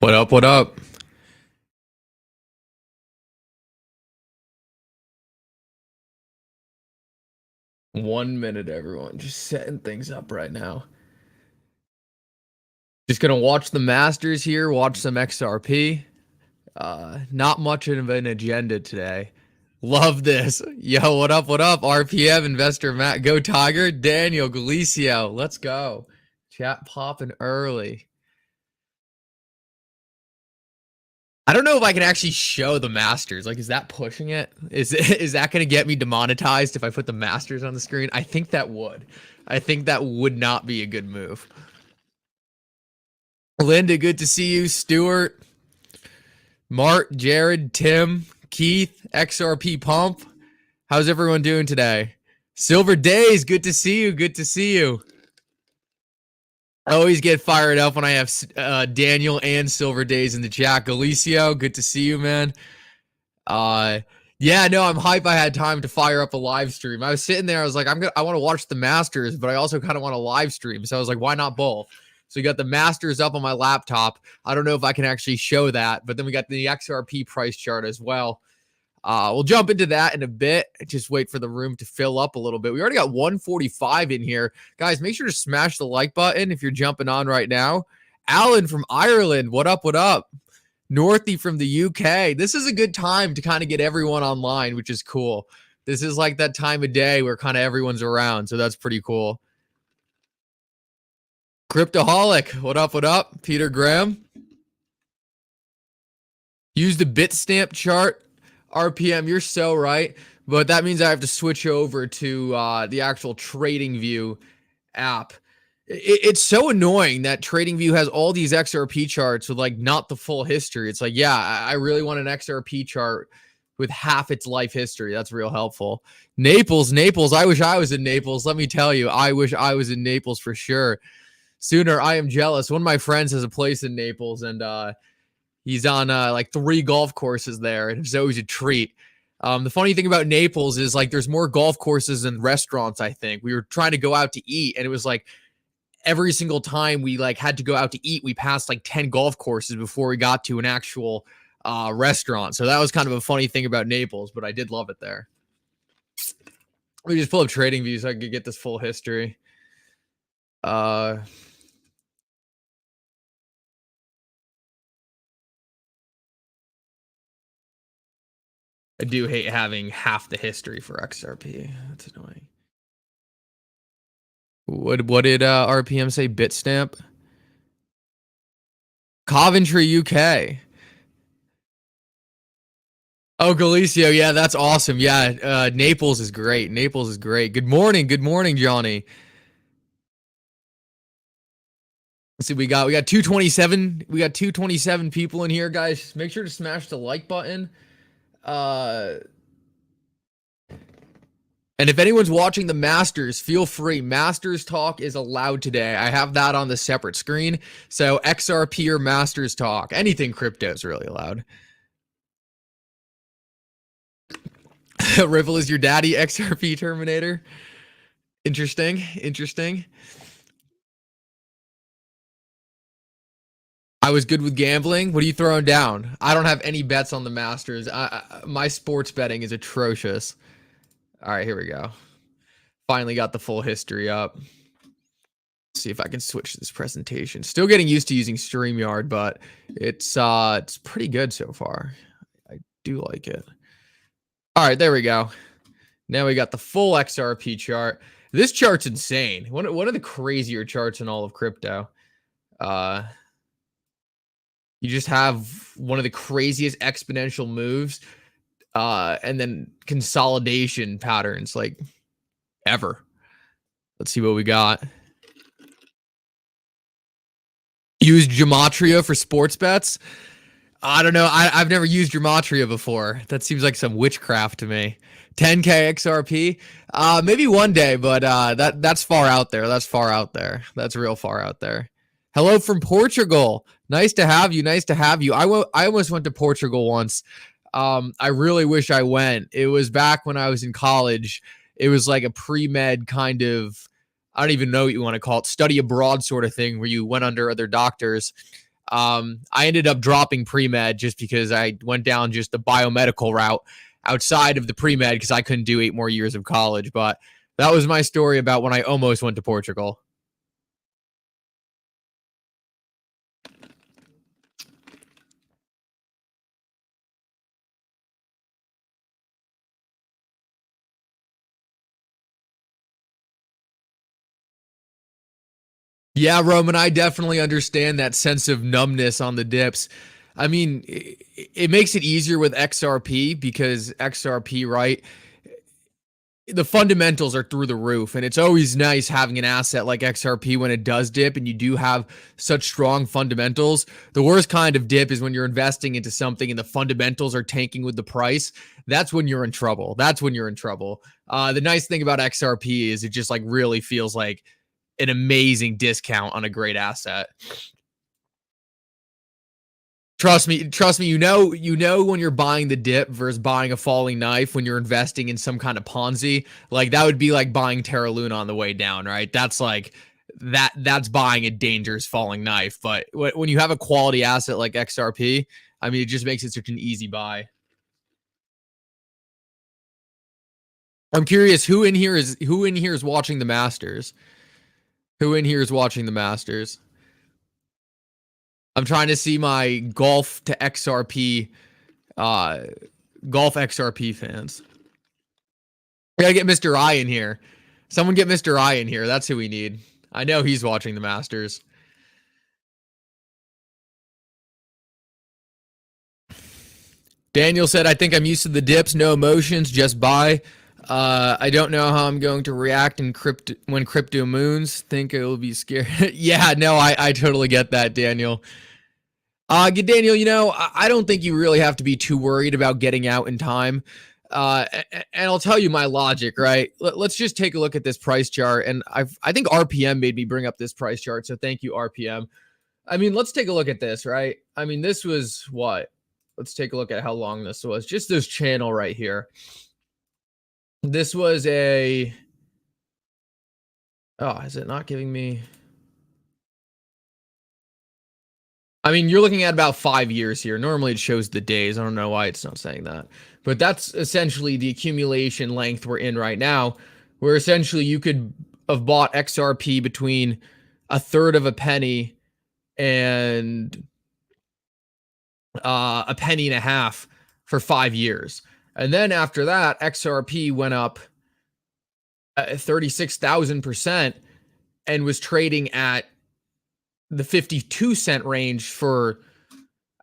What up? What up? One minute, everyone. Just setting things up right now. Just gonna watch the Masters here, watch some XRP. Not much of an agenda today. Love this. Yo, what up? What up? RPM investor Matt. Go Tiger. Daniel Galicio. Let's go. Chat popping early. I don't know if I can actually show the Masters. Like, is that pushing it? Is that going to get me demonetized if I put the Masters on the screen? I think that would. I think that would not be a good move. Linda, good to see you. Stuart, Mart, Jared, Tim, Keith, XRP Pump. How's everyone doing today? Silver Days, good to see you. Good to see you. I always get fired up when I have Daniel and Silver Days in the chat. Galicio, good to see you, man. Yeah, no, I'm hype. I had time to fire up a live stream. I was sitting there. I was like, I want to watch the Masters, but I also kind of want to live stream. So I was like, why not both? So we got the Masters up on my laptop. I don't know if I can actually show that, but then we got the XRP price chart as well. We'll jump into that in a bit. Just wait for the room to fill up a little bit. We already got 145 in here. Guys, make sure to smash the like button if you're jumping on right now. Alan from Ireland, what up, what up? Northy from the UK. This is a good time to kind of get everyone online, which is cool. This is like that time of day where kind of everyone's around, so that's pretty cool. Cryptoholic, what up, what up? Peter Graham. Use the Bitstamp chart. RPM, you're so right. But that means I have to switch over to the actual TradingView app. It's so annoying that TradingView has all these XRP charts with like not the full history. It's like, yeah, I really want an XRP chart with half its life history. That's real helpful. Naples. I wish I was in Naples. Let me tell you, I wish I was in Naples for sure. Sooner, I am jealous. One of my friends has a place in Naples, and he's on like 3 golf courses there, and it's always a treat. The funny thing about Naples is like there's more golf courses than restaurants, I think. We were trying to go out to eat, and it was like every single time we like had to go out to eat, we passed like 10 golf courses before we got to an actual restaurant. So that was kind of a funny thing about Naples, but I did love it there. Let me just pull up TradingView so I could get this full history. I do hate having half the history for XRP. That's annoying. What did RPM say? Bitstamp? Coventry, UK. Oh, Galicio. Yeah, that's awesome. Yeah, Naples is great. Naples is great. Good morning. Good morning, Johnny. Let's see, we got 227. We got 227 people in here, guys. Make sure to smash the like button. And if anyone's watching the Masters, feel free. Masters Talk is allowed today. I have that on the separate screen. So XRP or Masters Talk. Anything crypto is really allowed. Ripple is your daddy, XRP Terminator. Interesting. Interesting. I was good with gambling. What are you throwing down? I don't have any bets on the Masters. My sports betting is atrocious. All right, here we go. Finally got the full history up. Let's see if I can switch this presentation. Still getting used to using StreamYard, but it's pretty good so far. I do like it. All right, there we go. Now we got the full XRP chart. This chart's insane. One of the crazier charts in all of crypto. You just have one of the craziest exponential moves, and then consolidation patterns like ever. Let's see what we got. Use Gematria for sports bets. I don't know. I've never used Gematria before. That seems like some witchcraft to me. 10K XRP. Maybe one day, but that's far out there. That's far out there. That's real far out there. Hello from Portugal. Nice to have you. Nice to have you. I almost went to Portugal once. I really wish I went. It was back when I was in college. It was like a pre-med kind of, I don't even know what you want to call it, study abroad sort of thing where you went under other doctors. I ended up dropping pre-med just because I went down just the biomedical route outside of the pre-med because I couldn't do 8 more years of college. But that was my story about when I almost went to Portugal. Yeah, Roman, I definitely understand that sense of numbness on the dips. I mean, it makes it easier with XRP because XRP, right? The fundamentals are through the roof, and it's always nice having an asset like XRP when it does dip and you do have such strong fundamentals. The worst kind of dip is when you're investing into something and the fundamentals are tanking with the price. That's when you're in trouble. That's when you're in trouble. The nice thing about XRP is it just like really feels like an amazing discount on a great asset. Trust me, you know when you're buying the dip versus buying a falling knife when you're investing in some kind of Ponzi. Like that would be like buying Terra Luna on the way down, right? That's like that's buying a dangerous falling knife. But when you have a quality asset like XRP, I mean, it just makes it such an easy buy. I'm curious who in here is watching the Masters? Who in here is watching the Masters? I'm trying to see my golf to XRP golf XRP fans. We gotta get Mr. I in here. Someone get Mr. I in here. That's who we need. I know he's watching the Masters. Daniel said, I think I'm used to the dips, no emotions, just buy. I don't know how I'm going to react in when crypto moons. Think it will be scary. Yeah, no, I totally get that, Daniel. Daniel, you know, I don't think you really have to be too worried about getting out in time. And I'll tell you my logic, right? Let's just take a look at this price chart. And I think RPM made me bring up this price chart. So thank you, RPM. I mean, let's take a look at this, right? I mean, this was what? Let's take a look at how long this was. Just this channel right here. This was a... Oh, is it not giving me... I mean, you're looking at about 5 years here. Normally it shows the days. I don't know why it's not saying that. But that's essentially the accumulation length we're in right now, where essentially you could have bought XRP between a third of a penny and a penny and a half for 5 years. And then after that, XRP went up 36,000% and was trading at the 52-cent range for,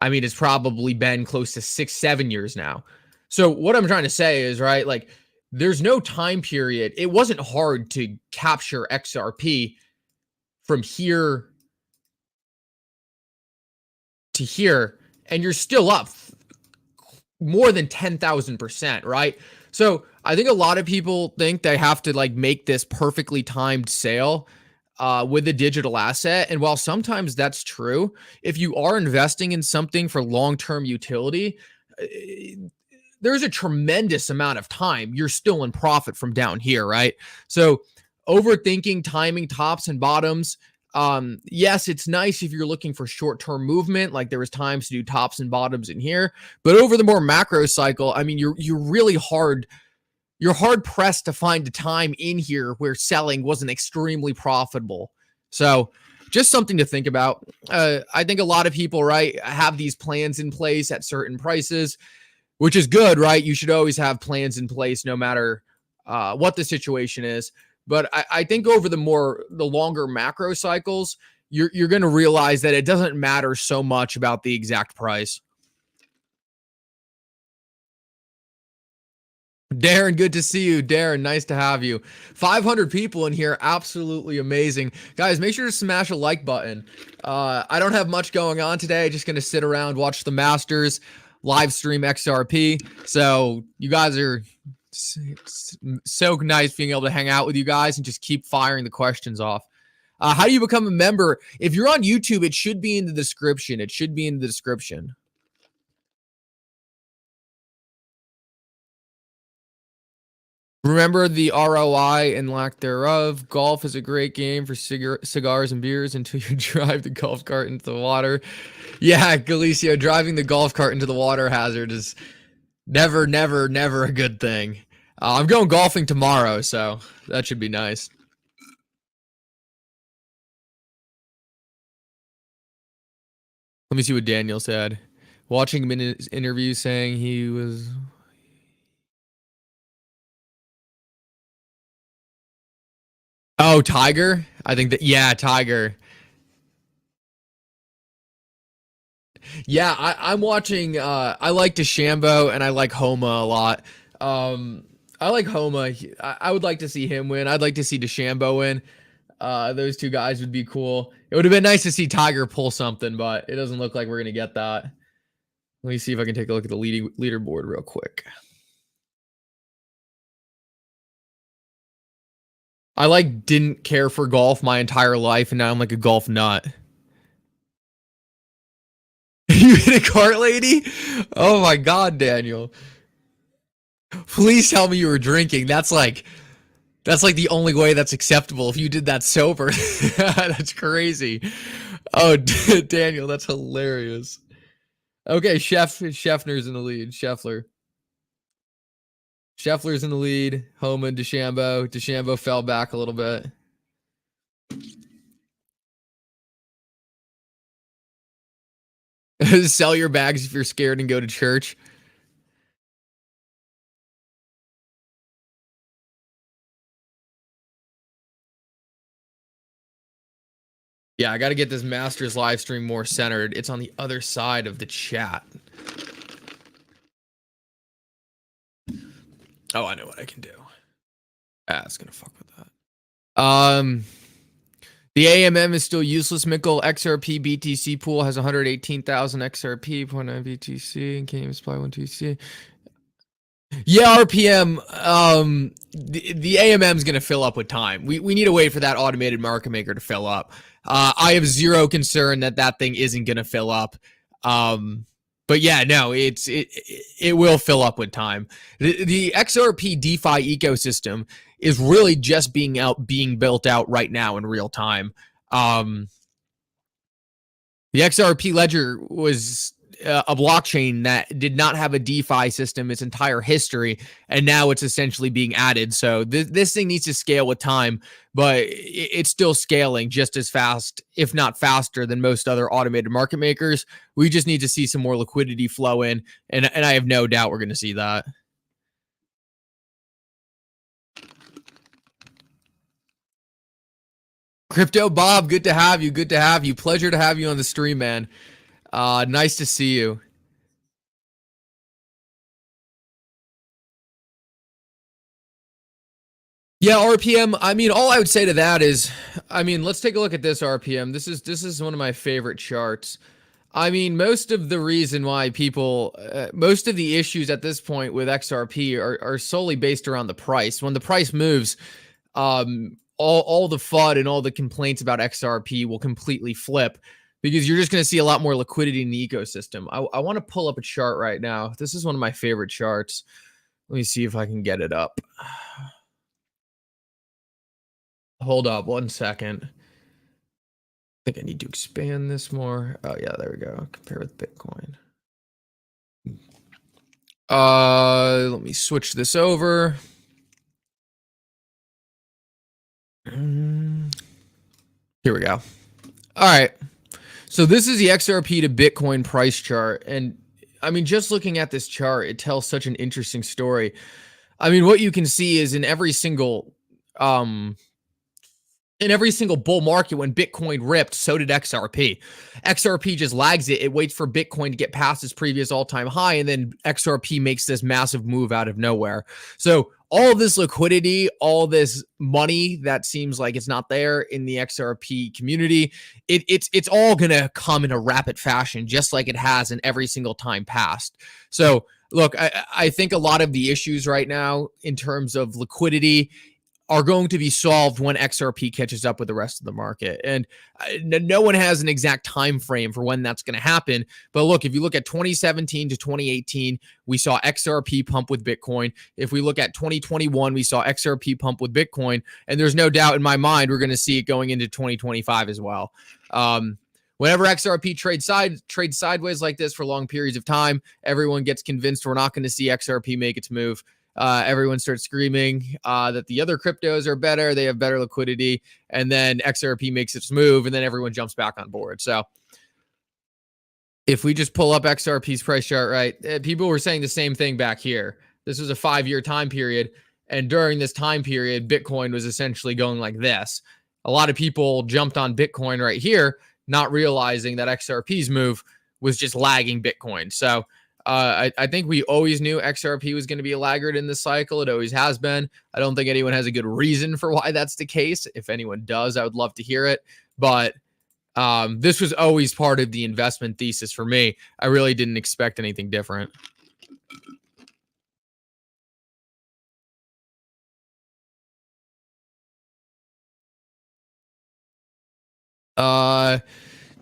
I mean, it's probably been close to 6-7 years now. So what I'm trying to say is, right, like there's no time period. It wasn't hard to capture XRP from here to here, and you're still up more than 10,000%, right? So I think a lot of people think they have to like make this perfectly timed sale with a digital asset. And while sometimes that's true, if you are investing in something for long-term utility, there's a tremendous amount of time you're still in profit from down here, right? So overthinking timing tops and bottoms. Yes, it's nice if you're looking for short-term movement, like there was times to do tops and bottoms in here, but over the more macro cycle, I mean, you're hard pressed to find a time in here where selling wasn't extremely profitable. So just something to think about. I think a lot of people, right, have these plans in place at certain prices, which is good, right? You should always have plans in place no matter what the situation is. But I think over the longer macro cycles, you're going to realize that it doesn't matter so much about the exact price. Darren, good to see you. Darren, nice to have you. 500 people in here. Absolutely amazing. Guys, make sure to smash a like button. I don't have much going on today. Just going to sit around, watch the Masters, live stream XRP. So you guys are so nice being able to hang out with you guys and just keep firing the questions off. How do you become a member? If you're on YouTube, it should be in the description. It should be in the description. Remember the ROI and lack thereof. Golf is a great game for cigars and beers until you drive the golf cart into the water. Yeah, Galicio, driving the golf cart into the water hazard is never, never, never a good thing. I'm going golfing tomorrow, so that should be nice. Let me see what Daniel said. Watching him in his interview saying he was... Oh, Tiger? I think that, yeah, Tiger. Yeah, I'm watching, I like DeChambeau and I like Homa a lot. I like Homa. I would like to see him win. I'd like to see DeChambeau win. Those two guys would be cool. It would have been nice to see Tiger pull something, but it doesn't look like we're going to get that. Let me see if I can take a look at the leaderboard real quick. I like didn't care for golf my entire life, and now I'm like a golf nut. You hit a cart lady? Oh my god, Daniel. Please tell me you were drinking. That's like the only way that's acceptable. If you did that sober, that's crazy. Oh, Daniel, that's hilarious. Okay, Scheffner's in the lead. Scheffler's in the lead. Homa and DeChambeau. DeChambeau fell back a little bit. Sell your bags if you're scared and go to church. Yeah, I got to get this Masters live stream more centered. It's on the other side of the chat. Oh, I know what I can do. It's going to fuck with that. The AMM is still useless, Mickle. XRP BTC pool has 118,000 XRP, 0.9 BTC, can't even supply 1 TC. Yeah, RPM, the AMM is going to fill up with time. We need to wait for that automated market maker to fill up. I have zero concern that thing isn't going to fill up. But yeah, no, it will fill up with time. The XRP DeFi ecosystem is really just being built out right now in real time. The XRP ledger was a blockchain that did not have a DeFi system its entire history, and now it's essentially being added. So this thing needs to scale with time, but it's still scaling just as fast, if not faster, than most other automated market makers. We just need to see some more liquidity flow in, and I have no doubt we're going to see that. Crypto Bob, good to have you. Good to have you. Pleasure to have you on the stream, man. Nice to see you. Yeah, RPM. I mean, all I would say to that is, I mean, let's take a look at this RPM. This is one of my favorite charts. I mean, most of the reason why people, most of the issues at this point with XRP are solely based around the price. When the price moves, all the FUD and all the complaints about XRP will completely flip, because you're just going to see a lot more liquidity in the ecosystem. I want to pull up a chart right now. This is one of my favorite charts. Let me see if I can get it up. Hold up 1 second. I think I need to expand this more. Oh yeah, there we go. Compare with Bitcoin. Let me switch this over. Here we go. All right. So this is the XRP to Bitcoin price chart. And I mean, just looking at this chart, it tells such an interesting story. I mean, what you can see is in every single bull market, when Bitcoin ripped, so did XRP. XRP just lags it. It waits for Bitcoin to get past its previous all-time high, and then XRP makes this massive move out of nowhere. So all of this liquidity, all this money that seems like it's not there in the XRP community, it's all going to come in a rapid fashion, just like it has in every single time past. So look, I think a lot of the issues right now in terms of liquidity are going to be solved when XRP catches up with the rest of the market. And no one has an exact time frame for when that's going to happen. But look, if you look at 2017 to 2018, we saw XRP pump with Bitcoin. If we look at 2021, we saw XRP pump with Bitcoin. And there's no doubt in my mind we're going to see it going into 2025 as well. Whenever XRP trades sideways like this for long periods of time, everyone gets convinced we're not going to see XRP make its move. Everyone starts screaming that the other cryptos are better, they have better liquidity, and then XRP makes its move, and then everyone jumps back on board. So if we just pull up XRP's price chart, right, people were saying the same thing back here. This was a 5-year time period, and during this time period, Bitcoin was essentially going like this. A lot of people jumped on Bitcoin right here, not realizing that XRP's move was just lagging Bitcoin. So I think we always knew XRP was going to be a laggard in this cycle. It always has been. I don't think anyone has a good reason for why that's the case. If anyone does, I would love to hear it. But this was always part of the investment thesis for me. I really didn't expect anything different.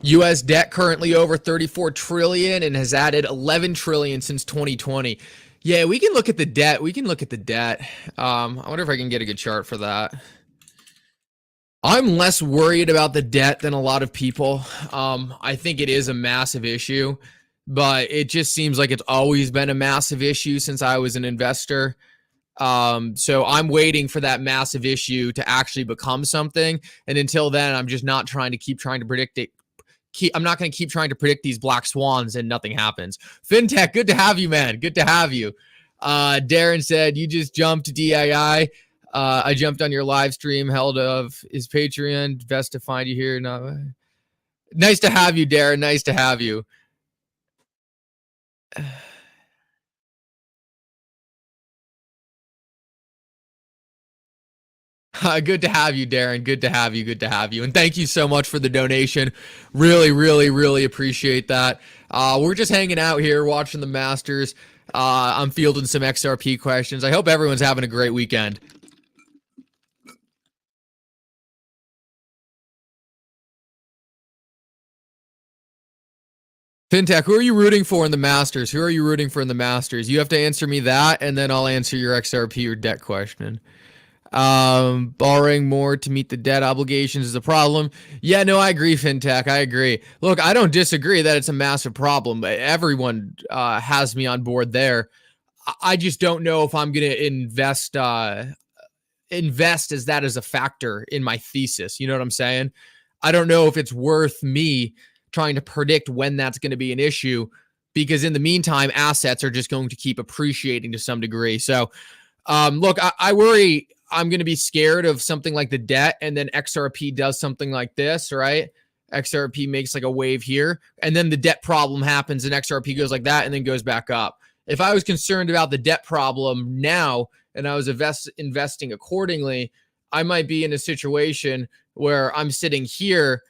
US debt currently over 34 trillion and has added 11 trillion since 2020. Yeah, we can look at the debt. I wonder if I can get a good chart for that. I'm less worried about the debt than a lot of people. I think it is a massive issue, but it just seems like it's always been a massive issue since I was an investor. So I'm waiting for that massive issue to actually become something. And until then, I'm just not trying to predict it. I'm not going to keep trying to predict these black swans and nothing happens. Fintech, good to have you, man. Good to have you. Darren said, you just jumped DII. I jumped on your live stream held of his Patreon. Best to find you here. No. Nice to have you, Darren. Nice to have you. Good to have you, Darren. Good to have you. Good to have you. And thank you so much for the donation. Really, really, really appreciate that. We're just hanging out here watching the Masters. I'm fielding some XRP questions. I hope everyone's having a great weekend. Fintech, who are you rooting for in the Masters? Who are you rooting for in the Masters? You have to answer me that, and then I'll answer your XRP or debt question. Borrowing more to meet the debt obligations is a problem. Yeah, no, I agree, Fintech. I agree. Look, I don't disagree that it's a massive problem. Everyone has me on board there. I just don't know if I'm going to invest as that as a factor in my thesis. You know what I'm saying? I don't know if it's worth me trying to predict when that's going to be an issue, because in the meantime, assets are just going to keep appreciating to some degree. So, look, I worry I'm going to be scared of something like the debt, and then XRP does something like this, right? XRP makes like a wave here, and then the debt problem happens, and XRP goes like that and then goes back up. If I was concerned about the debt problem now and I was investing accordingly, I might be in a situation where I'm sitting here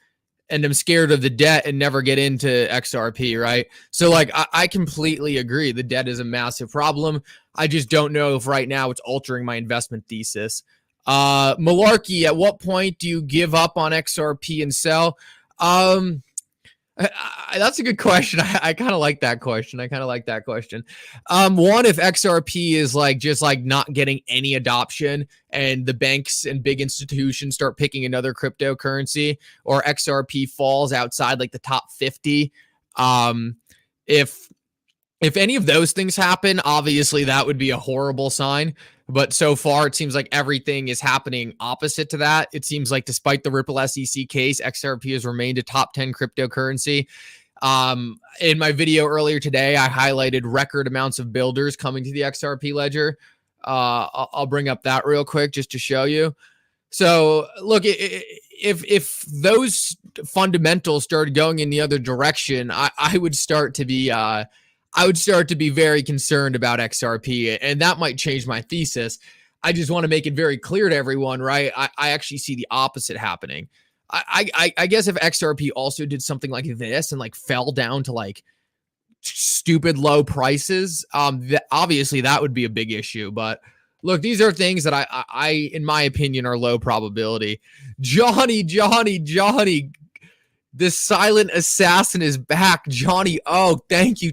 and I'm scared of the debt and never get into XRP, right? So like, I completely agree. The debt is a massive problem. I just don't know if right now it's altering my investment thesis. Malarkey, at what point do you give up on XRP and sell? That's a good question. I kind of like that question. One, if XRP is like just like not getting any adoption and the banks and big institutions start picking another cryptocurrency, or XRP falls outside like the top 50, if any of those things happen, obviously that would be a horrible sign. But so far, it seems like everything is happening opposite to that. It seems like despite the Ripple SEC case, XRP has remained a top 10 cryptocurrency. In my video earlier today, I highlighted record amounts of builders coming to the XRP ledger. I'll bring up that real quick just to show you. So look, if those fundamentals started going in the other direction, I would start to be very concerned about XRP, and that might change my thesis. I just want to make it very clear to everyone, right? I actually see the opposite happening. I guess if XRP also did something like this and like fell down to like stupid low prices, obviously that would be a big issue. But Look, these are things that I, in my opinion, are low probability. Johnny, this silent assassin is back. Johnny, oh, thank you,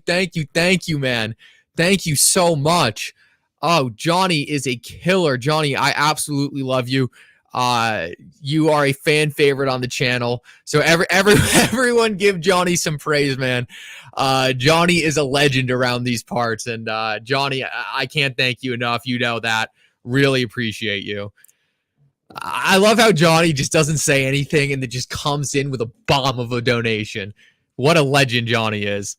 man. Thank you so much. Oh, Johnny is a killer. Johnny, I absolutely love you. You are a fan favorite on the channel. So everyone give Johnny some praise, man. Johnny is a legend around these parts. And Johnny, I can't thank you enough. You know that. Really appreciate you. I love how Johnny just doesn't say anything and then just comes in with a bomb of a donation. What a legend Johnny is.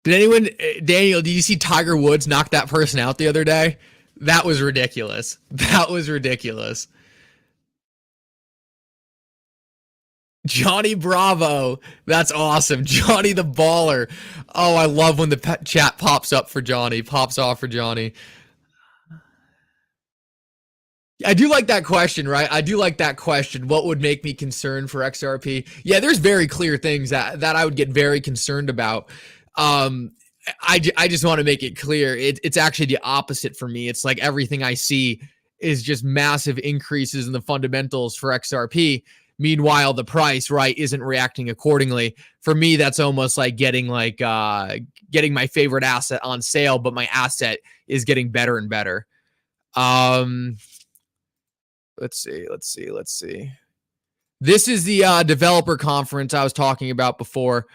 Did anyone, Daniel, did you see Tiger Woods knock that person out the other day? That was ridiculous. That was ridiculous. Johnny Bravo. That's awesome. Johnny the baller. Oh, I love when the chat pops up for Johnny, pops off for Johnny. I do like that question, right? I do like that question. What would make me concerned for XRP? Yeah, there's very clear things that I would get very concerned about. I just want to make it clear. It's actually the opposite for me. It's like everything I see is just massive increases in the fundamentals for XRP. Meanwhile, the price, right, isn't reacting accordingly. For me, that's almost like getting my favorite asset on sale, but my asset is getting better and better. Let's see. This is the developer conference I was talking about before.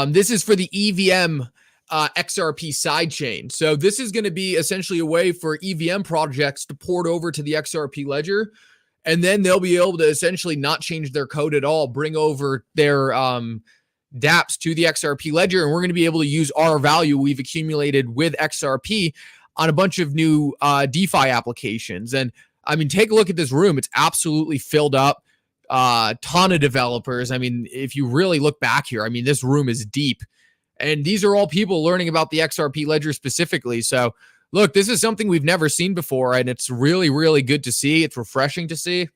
This is for the EVM XRP sidechain. So this is going to be essentially a way for EVM projects to port over to the XRP ledger, and then they'll be able to essentially not change their code at all, bring over their dApps to the XRP ledger, and we're going to be able to use our value we've accumulated with XRP on a bunch of new DeFi applications. And I mean, take a look at this room. It's absolutely filled up. Ton of developers. I mean, if you really look back here, I mean, this room is deep. And these are all people learning about the XRP ledger specifically. So look, this is something we've never seen before, and it's really, really good to see. It's refreshing to see.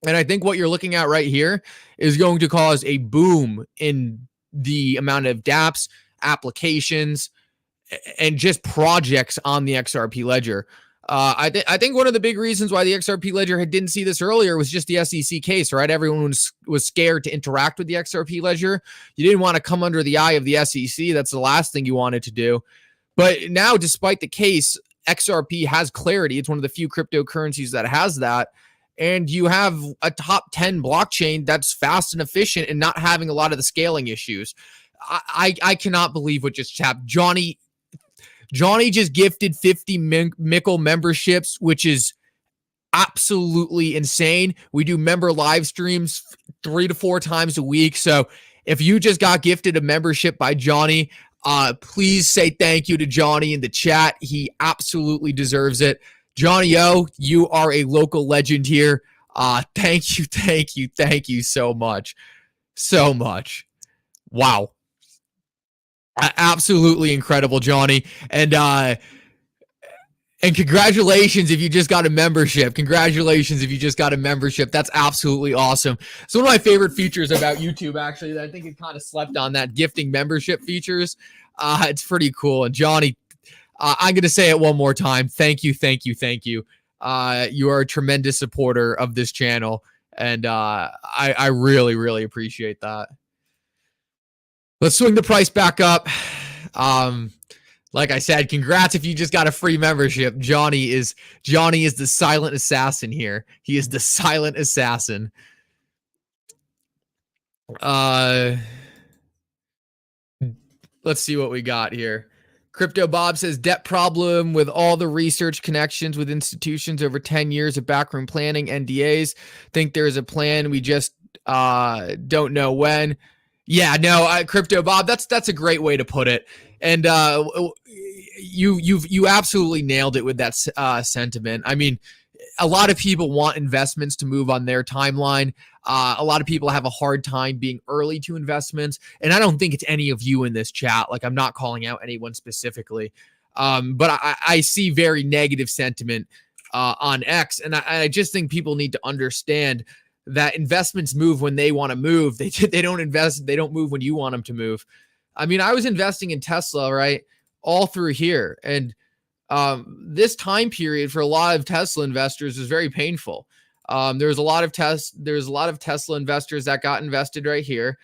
And I think what you're looking at right here is going to cause a boom in the amount of dApps, applications, and just projects on the XRP ledger. I think one of the big reasons why the XRP ledger didn't see this earlier was just the SEC case, right? Everyone was scared to interact with the XRP ledger. You didn't want to come under the eye of the SEC. That's the last thing you wanted to do. But now, despite the case, XRP has clarity. It's one of the few cryptocurrencies that has that. And you have a top 10 blockchain that's fast and efficient and not having a lot of the scaling issues. I cannot believe what just happened. Johnny just gifted 50 Mickle memberships, which is absolutely insane. We do member live streams 3 to 4 times a week. So if you just got gifted a membership by Johnny, please say thank you to Johnny in the chat. He absolutely deserves it. Johnny O, you are a local legend here. Thank you so much. So much. Wow. Absolutely incredible, Johnny. And congratulations if you just got a membership. Congratulations if you just got a membership. That's absolutely awesome. So one of my favorite features about YouTube, actually, that I think it kind of slept on, that gifting membership features. It's pretty cool. And Johnny, I'm going to say it one more time. Thank you. You are a tremendous supporter of this channel. And I really, really appreciate that. Let's swing the price back up. Like I said, congrats if you just got a free membership. Johnny is the silent assassin here. He is the silent assassin. Let's see what we got here. Crypto Bob says debt problem with all the research connections with institutions over 10 years of backroom planning, NDAs. Think there's a plan. We just don't know when. Yeah, no, Crypto Bob, that's a great way to put it. And you absolutely nailed it with that sentiment. I mean, a lot of people want investments to move on their timeline. A lot of people have a hard time being early to investments, and I don't think it's any of you in this chat. Like, I'm not calling out anyone specifically, but I see very negative sentiment on X, and I just think people need to understand that investments move when they want to move. They don't invest. They don't move when you want them to move. I mean, I was investing in Tesla, right, all through here. And this time period for a lot of Tesla investors is very painful. There's a lot of Tesla investors that got invested right here,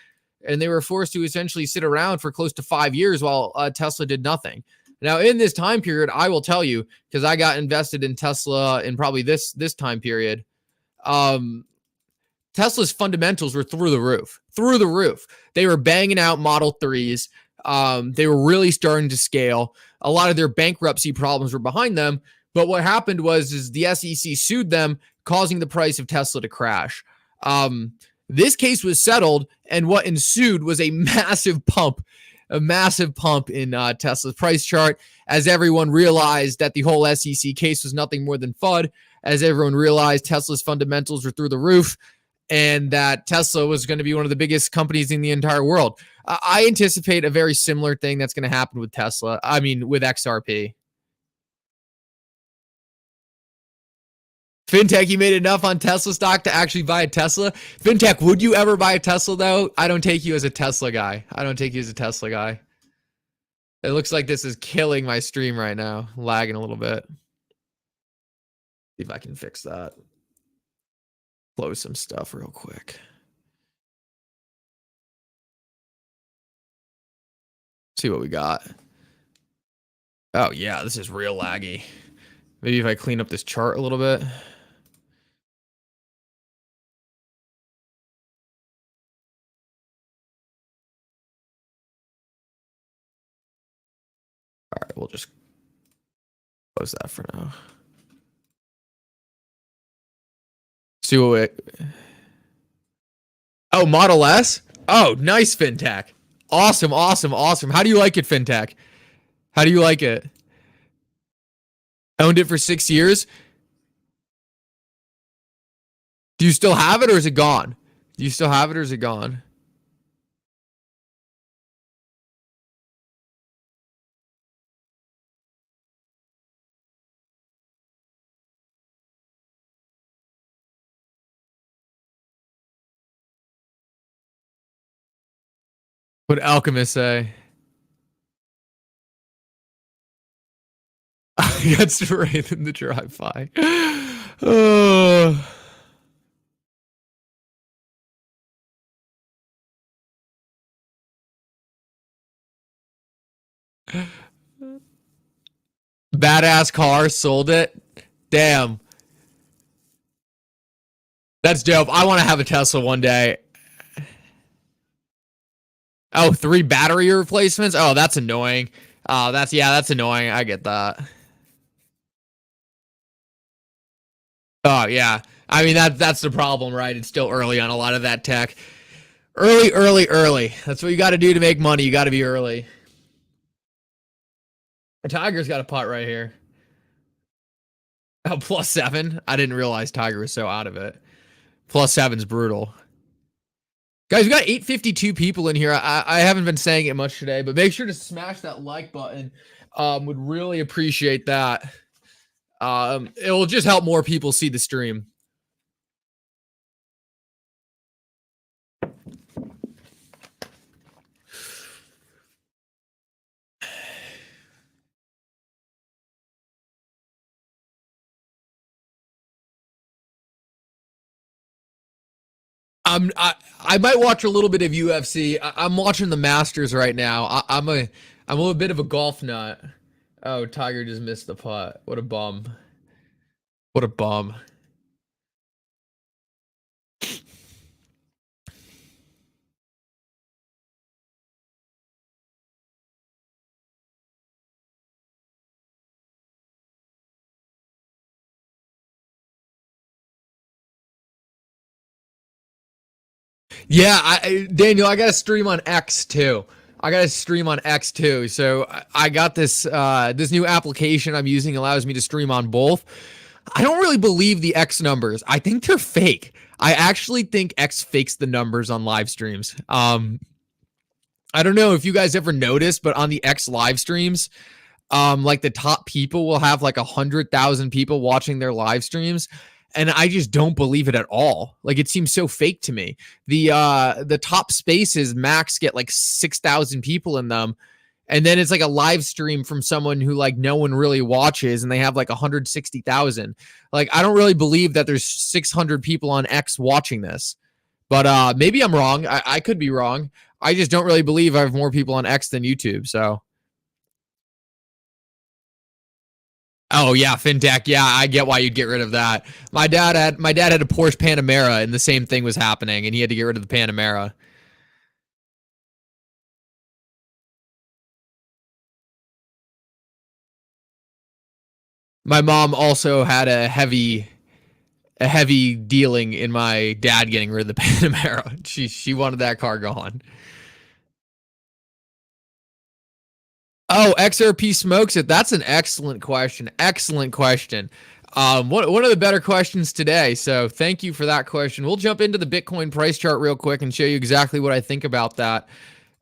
and they were forced to essentially sit around for close to 5 years while Tesla did nothing. Now, in this time period, I will tell you, because I got invested in Tesla in probably this time period, Tesla's fundamentals were through the roof. They were banging out Model 3s. They were really starting to scale. A lot of their bankruptcy problems were behind them. But what happened was the SEC sued them, causing the price of Tesla to crash. This case was settled, and what ensued was a massive pump in Tesla's price chart, as everyone realized that the whole SEC case was nothing more than FUD, as everyone realized Tesla's fundamentals were through the roof, and that Tesla was going to be one of the biggest companies in the entire world. I anticipate a very similar thing that's going to happen with Tesla. I mean, with XRP. Fintech, you made enough on Tesla stock to actually buy a Tesla? Fintech, would you ever buy a Tesla, though? I don't take you as a Tesla guy. It looks like this is killing my stream right now. Lagging a little bit. See if I can fix that. Close some stuff real quick. See what we got. Oh, yeah, this is real laggy. Maybe if I clean up this chart a little bit. All right, we'll just close that for now. See what Oh, Model S? Oh, nice, Fintech. Awesome. How do you like it, Fintech? How do you like it? Owned it for 6 years? Do you still have it, or is it gone? What did Alchemist say? I got straight in the drive-by. Oh. Badass car, sold it. Damn. That's dope. I want to have a Tesla one day. Oh, 3 battery replacements? Oh, that's annoying. That's annoying. I get that. Oh, yeah. I mean, that's the problem, right? It's still early on a lot of that tech. Early. That's what you got to do to make money. You got to be early. The Tiger's got a putt right here. Oh, +7. I didn't realize Tiger was so out of it. +7's brutal. Guys, we got 852 people in here. I haven't been saying it much today, but make sure to smash that like button. Would really appreciate that. It will just help more people see the stream. I might watch a little bit of UFC. I'm watching the Masters right now. I'm a bit of a golf nut. Oh, Tiger just missed the putt. What a bum. Yeah, Daniel, I got to stream on X too. So I got this this new application I'm using allows me to stream on both. I don't really believe the X numbers. I think they're fake. I actually think X fakes the numbers on live streams. I don't know if you guys ever noticed, but on the X live streams, like the top people will have like 100,000 people watching their live streams. and I just don't believe it at all. Like, it seems so fake to me. The top spaces max get like 6,000 people in them, and then it's like a live stream from someone who like no one really watches, and they have like 160,000. Like, I don't really believe that there's 600 people on X watching this. But maybe I'm wrong. I could be wrong. I just don't really believe I have more people on X than YouTube. So, oh yeah, fintech. Yeah, I get why you'd get rid of that. My dad had a Porsche Panamera, and the same thing was happening, and he had to get rid of the Panamera. My mom also had a heavy dealing in my dad getting rid of the Panamera. She wanted that car gone. Oh, XRP smokes it. That's an excellent question. Excellent question. One of the better questions today. So thank you for that question. We'll jump into the Bitcoin price chart real quick and show you exactly what I think about that.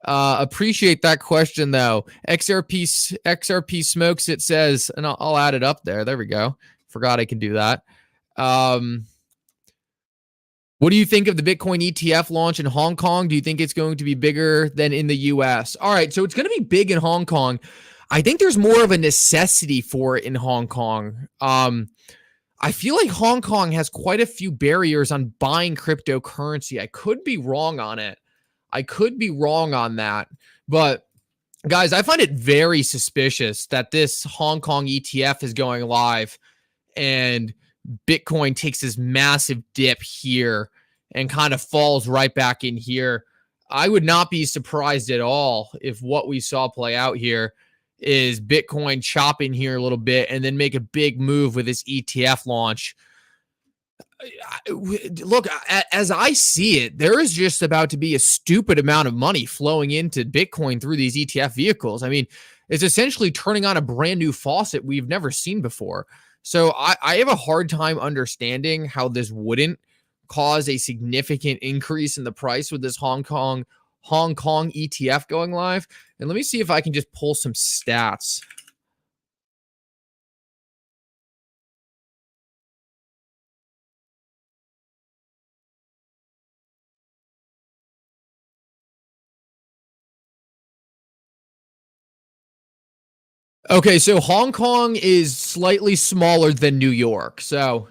Appreciate that question though. XRP smokes it says, and I'll add it up there. There we go. Forgot I can do that. Um, What do you think of the Bitcoin ETF launch in Hong Kong? Do you think it's going to be bigger than in the US? All right, so it's going to be big in Hong Kong. I think there's more of a necessity for it in Hong Kong. I feel like Hong Kong has quite a few barriers on buying cryptocurrency. I could be wrong on it. I could be wrong on that. But guys, I find it very suspicious that this Hong Kong ETF is going live and Bitcoin takes this massive dip here and kind of falls right back in here. I would not be surprised at all if what we saw play out here is Bitcoin chopping here a little bit and then make a big move with this ETF launch. Look, as I see it, there is just about to be a stupid amount of money flowing into Bitcoin through these ETF vehicles. I mean, it's essentially turning on a brand new faucet we've never seen before. So I have a hard time understanding how this wouldn't cause a significant increase in the price with this Hong Kong ETF going live. And let me see if I can just pull some stats. Okay, so Hong Kong is slightly smaller than New York. So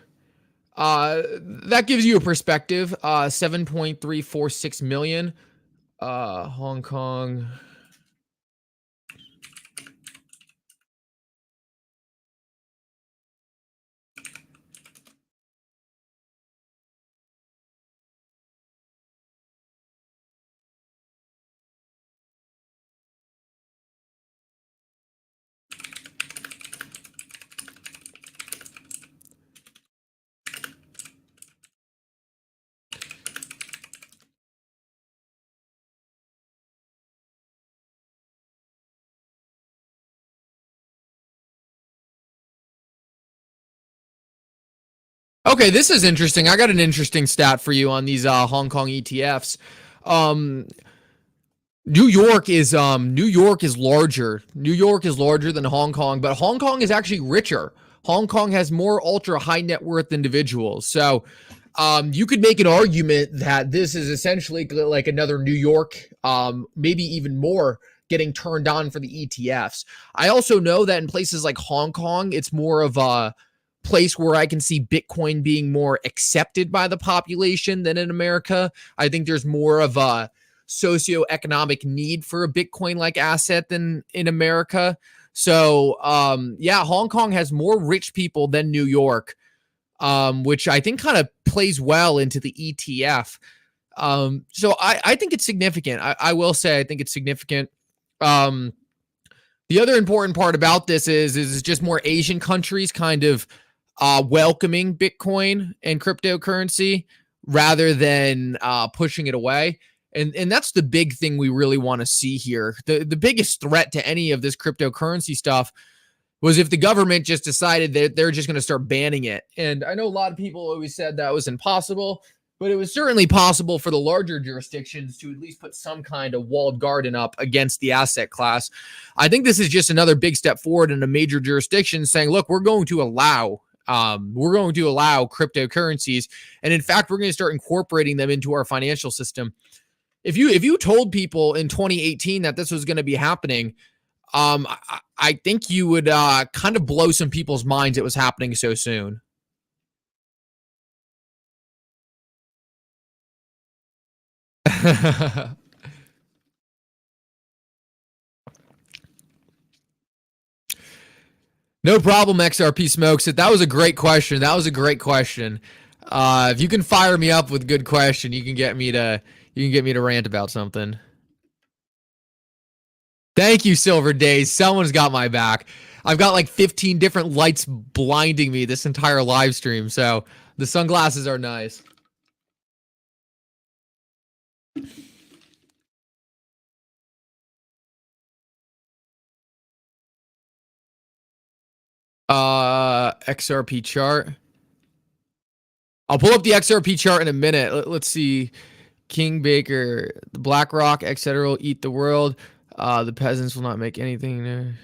that gives you a perspective. 7.346 million. Hong Kong. Okay, this is interesting. I got an interesting stat for you on these Hong Kong ETFs. Um, New York is larger. New York is larger than Hong Kong, but Hong Kong is actually richer. Hong Kong has more ultra high net worth individuals. So you could make an argument that this is essentially like another New York, maybe even more getting turned on for the ETFs. I also know that in places like Hong Kong, it's more of a place where I can see Bitcoin being more accepted by the population than in America. I think there's more of a socioeconomic need for a Bitcoin like asset than in America. So, yeah, Hong Kong has more rich people than New York, which I think kind of plays well into the ETF. So I think it's significant. I will say I think it's significant. Um, the other important part about this is just more Asian countries kind of welcoming Bitcoin and cryptocurrency rather than pushing it away. And that's the big thing we really want to see here. The biggest threat to any of this cryptocurrency stuff was if the government just decided that they're just going to start banning it. And I know a lot of people always said that was impossible, but it was certainly possible for the larger jurisdictions to at least put some kind of walled garden up against the asset class. I think this is just another big step forward in a major jurisdiction saying, look, we're going to allow We're going to allow cryptocurrencies, and in fact, we're going to start incorporating them into our financial system. If you told people in 2018 that this was going to be happening, I think you would kind of blow some people's minds it was happening so soon. No problem, XRP Smokes. That was a great question. That was a great question. If you can fire me up with good question, you can get me to rant about something. Thank you, Silver Days. Someone's got my back. I've got like 15 different lights blinding me this entire live stream, so the sunglasses are nice. XRP chart. I'll pull up the XRP chart in a minute. Let's see. King Baker, the BlackRock, etc. will eat the world. The peasants will not make anything.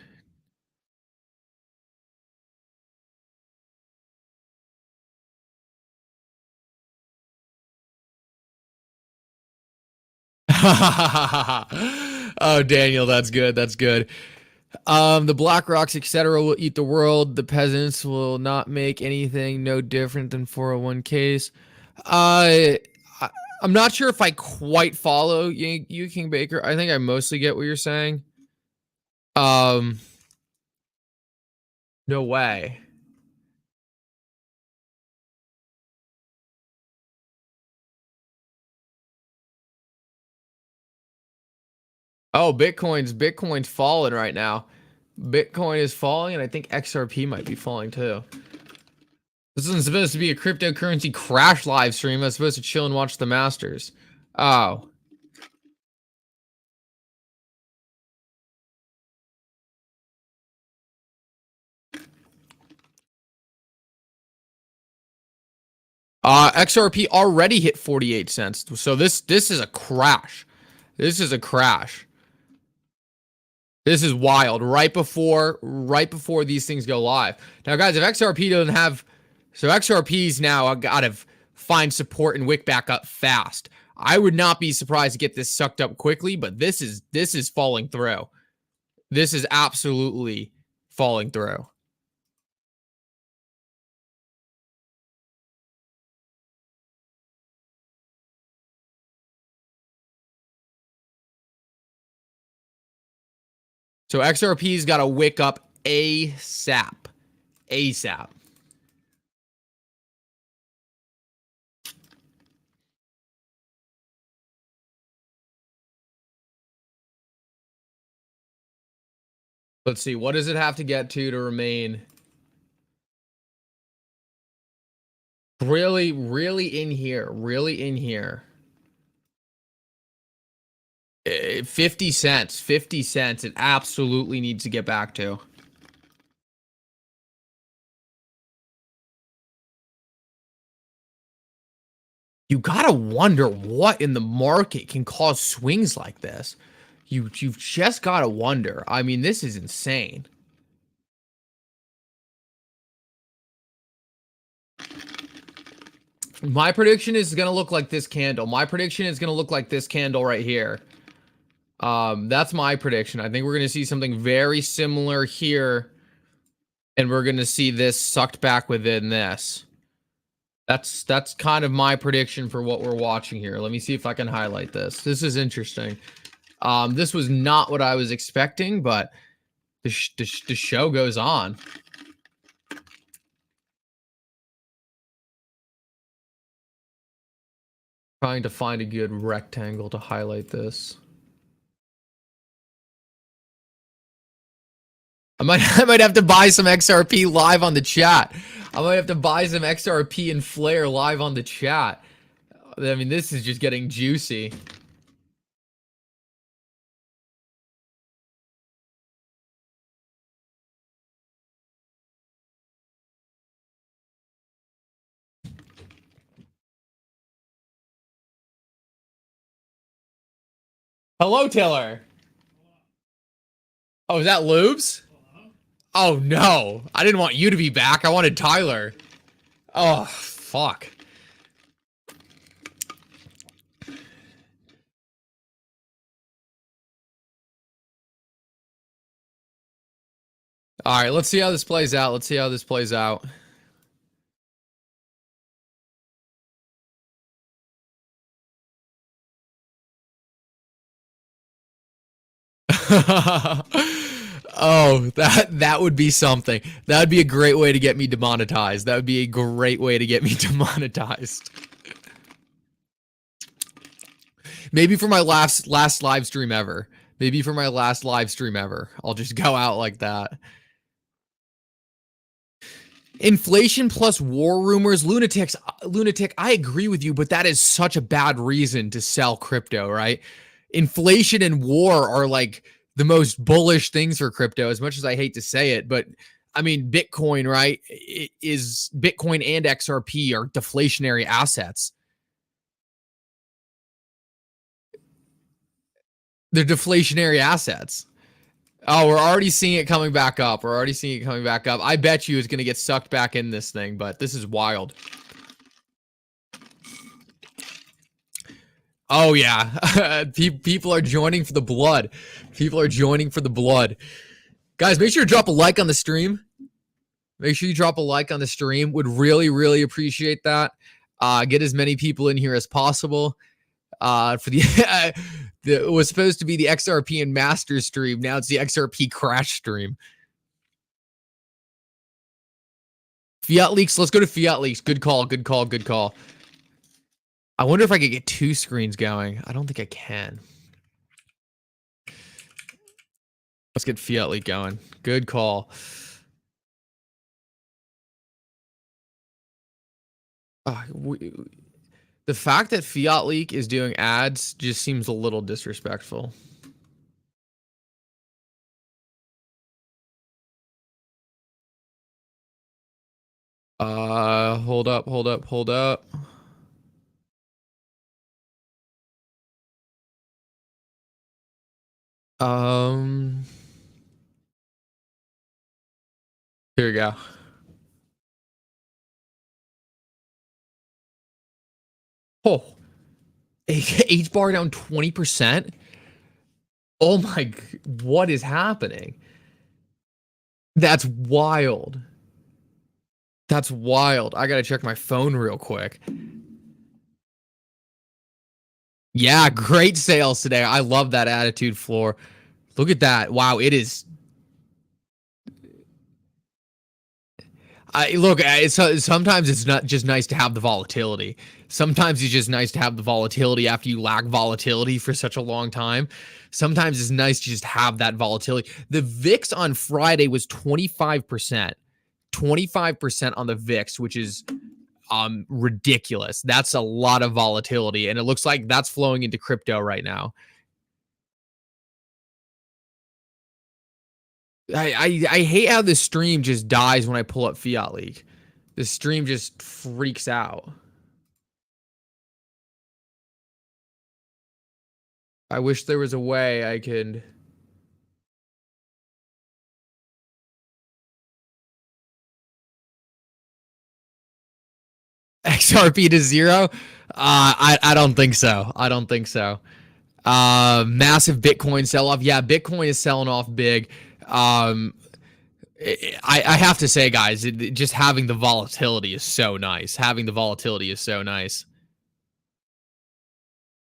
Oh, Daniel, that's good. That's good. The BlackRocks, etc., will eat the world. The peasants will not make anything no different than 401ks. I'm not sure if I quite follow you, King Baker. I think I mostly get what you're saying. No way. Oh, Bitcoin's falling right now. Bitcoin is falling, and I think XRP might be falling too. This isn't supposed to be a cryptocurrency crash live stream. I'm supposed to chill and watch the Masters. Oh. XRP already hit 48 cents. So this is a crash. This is a crash. This is wild. Right before these things go live. Now, guys, if XRP doesn't have, so XRP's now got to find support and wick back up fast. I would not be surprised to get this sucked up quickly, but this is falling through. This is absolutely falling through. So XRP's got to wick up ASAP. ASAP. Let's see. What does it have to get to remain really in here? Really in here. 50 cents. 50 cents. It absolutely needs to get back to. You gotta wonder what in the market can cause swings like this. You've just gotta wonder. I mean, this is insane. My prediction is gonna look like this candle. My prediction is gonna look like this candle right here. That's my prediction. I think we're gonna see something very similar here, and we're gonna see this sucked back within this. That's kind of my prediction for what we're watching here. Let me see if I can highlight this. This is interesting. This was not what I was expecting, but the show goes on. Trying to find a good rectangle to highlight this. I might have to buy some XRP live on the chat. I might have to buy some XRP and Flare live on the chat. I mean, this is just getting juicy. Hello, Tiller. Oh, is that Lubes? Oh no, I didn't want you to be back. I wanted Tyler. Oh, fuck. All right, let's see how this plays out. Let's see how this plays out. Oh, that would be something. That would be a great way to get me demonetized. That would be a great way to get me demonetized. Maybe for my last live stream ever. Maybe for my last live stream ever. I'll just go out like that. Inflation plus war rumors, lunatic, I agree with you, but that is such a bad reason to sell crypto, right? Inflation and war are like the most bullish things for crypto, as much as I hate to say it. But I mean, Bitcoin, right? Is Bitcoin and XRP are deflationary assets. They're deflationary assets. Oh, we're already seeing it coming back up. We're already seeing it coming back up. I bet you it's going to get sucked back in this thing, but this is wild. Oh, yeah. People are joining for the blood. People are joining for the blood. Guys, make sure to drop a like on the stream. Make sure you drop a like on the stream. Would really, really appreciate that. Get as many people in here as possible. For the it was supposed to be the XRP and Masters stream. Now it's the XRP crash stream. Fiat leaks. Let's go to Fiat leaks. Good call. Good call. Good call. I wonder if I could get two screens going. I don't think I can. Let's get Fiat leak going. Good call. The fact that Fiat leak is doing ads just seems a little disrespectful. Hold up. Here we go. Oh, H bar down 20%. Oh my, what is happening? That's wild. That's wild. I gotta check my phone real quick. Yeah, great sales today. I love that attitude floor. Look at that. Wow, it is. Sometimes it's not just nice to have the volatility. Sometimes it's just nice to have the volatility after you lack volatility for such a long time. Sometimes it's nice to just have that volatility. The VIX on Friday was 25%. 25% on the VIX, which is ridiculous. That's a lot of volatility, and it looks like that's flowing into crypto right now. I hate how this stream just dies when I pull up Fiat League. The stream just freaks out. I wish there was a way I could. XRP to zero? I don't think so. I don't think so. Massive Bitcoin sell off. Yeah, Bitcoin is selling off big. I have to say, guys, just having the volatility is so nice. Having the volatility is so nice.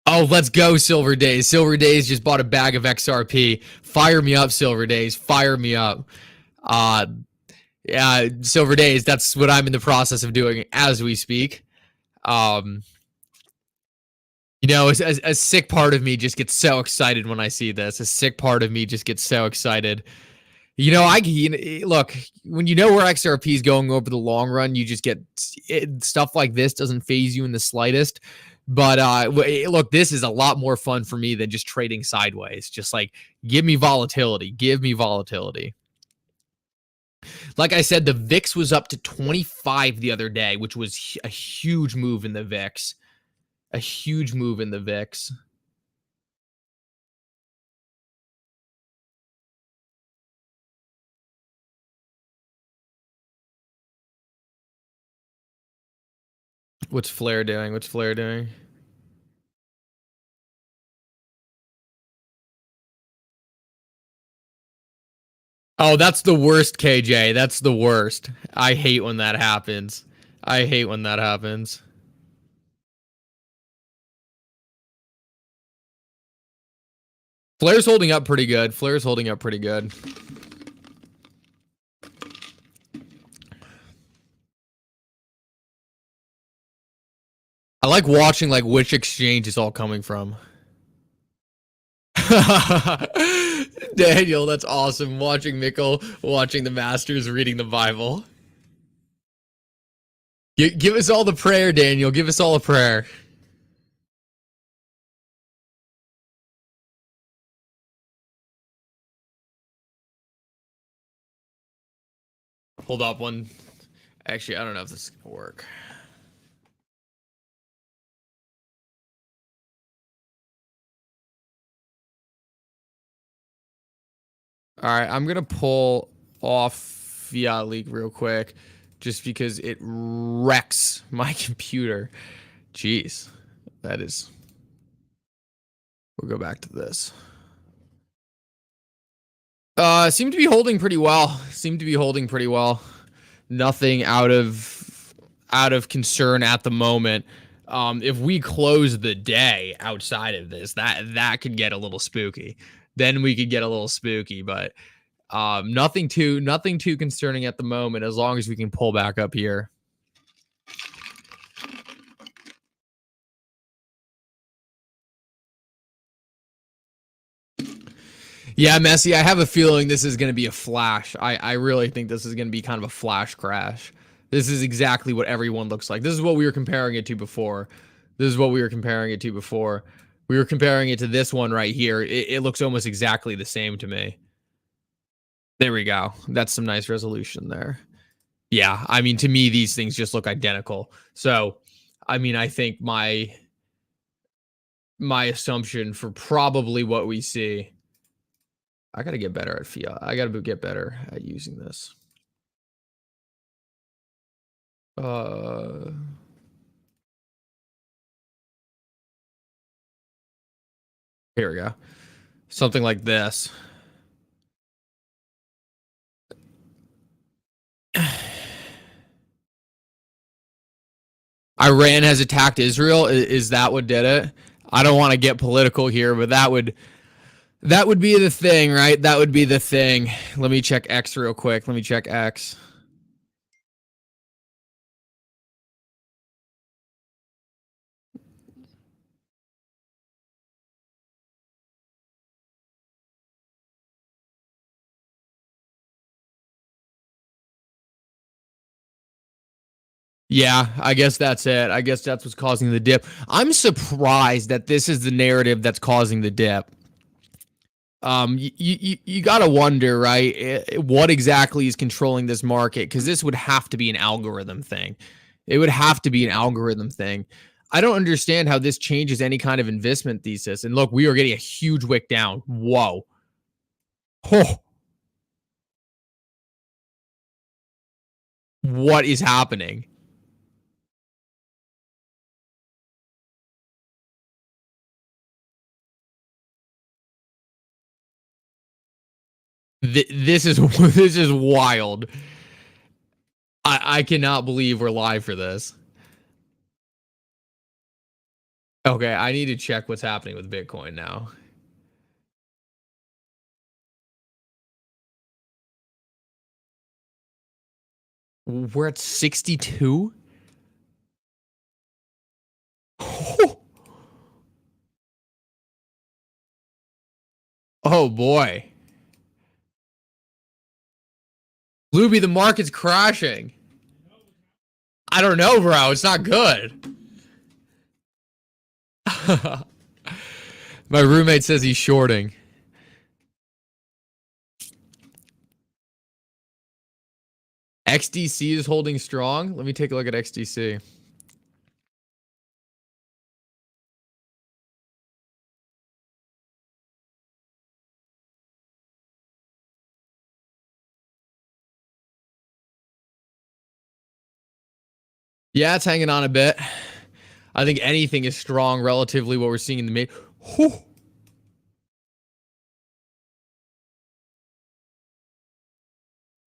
Oh, let's go, Silver Days. Silver Days just bought a bag of XRP. Fire me up, Silver Days. Fire me up. Yeah, Silver Days, that's what I'm in the process of doing as we speak. You know, a sick part of me just gets so excited when I see this. A sick part of me just gets so excited. You know, look, when you know where XRP is going over the long run, you just get stuff like this doesn't phase you in the slightest. But look, this is a lot more fun for me than just trading sideways. Just like, give me volatility. Give me volatility. Like I said, the VIX was up to 25 the other day, which was a huge move in the VIX. A huge move in the VIX. What's Flare doing? What's Flare doing? Oh, that's the worst, KJ. That's the worst. I hate when that happens. I hate when that happens. Flare's holding up pretty good. Flare's holding up pretty good. I like watching like which exchange is all coming from. Daniel, that's awesome. Watching Mikkel, watching the Masters, reading the Bible. Give us all the prayer, Daniel. Give us all a prayer. Hold up one. Actually, I don't know if this is gonna work. All right, I'm gonna pull off Fiat League real quick, just because it wrecks my computer. Jeez, that is. We'll go back to this. Seem to be holding pretty well. Seem to be holding pretty well. Nothing out of concern at the moment. If we close the day outside of this, that could get a little spooky. Then we could get a little spooky, but nothing too concerning at the moment, as long as we can pull back up here. Yeah, Messi, I have a feeling this is going to be a flash. I really think this is going to be kind of a flash crash. This is exactly what everyone looks like. This is what we were comparing it to before. This is what we were comparing it to before. We were comparing it to this one right here. It looks almost exactly the same to me. There we go. That's some nice resolution there. Yeah, I mean, to me, these things just look identical. So, I mean, I think my assumption for probably what we see. I got to get better at Fiat. I got to get better at using this. Here we go. Something like this. Iran has attacked Israel. Is that what did it? I don't want to get political here, but that would be the thing, right? That would be the thing. Let me check X real quick. Let me check X. Yeah, I guess that's it. I guess that's what's causing the dip. I'm surprised that this is the narrative that's causing the dip. You got to wonder, right? What exactly is controlling this market? Because this would have to be an algorithm thing. It would have to be an algorithm thing. I don't understand how this changes any kind of investment thesis. And look, we are getting a huge wick down. Whoa. Oh, what is happening? This is this is wild. I cannot believe we're live for this. Okay, I need to check what's happening with Bitcoin now. We're at 62. Oh boy. Luby, the market's crashing. I don't know, bro. It's not good. My roommate says he's shorting. XDC is holding strong. Let me take a look at XDC. Yeah, it's hanging on a bit. I think anything is strong relatively what we're seeing in the mid. Whew.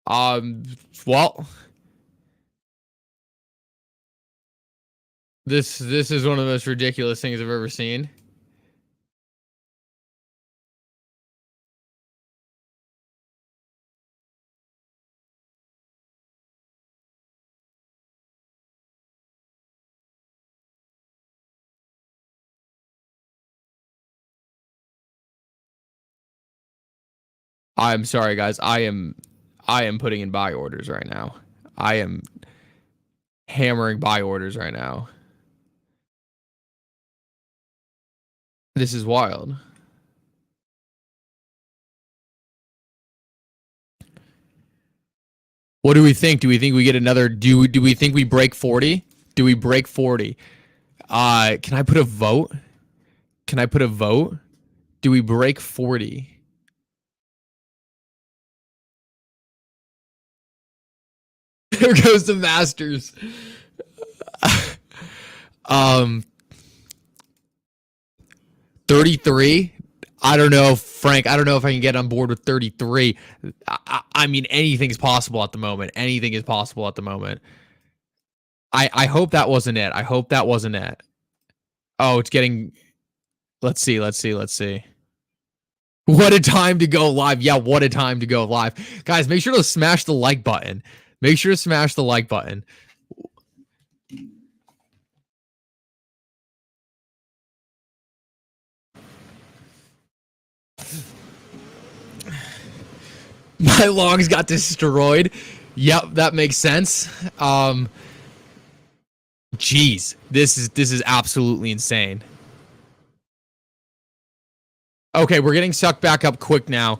Well, this is one of the most ridiculous things I've ever seen. I'm sorry, guys. I am putting in buy orders right now. I am hammering buy orders right now. This is wild. What do we think? Do we think we get another? Do we think we break 40? Do we break 40? Can I put a vote? Can I put a vote? Do we break 40? There goes the Masters. 33. I don't know, Frank. I don't know if I can get on board with 33. I mean, anything's possible at the moment. Anything is possible at the moment. I hope that wasn't it. I hope that wasn't it. Oh, it's getting. Let's see. What a time to go live. Yeah, what a time to go live. Guys, make sure to smash the like button. Make sure to smash the like button. My longs got destroyed. Yep, that makes sense. Jeez, this is absolutely insane. Okay, we're getting sucked back up quick now.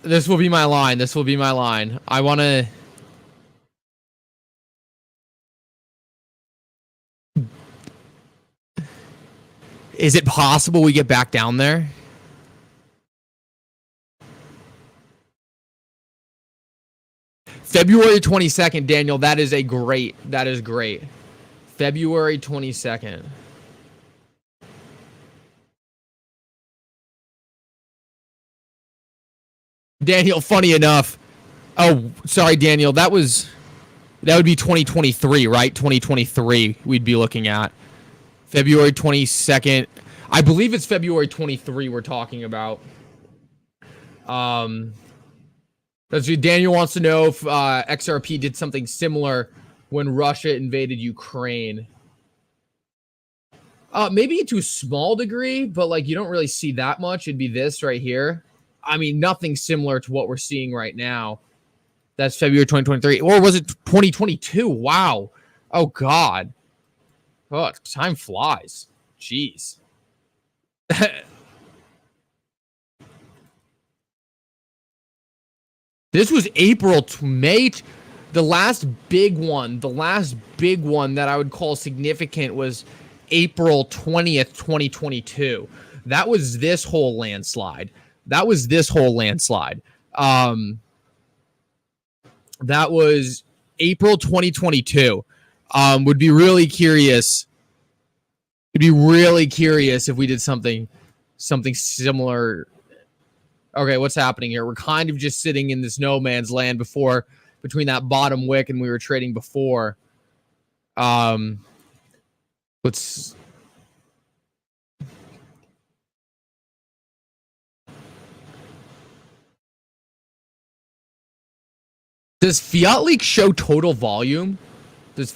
This will be my line. This will be my line. I want to... Is it possible we get back down there? February 22nd, Daniel. That is great. February 22nd. Daniel, funny enough. Oh, sorry, Daniel. That would be 2023, right? 2023 we'd be looking at. February 22nd. I believe it's February 23 we're talking about. Daniel wants to know if XRP did something similar when Russia invaded Ukraine. Maybe to a small degree, but like you don't really see that much. It'd be this right here. I mean, nothing similar to what we're seeing right now. That's February 2023. Or was it 2022? Wow. Oh, God. Oh, time flies. Jeez. This was April to May. The last big one that I would call significant was April 20th, 2022. That was this whole landslide. That was April 2022. Would be really curious. It'd be really curious if we did something similar. Okay, what's happening here? We're kind of just sitting in this no man's land between that bottom wick and we were trading before. Let's... Does Fiat Leak show total volume? Let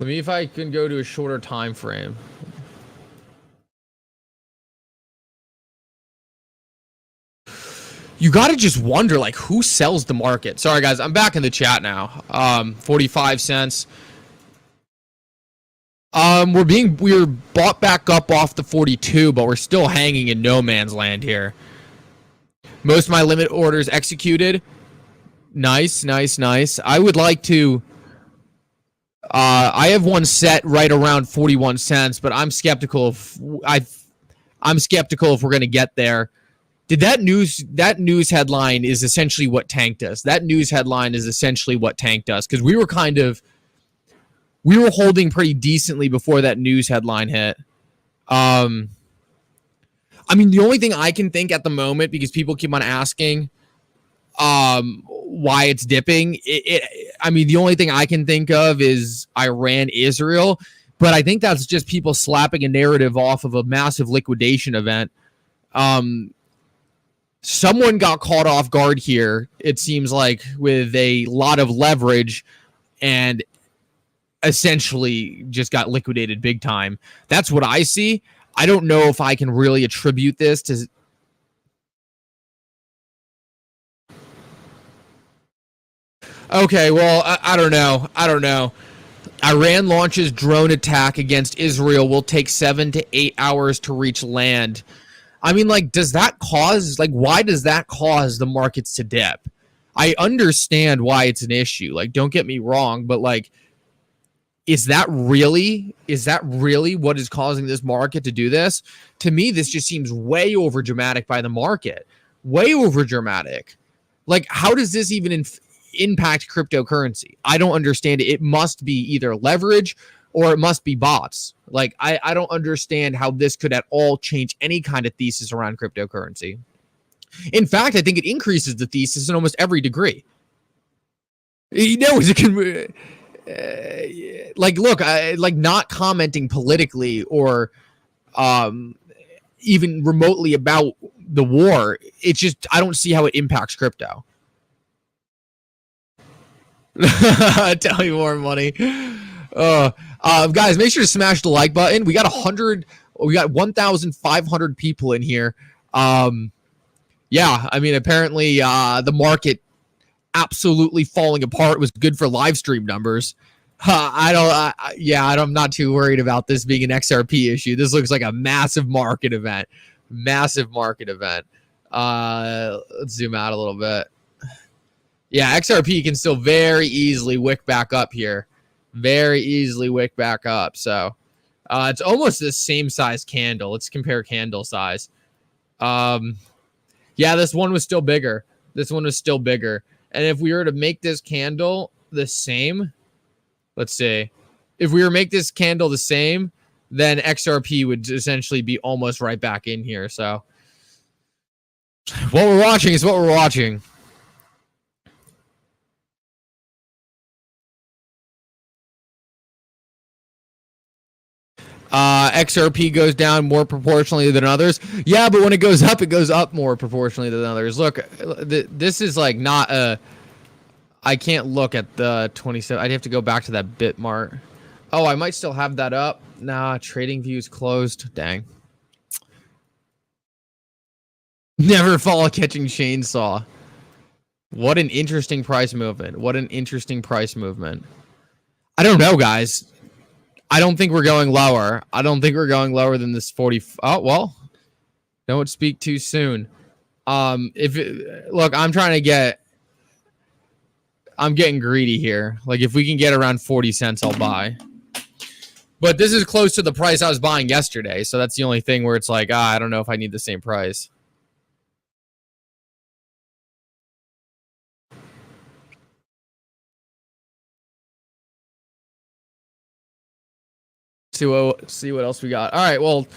me if I can go to a shorter time frame. You got to just wonder, like, who sells the market? Sorry, guys. I'm back in the chat now. 45 cents. We're bought back up off the 42, but we're still hanging in no man's land here. Most of my limit orders executed. Nice. I would like to... I have one set right around 41 cents, but I'm skeptical of... I'm skeptical if we're going to get there. That news headline is essentially what tanked us. That news headline is essentially what tanked us, because we were holding pretty decently before that news headline hit. I mean, the only thing I can think at the moment, because people keep on asking why it's dipping, I mean, the only thing I can think of is Iran, Israel, but I think that's just people slapping a narrative off of a massive liquidation event. Someone got caught off guard here, it seems like, with a lot of leverage, and essentially just got liquidated big time. That's what I see. I don't know if I can really attribute this to... Okay, well, I don't know. Iran launches drone attack against Israel, will take 7 to 8 hours to reach land. I mean, like, does that cause, like, why does that cause the markets to dip? I understand why it's an issue. Like, don't get me wrong, but, like, is that really what is causing this market to do this? To me, this just seems way over dramatic by the market. Way over dramatic. Like, how does this even impact cryptocurrency? I don't understand it. It must be either leverage or it must be bots. Like, I don't understand how this could at all change any kind of thesis around cryptocurrency. In fact, I think it increases the thesis in almost every degree. You know, it can... like, look, like, not commenting politically or even remotely about the war, it's just, I don't see how it impacts crypto. Tell me more, money. Guys, make sure to smash the like button. We got 1,500 people in here. Yeah, I mean, apparently the market absolutely falling apart was good for live stream numbers. I'm not too worried about this being an XRP issue. This looks like a massive market event. Let's zoom out a little bit. Yeah, XRP can still very easily wick back up here. So it's almost the same size candle. Let's compare candle size. Yeah, this one was still bigger. And if we were to make this candle the same, let's see, if we were to make this candle the same, then XRP would essentially be almost right back in here. So what we're watching is what we're watching. XRP goes down more proportionally than others. Yeah, but when it goes up more proportionally than others. Look, this is like not a... I can't look at the 27. I'd have to go back to that Bitmart. Oh, I might still have that up. Nah, trading views closed. Dang. Never fall catching chainsaw. What an interesting price movement. I don't know, guys. I don't think we're going lower. Than this 40. Oh, well. Don't speak too soon. Look, I'm getting greedy here. Like, if we can get around 40 cents, I'll buy. But this is close to the price I was buying yesterday, so that's the only thing where it's like, I don't know if I need the same price. See what else we got. All right, well,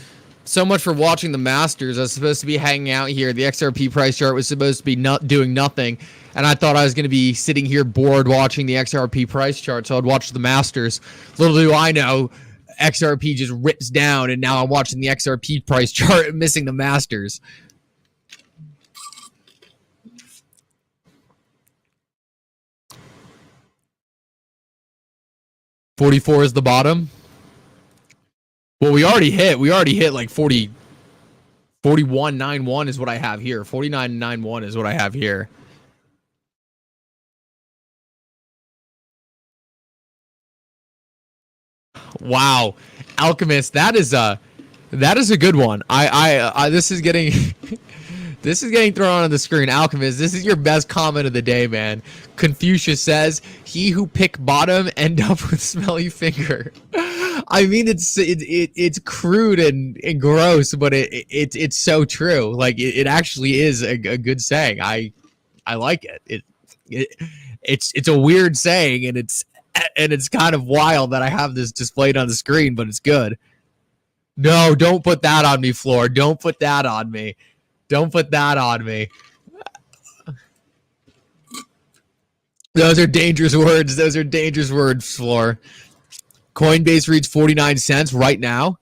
so much for watching the Masters. I was supposed to be hanging out here. The XRP price chart was supposed to be doing nothing, and I thought I was going to be sitting here bored watching the XRP price chart, so I'd watch the Masters. Little do I know, XRP just rips down, and now I'm watching the XRP price chart and missing the Masters. $44 is the bottom. Well, we already hit like 40, 41.91 is what I have here. 49.91 is what I have here. Wow, Alchemist, that is a good one. This is getting this is getting thrown on the screen. Alchemist, this is your best comment of the day, man. Confucius says, "He who pick bottom end up with smelly finger." I mean, it's crude and gross, but it's so true. Like it actually is a good saying. I like it. It's a weird saying, and it's kind of wild that I have this displayed on the screen, but it's good. No, don't put that on me, Floor. Don't put that on me. Don't put that on me. Those are dangerous words. Those are dangerous words, Floor. Coinbase reached 49 cents right now.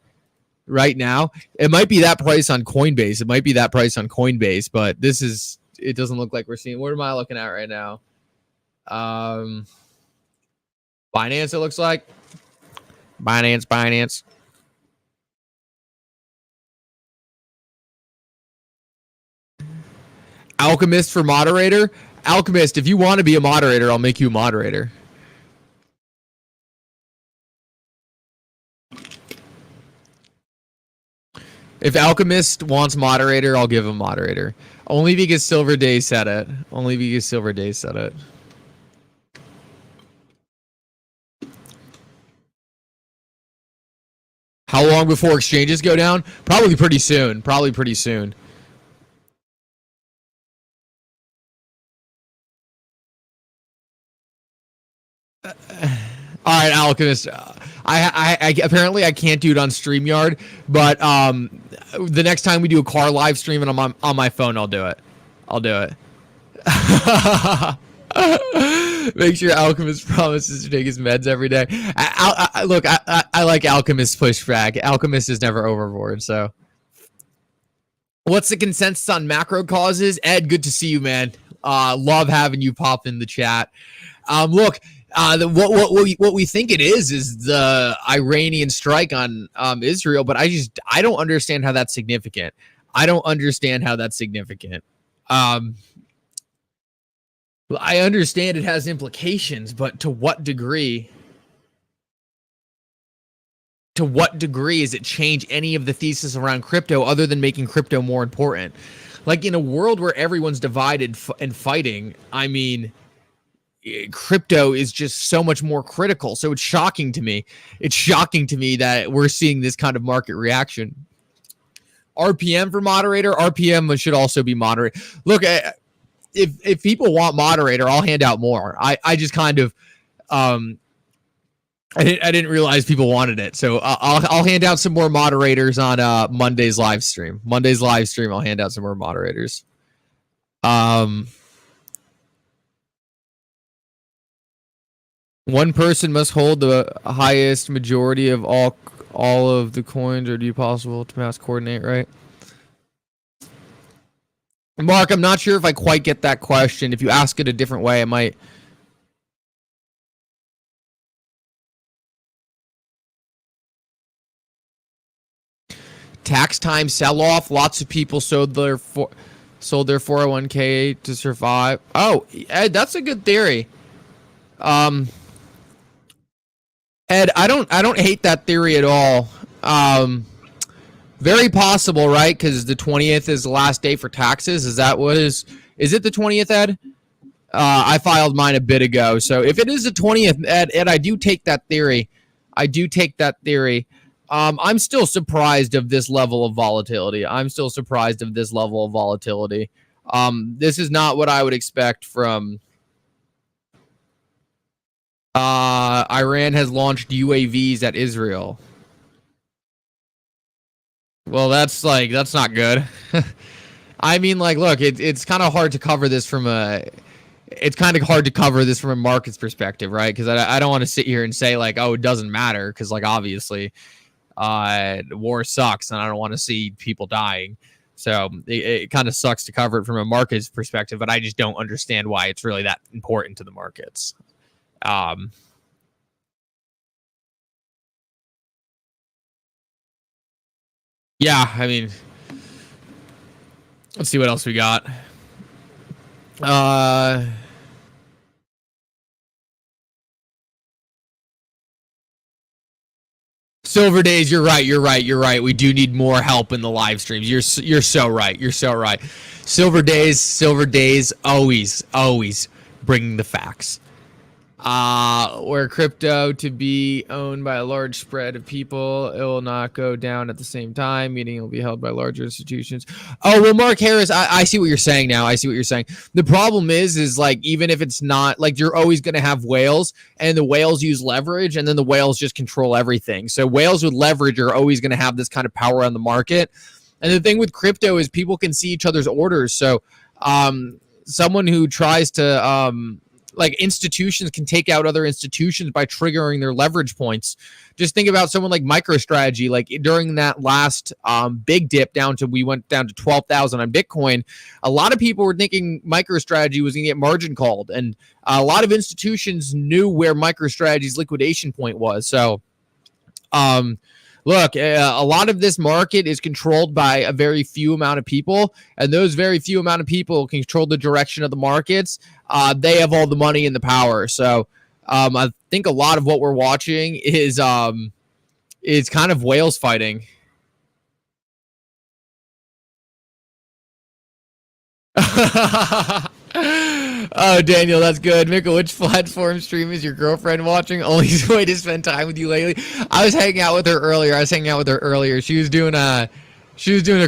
Right now. It might be that price on Coinbase. It might be that price on Coinbase, but it doesn't look like we're seeing. What am I looking at right now? Binance, it looks like. Binance. Alchemist for moderator. Alchemist, if you want to be a moderator, I'll make you a moderator. If Alchemist wants moderator, I'll give him moderator. Only because Silver Day said it. Only because Silver Day said it. How long before exchanges go down? Probably pretty soon. Probably pretty soon. All right, Alchemist. I apparently I can't do it on StreamYard, but the next time we do a car live stream and I'm on my phone, I'll do it. I'll do it. Make sure Alchemist promises to take his meds every day. Look, I like Alchemist pushback. Alchemist is never overboard. So, what's the consensus on macro causes? Ed, good to see you, man. Love having you pop in the chat. Look. What we think it is the Iranian strike on Israel, but I don't understand how that's significant. I don't understand how that's significant. I understand it has implications, but to what degree? To what degree does it change any of the thesis around crypto other than making crypto more important? Like in a world where everyone's divided and fighting, I mean, crypto is just so much more critical. So it's shocking to me. It's shocking to me that we're seeing this kind of market reaction. RPM for moderator. RPM should also be moderator. Look, if people want moderator, I'll hand out more. I just kind of I didn't realize people wanted it, so I'll hand out some more moderators on Monday's live stream. Monday's live stream, I'll hand out some more moderators. One person must hold the highest majority of all of the coins, or do you possible to mass coordinate, right? Mark, I'm not sure if I quite get that question. If you ask it a different way, I might. Tax time sell-off. Lots of people sold their 401k to survive. Oh, Ed, that's a good theory. Ed, I don't hate that theory at all. Very possible, right? Because the 20th is the last day for taxes. Is that what is it the 20th, Ed? I filed mine a bit ago. So if it is the 20th, Ed, I do take that theory. I'm still surprised of this level of volatility. This is not what I would expect from Iran has launched UAVs at Israel. Well, that's not good. I mean, like, look, it's kind of hard to cover this from a market's perspective, right? Because I don't want to sit here and say like, oh, it doesn't matter, because like obviously, war sucks, and I don't want to see people dying. So it kind of sucks to cover it from a market's perspective, but I just don't understand why it's really that important to the markets. Yeah, I mean, let's see what else we got. Silver Days, you're right. We do need more help in the live streams. You're so right. Silver Days, always bringing the facts. Where crypto to be owned by a large spread of people, it will not go down at the same time, meaning it will be held by larger institutions. Oh, well, Mark Harris, I see what you're saying now. I see what you're saying. The problem is like, even if it's not, like, you're always going to have whales, and the whales use leverage, and then the whales just control everything. So whales with leverage are always going to have this kind of power on the market. And the thing with crypto is people can see each other's orders. So someone who tries to like, institutions can take out other institutions by triggering their leverage points. Just think about someone like MicroStrategy. Like, during that last big dip we went down to 12,000 on Bitcoin. A lot of people were thinking MicroStrategy was going to get margin called, and a lot of institutions knew where MicroStrategy's liquidation point was. So, look, a lot of this market is controlled by a very few amount of people, and those very few amount of people control the direction of the markets. They have all the money and the power. So I think a lot of what we're watching is kind of whales fighting. Oh, Daniel, that's good. Mika, which platform stream is your girlfriend watching? Only way to spend time with you lately. I was hanging out with her earlier. She was doing a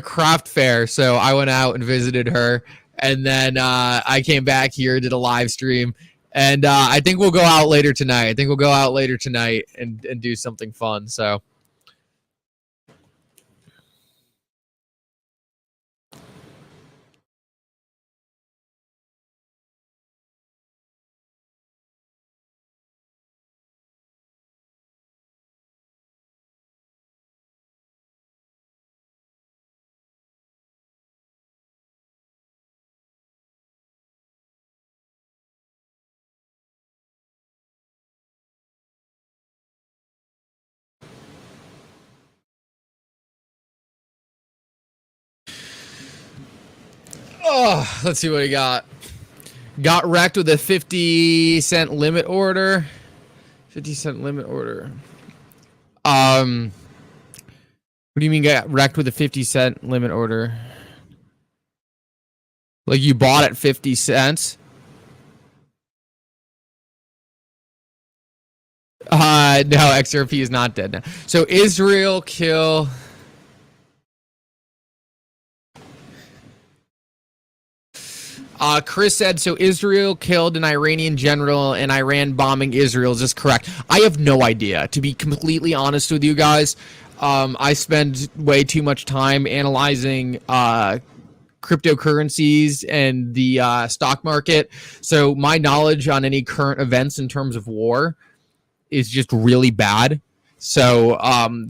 craft fair, so I went out and visited her, and then I came back here, did a live stream, and I think we'll go out later tonight. And do something fun. So. Oh, let's see what he got. Got wrecked with a 50-cent limit order. 50-cent limit order. What do you mean got wrecked with a 50-cent limit order? Like, you bought at 50 cents? No, XRP is not dead now. So Israel kill. Chris said, so Israel killed an Iranian general and Iran bombing Israel. Is this correct? I have no idea. To be completely honest with you guys, I spend way too much time analyzing cryptocurrencies and the stock market. So my knowledge on any current events in terms of war is just really bad. So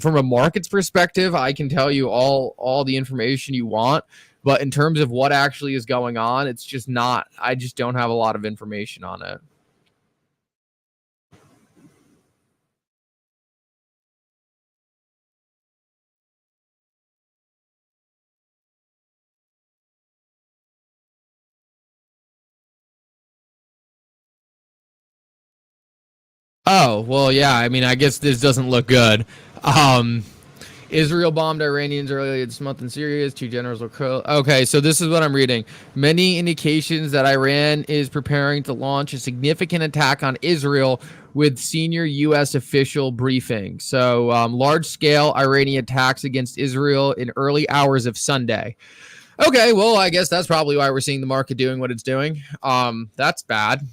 from a markets perspective, I can tell you all the information you want. But in terms of what actually is going on, it's just not. I just don't have a lot of information on it. Oh, well, yeah. I mean, I guess this doesn't look good. Israel bombed Iranians earlier this month in Syria. 2 generals were killed. Okay, so this is what I'm reading. Many indications that Iran is preparing to launch a significant attack on Israel with senior U.S. official briefing. So large-scale Iranian attacks against Israel in early hours of Sunday. Okay, well, I guess that's probably why we're seeing the market doing what it's doing. That's bad.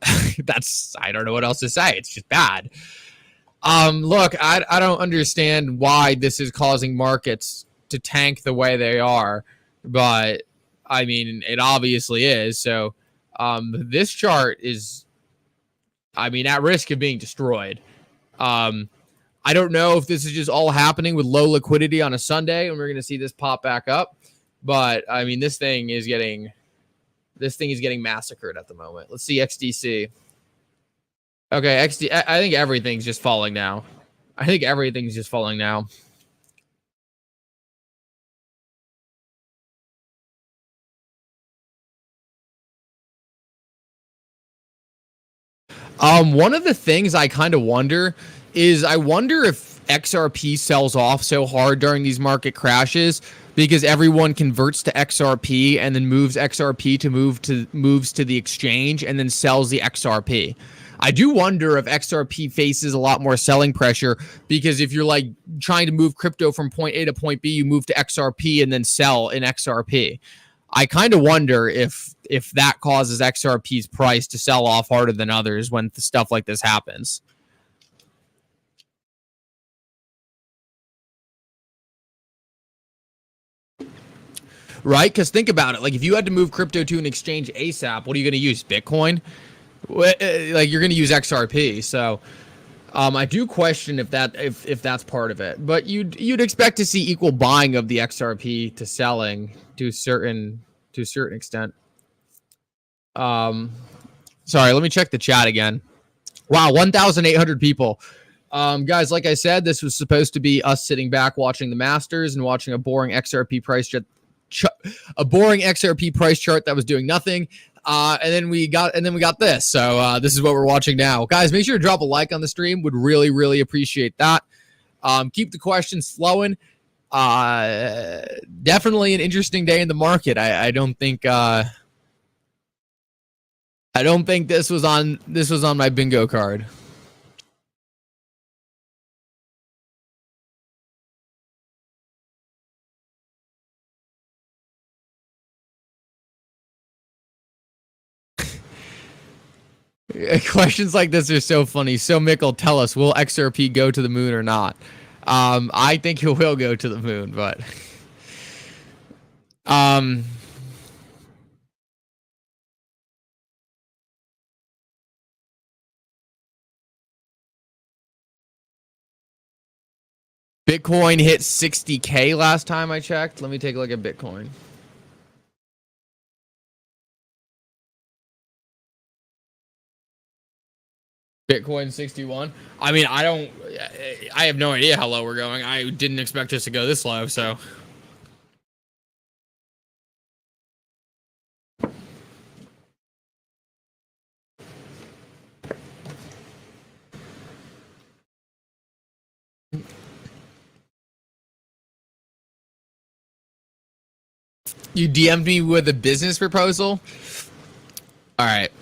I don't know what else to say. It's just bad. Look, I don't understand why this is causing markets to tank the way they are, but I mean, it obviously is. So, this chart is, I mean, at risk of being destroyed. I don't know if this is just all happening with low liquidity on a Sunday, and we're going to see this pop back up. But I mean, this thing is getting massacred at the moment. Let's see XDC. Okay, I think everything's just falling now. One of the things I kind of wonder is, I wonder if XRP sells off so hard during these market crashes because everyone converts to XRP and then moves XRP to moves to the exchange and then sells the XRP. I do wonder if XRP faces a lot more selling pressure because if you're like trying to move crypto from point A to point B, you move to XRP and then sell in XRP. I kind of wonder if that causes XRP's price to sell off harder than others when stuff like this happens. Right? Because think about it. Like, if you had to move crypto to an exchange ASAP, what are you going to use? Bitcoin? Like, you're going to use XRP. So, I do question if that's part of it. But you'd expect to see equal buying of the XRP to selling to a certain extent. Sorry, let me check the chat again. Wow, 1,800 people. Guys, like I said, this was supposed to be us sitting back watching the Masters and watching a boring XRP price chart. That was doing nothing, and then we got this. So this is what we're watching now, guys. Make sure to drop a like on the stream. Would really appreciate that. Keep the questions flowing. Definitely an interesting day in the market. I don't think this was on my bingo card. Questions like this are so funny. So Mickle, tell us, will XRP go to the moon or not? I think it will go to the moon, but Bitcoin hit 60K last time I checked. Let me take a look at Bitcoin. Bitcoin 61. I mean, I have no idea how low we're going. I didn't expect us to go this low, so. You DM'd me with a business proposal? All right.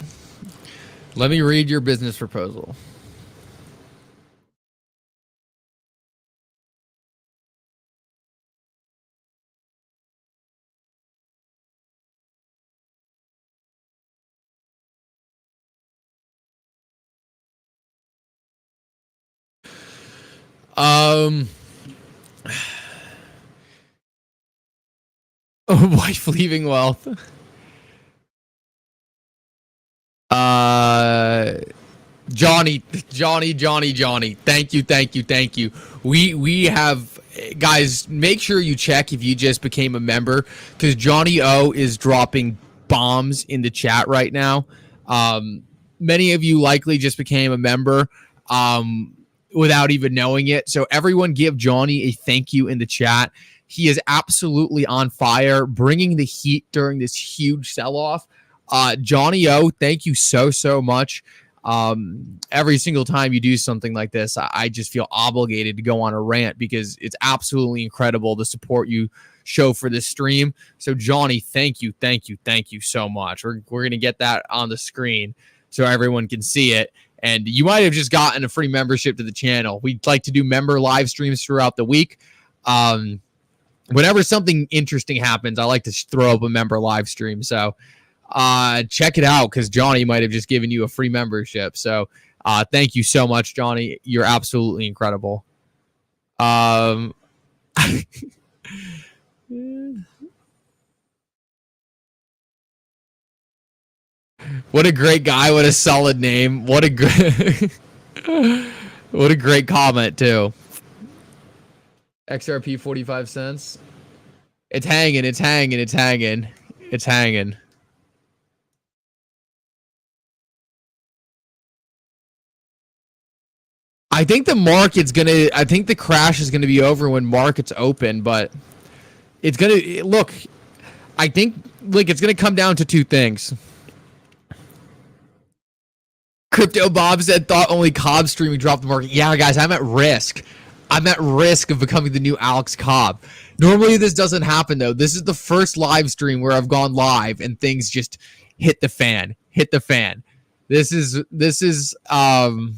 Let me read your business proposal. Wife leaving wealth. Johnny. Thank you. We have, guys, make sure you check if you just became a member, because Johnny O is dropping bombs in the chat right now. Many of you likely just became a member without even knowing it. So everyone give Johnny a thank you in the chat. He is absolutely on fire, bringing the heat during this huge sell-off. Johnny O, thank you so much. Every single time you do something like this, I just feel obligated to go on a rant because it's absolutely incredible the support you show for this stream. So Johnny, thank you so much. We're going to get that on the screen so everyone can see it. And you might have just gotten a free membership to the channel. We'd like to do member live streams throughout the week. Whenever something interesting happens, I like to throw up a member live stream. So check it out, because Johnny might have just given you a free membership. So thank you so much, Johnny. You're absolutely incredible. What a great guy. What a solid name. What a great what a great comment too. XRP 45 cents. It's hanging. I think the crash is gonna be over when markets open, but it's gonna look. I think it's gonna come down to two things. Crypto Bob said, thought only Cobb streaming dropped the market. Yeah, guys, I'm at risk. I'm at risk of becoming the new Alex Cobb. Normally this doesn't happen though. This is the first live stream where I've gone live and things just hit the fan. This is the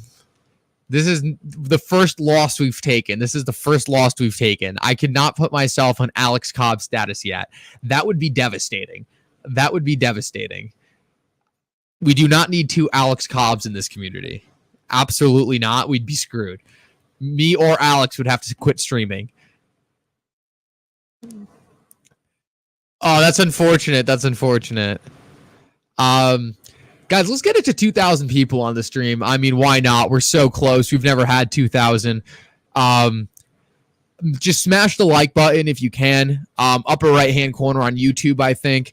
first loss we've taken. I could not put myself on Alex Cobb status yet. That would be devastating. We do not need two Alex Cobbs in this community. Absolutely not. We'd be screwed. Me or Alex would have to quit streaming. Oh, that's unfortunate. Guys, let's get it to 2,000 people on the stream. I mean, why not? We're so close. We've never had 2,000. Just smash the like button if you can. Upper right-hand corner on YouTube, I think.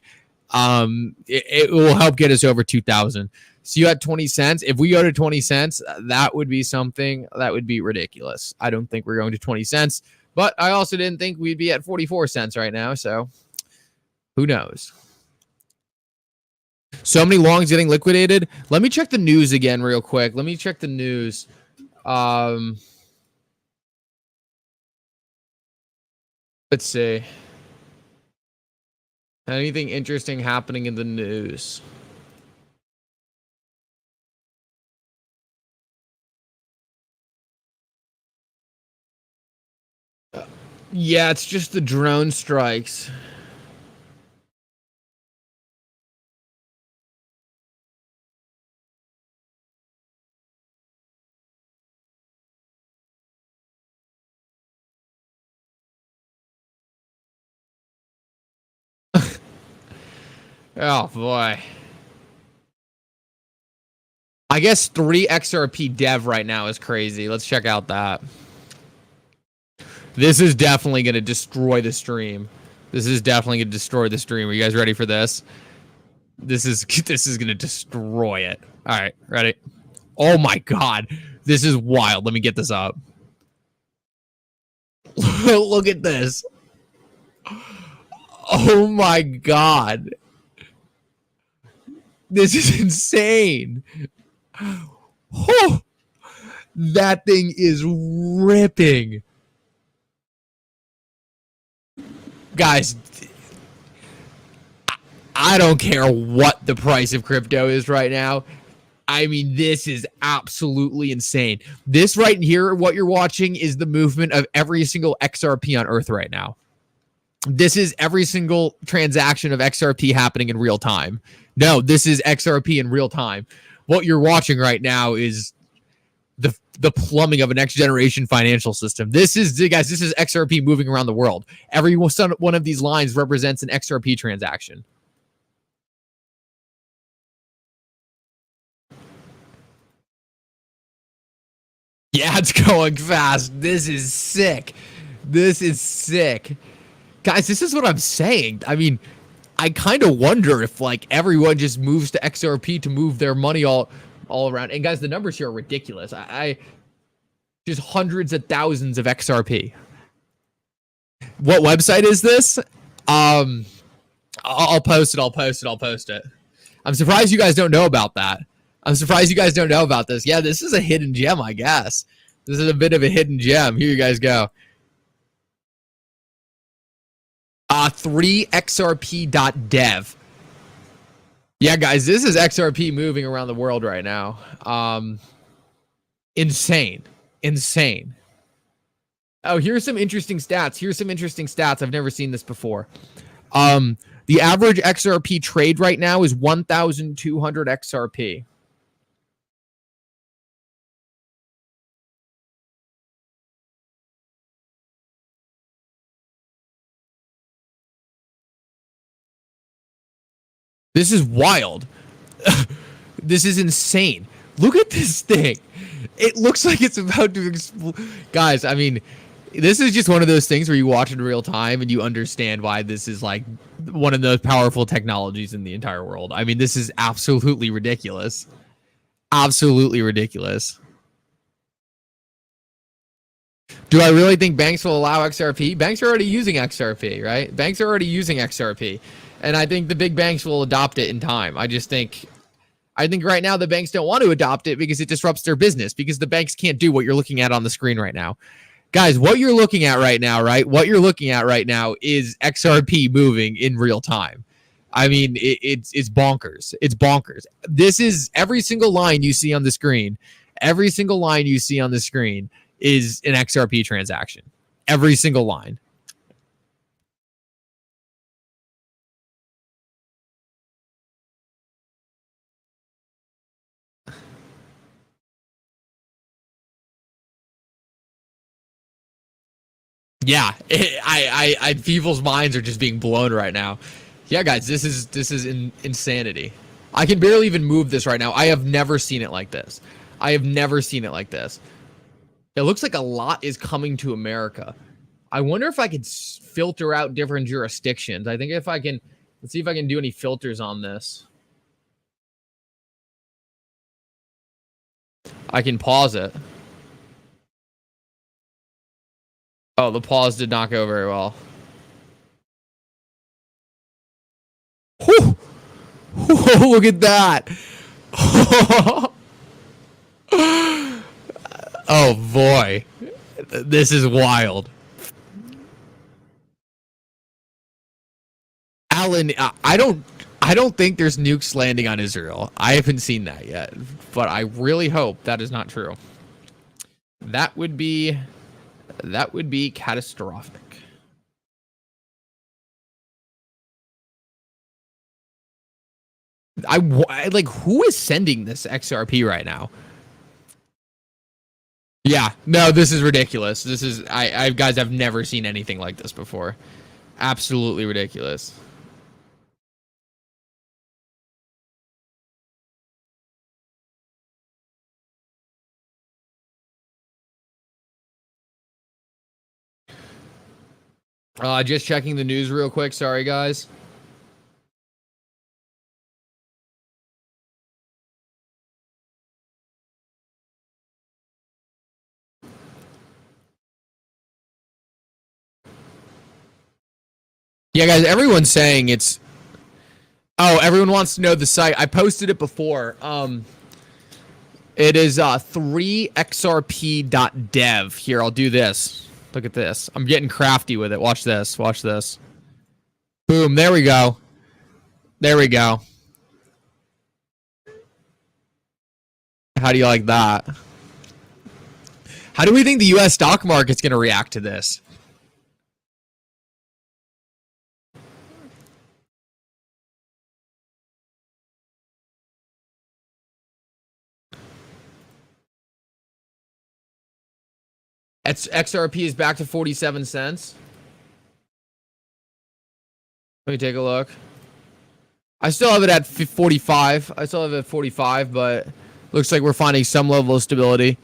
It will help get us over 2,000. So you had 20 cents. If we go to 20 cents, that would be something that would be ridiculous. I don't think we're going to 20 cents, but I also didn't think we'd be at 44 cents right now. So who knows? So many longs getting liquidated. Let me check the news again real quick. Let's see. Anything interesting happening in the news? Yeah, it's just the drone strikes. Oh boy. I guess 3 XRP dev right now is crazy. Let's check out that. This is definitely going to destroy the stream. Are you guys ready for this? This is going to destroy it. All right, ready? Oh my god. This is wild. Let me get this up. Look at this. Oh my god. This is insane. Oh, that thing is ripping. Guys, I don't care what the price of crypto is right now. I mean, this is absolutely insane. This right here, what you're watching, is the movement of every single XRP on Earth right now. This is every single transaction of XRP happening in real time. No, this is XRP in real time. What you're watching right now is the plumbing of a next generation financial system. This is XRP moving around the world. Every one of these lines represents an XRP transaction. Yeah, it's going fast. This is sick. Guys, this is what I'm saying. I mean, I kind of wonder if like everyone just moves to XRP to move their money all around. And guys, the numbers here are ridiculous. I just hundreds of thousands of XRP. What website is this? I'll post it. I'm surprised you guys don't know about that. Yeah, this is a hidden gem, I guess. This is a bit of a hidden gem. Here you guys go. 3xrp.dev. Yeah, guys, this is XRP moving around the world right now. Insane. Oh, here's some interesting stats. I've never seen this before. The average XRP trade right now is 1,200 XRP. This is wild. This is insane. Look at this thing. It looks like it's about to explode. Guys, I mean, this is just one of those things where you watch in real time and you understand why this is like one of the most powerful technologies in the entire world. I mean, this is absolutely ridiculous. Do I really think banks will allow XRP? Banks are already using XRP, right? And I think the big banks will adopt it in time. I think right now the banks don't want to adopt it because it disrupts their business, because the banks can't do what you're looking at on the screen right now. Guys, what you're looking at right now, right? What you're looking at right now is XRP moving in real time. I mean, it's bonkers. It's bonkers. This is every single line you see on the screen. Every single line you see on the screen is an XRP transaction. Every single line. Yeah, people's minds are just being blown right now. Yeah, guys, this is insanity. I can barely even move this right now. I have never seen it like this. I have never seen it like this. It looks like a lot is coming to America. I wonder if I could filter out different jurisdictions. I think if I can, let's see if I can do any filters on this. I can pause it. Oh, the pause did not go very well. Whew. Whoa, look at that. Oh boy. This is wild. Alan, I don't think there's nukes landing on Israel. I haven't seen that yet, but I really hope that is not true. That would be catastrophic. I like, who is sending this XRP right now? Yeah, no, this is ridiculous. This is I guys, I've never seen anything like this before. Absolutely ridiculous. Just checking the news real quick. Sorry, guys. Yeah, guys, everyone's saying it's... Oh, everyone wants to know the site. I posted it before. It is 3xrp.dev. Here, I'll do this. Look at this. I'm getting crafty with it. Watch this. Watch this. Boom. There we go. There we go. How do you like that? How do we think the U.S. stock market's going to react to this? XRP is back to 47 cents. Let me take a look. I still have it at 45. I still have it at 45, but looks like we're finding some level of stability.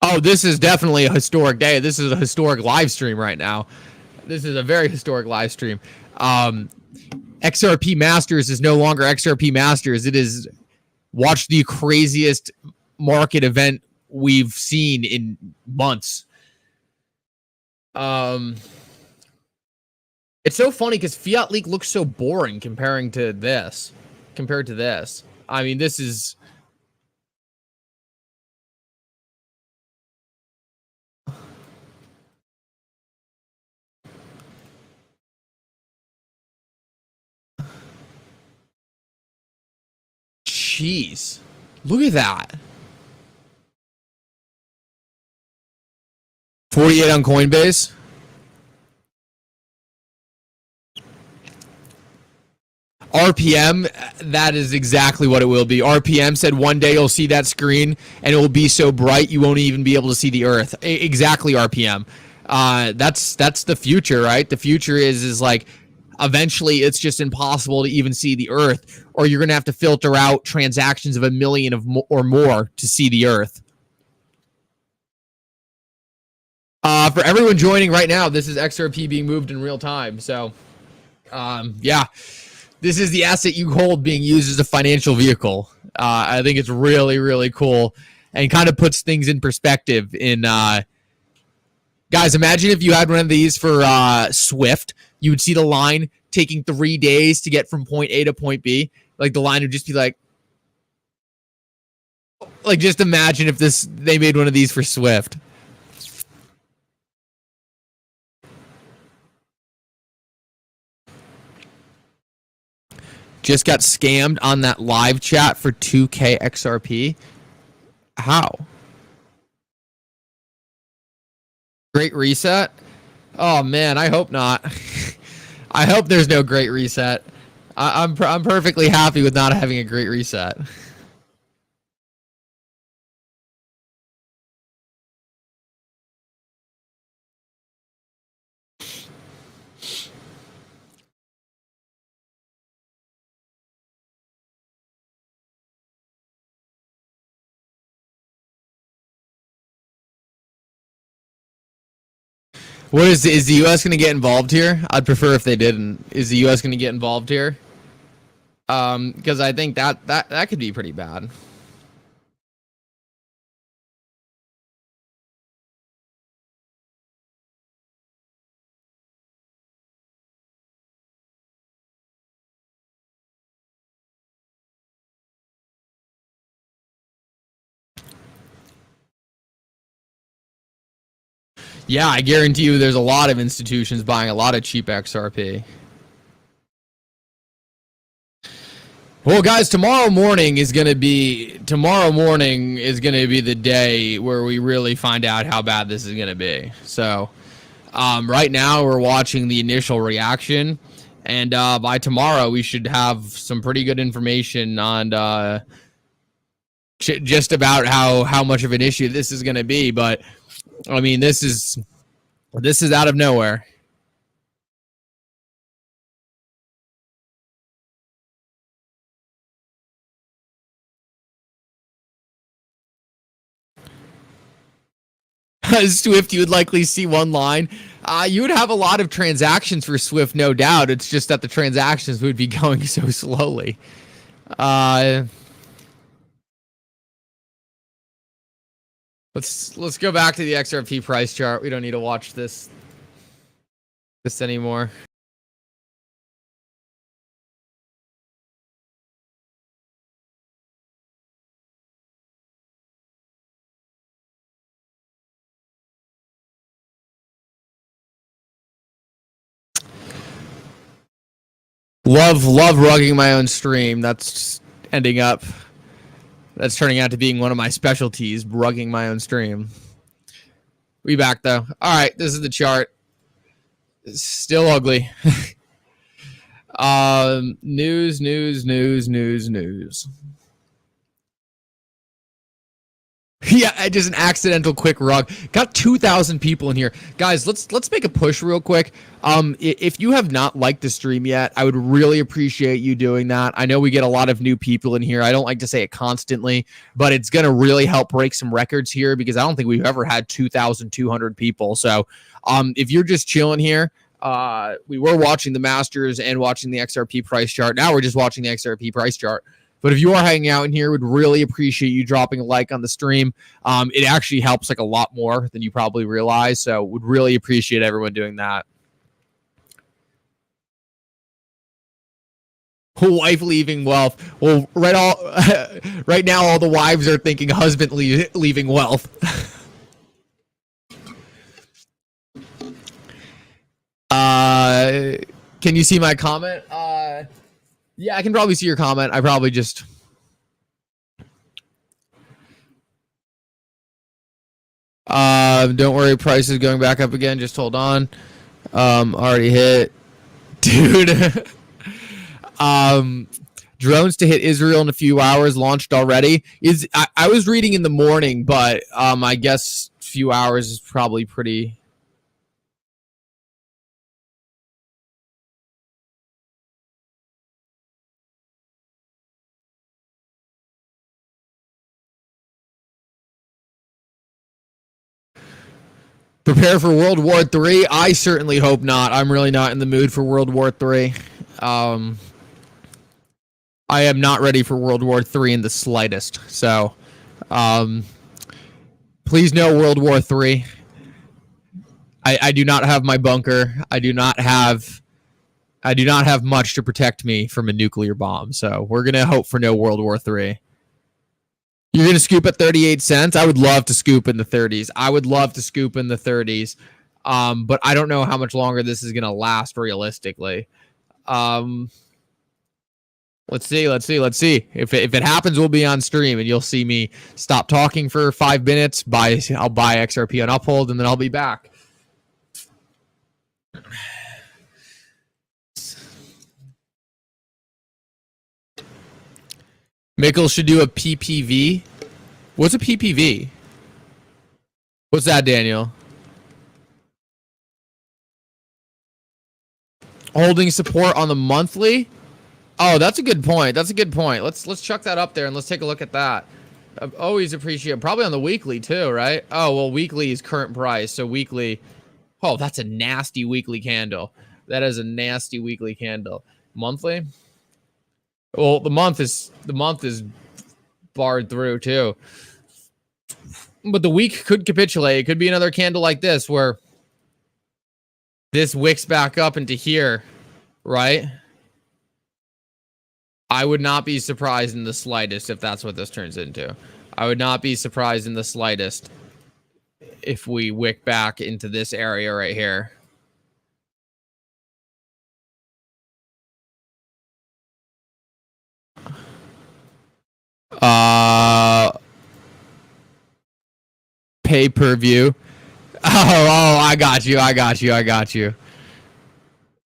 Oh, this is definitely a historic day. This is a historic live stream right now. This is a very historic live stream. XRP Masters is no longer XRP Masters. It is watch the craziest market event we've seen in months. It's so funny because Fiat Leak looks so boring compared to this. I mean, this is... Jeez. Look at that. 48 on Coinbase. RPM, that is exactly what it will be. RPM said one day you'll see that screen and it will be so bright you won't even be able to see the earth. Exactly, RPM. That's the future, right? The future is like eventually it's just impossible to even see the earth, or you're going to have to filter out transactions of 1 million or more to see the earth. For everyone joining right now, this is XRP being moved in real time. So, yeah, this is the asset you hold being used as a financial vehicle. I think it's really, really cool and kind of puts things in perspective. Guys, imagine if you had one of these for Swift. You would see the line taking 3 days to get from point A to point B. Like, the line would just be like, just imagine if they made one of these for Swift. just got scammed on that live chat for 2K XRP. How? Great reset? Oh man, I hope not. I hope there's no great reset. I'm perfectly happy with not having a great reset. What is the U.S. going to get involved here? I'd prefer if they didn't. Is the U.S. going to get involved here? Because I think that could be pretty bad. Yeah, I guarantee you there's a lot of institutions buying a lot of cheap XRP. Well, guys, tomorrow morning is going to be the day where we really find out how bad this is going to be. So, right now we're watching the initial reaction, and by tomorrow we should have some pretty good information on just about how much of an issue this is going to be. But I mean, this is out of nowhere. Swift, you would likely see one line. You would have a lot of transactions for Swift, no doubt. It's just that the transactions would be going so slowly. Let's go back to the XRP price chart. We don't need to watch this anymore. Love rugging my own stream. That's turning out to being one of my specialties, rugging my own stream. We back though. All right, this is the chart. It's still ugly. News. Yeah, just an accidental quick rug. Got 2,000 people in here, guys. Let's make a push real quick. If you have not liked the stream yet, I would really appreciate you doing that. I know we get a lot of new people in here. I don't like to say it constantly, but it's gonna really help break some records here because I don't think we've ever had 2,200 people. So, if you're just chilling here, we were watching the Masters and watching the XRP price chart. Now we're just watching the XRP price chart. But if you are hanging out in here, would really appreciate you dropping a like on the stream. It actually helps like a lot more than you probably realize. So would really appreciate everyone doing that. Wife leaving wealth. Well, right now, all the wives are thinking husband leaving wealth. Can you see my comment? Yeah, I can probably see your comment. I probably just... don't worry, price is going back up again. Just hold on. Already hit. Dude. Drones to hit Israel in a few hours launched already. I was reading in the morning, but I guess a few hours is probably pretty... Prepare for World War III? I certainly hope not. I'm really not in the mood for World War III. I am not ready for World War III in the slightest. So, please no World War III. I do not have my bunker. I do not have much to protect me from a nuclear bomb. So we're gonna hope for no World War III. You're going to scoop at 38 cents? I would love to scoop in the 30s. But I don't know how much longer this is going to last realistically. Let's see. If it happens, we'll be on stream, and you'll see me stop talking for 5 minutes. I'll buy XRP on Uphold, and then I'll be back. Mickle should do a PPV. What's a PPV? What's that, Daniel? Holding support on the monthly. Oh, that's a good point. Let's chuck that up there and let's take a look at that. I always appreciate, probably on the weekly too, right? Oh, well, weekly is current price, so weekly. Oh, that's a nasty weekly candle. That is a nasty weekly candle. Monthly? Well, the month is barred through too. But the week could capitulate. It could be another candle like this where this wicks back up into here, right? I would not be surprised in the slightest if that's what this turns into. I would not be surprised in the slightest if we wick back into this area right here. Pay-per-view. Oh, I got you.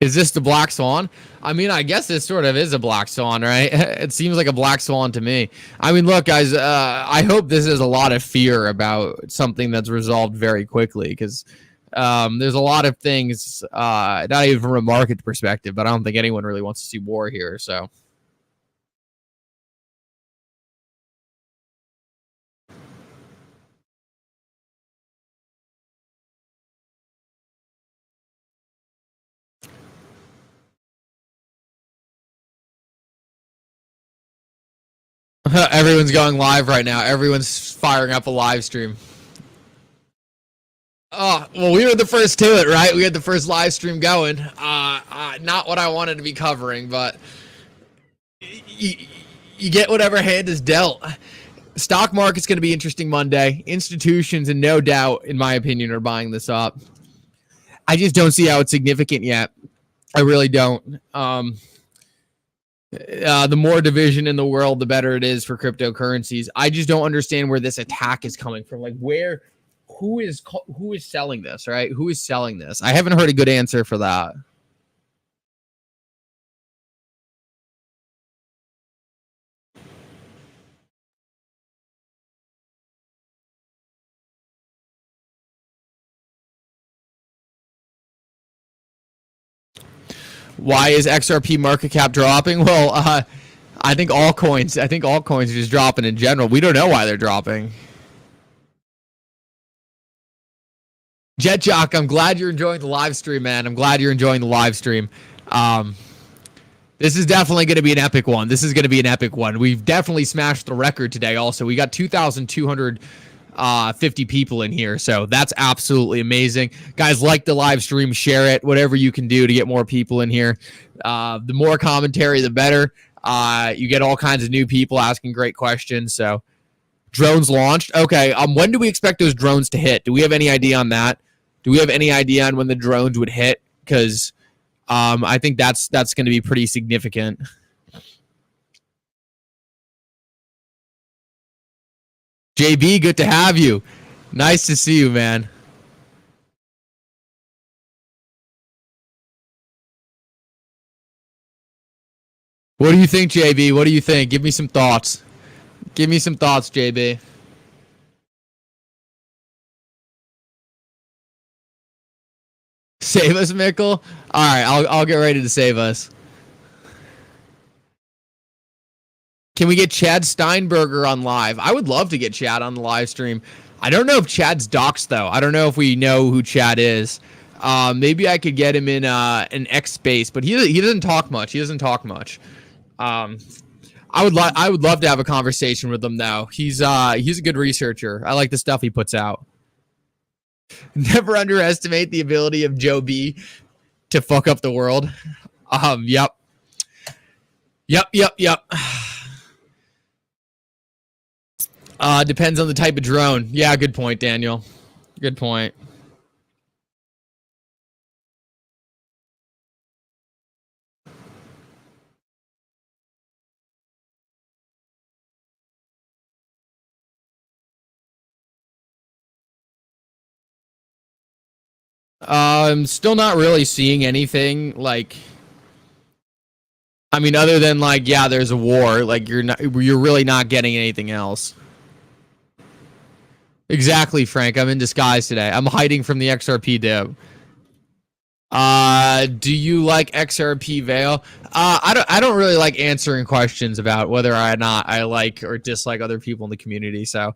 Is this the Black Swan? I mean, I guess this sort of is a Black Swan, right? It seems like a Black Swan to me. I mean, look, guys, I hope this is a lot of fear about something that's resolved very quickly, because there's a lot of things, not even from a market perspective, but I don't think anyone really wants to see war here, so. Everyone's going live right now. Everyone's firing up a live stream. Oh, well, we were the first to it, right? We had the first live stream going. Not what I wanted to be covering, but you get whatever hand is dealt. Stock market's going to be interesting Monday. Institutions, and no doubt, in my opinion, are buying this up. I just don't see how it's significant yet. I really don't. The more division in the world, the better it is for cryptocurrencies. I just don't understand where this attack is coming from. Like, who is selling this, right? Who is selling this? I haven't heard a good answer for that. Why is XRP market cap dropping? Well, I think altcoins are just dropping in general. We don't know why they're dropping. Jet Jock, I'm glad you're enjoying the live stream, man. I'm glad you're enjoying the live stream. This is definitely going to be an epic one. We've definitely smashed the record today also. We got 2,250 people in here, so that's absolutely amazing. Guys, like the live stream, share it, whatever you can do to get more people in here. The more commentary, the better. You get all kinds of new people asking great questions, so drones launched. Okay, when do we expect those drones to hit? Do we have any idea on that? Do we have any idea on when the drones would hit? Because I think that's going to be pretty significant. JB, good to have you. Nice to see you, man. What do you think, JB? What do you think? Give me some thoughts. JB. Save us, Mickle? All right, I'll get ready to save us. Can we get Chad Steinberger on live? I would love to get Chad on the live stream. I don't know if Chad's doxxed, though. I don't know if we know who Chad is. Maybe I could get him in an X space, but he doesn't talk much. I would love to have a conversation with him, though. He's a good researcher. I like the stuff he puts out. Never underestimate the ability of Joe B to fuck up the world. Yep. Depends on the type of drone. Yeah, good point, Daniel. Good point. Still not really seeing anything like, I mean, other than like, yeah, there's a war. Like you're really not getting anything else. Exactly, Frank. I'm in disguise today. I'm hiding from the XRP dip. Do you like XRP Veil? I don't really like answering questions about whether or not I like or dislike other people in the community. So,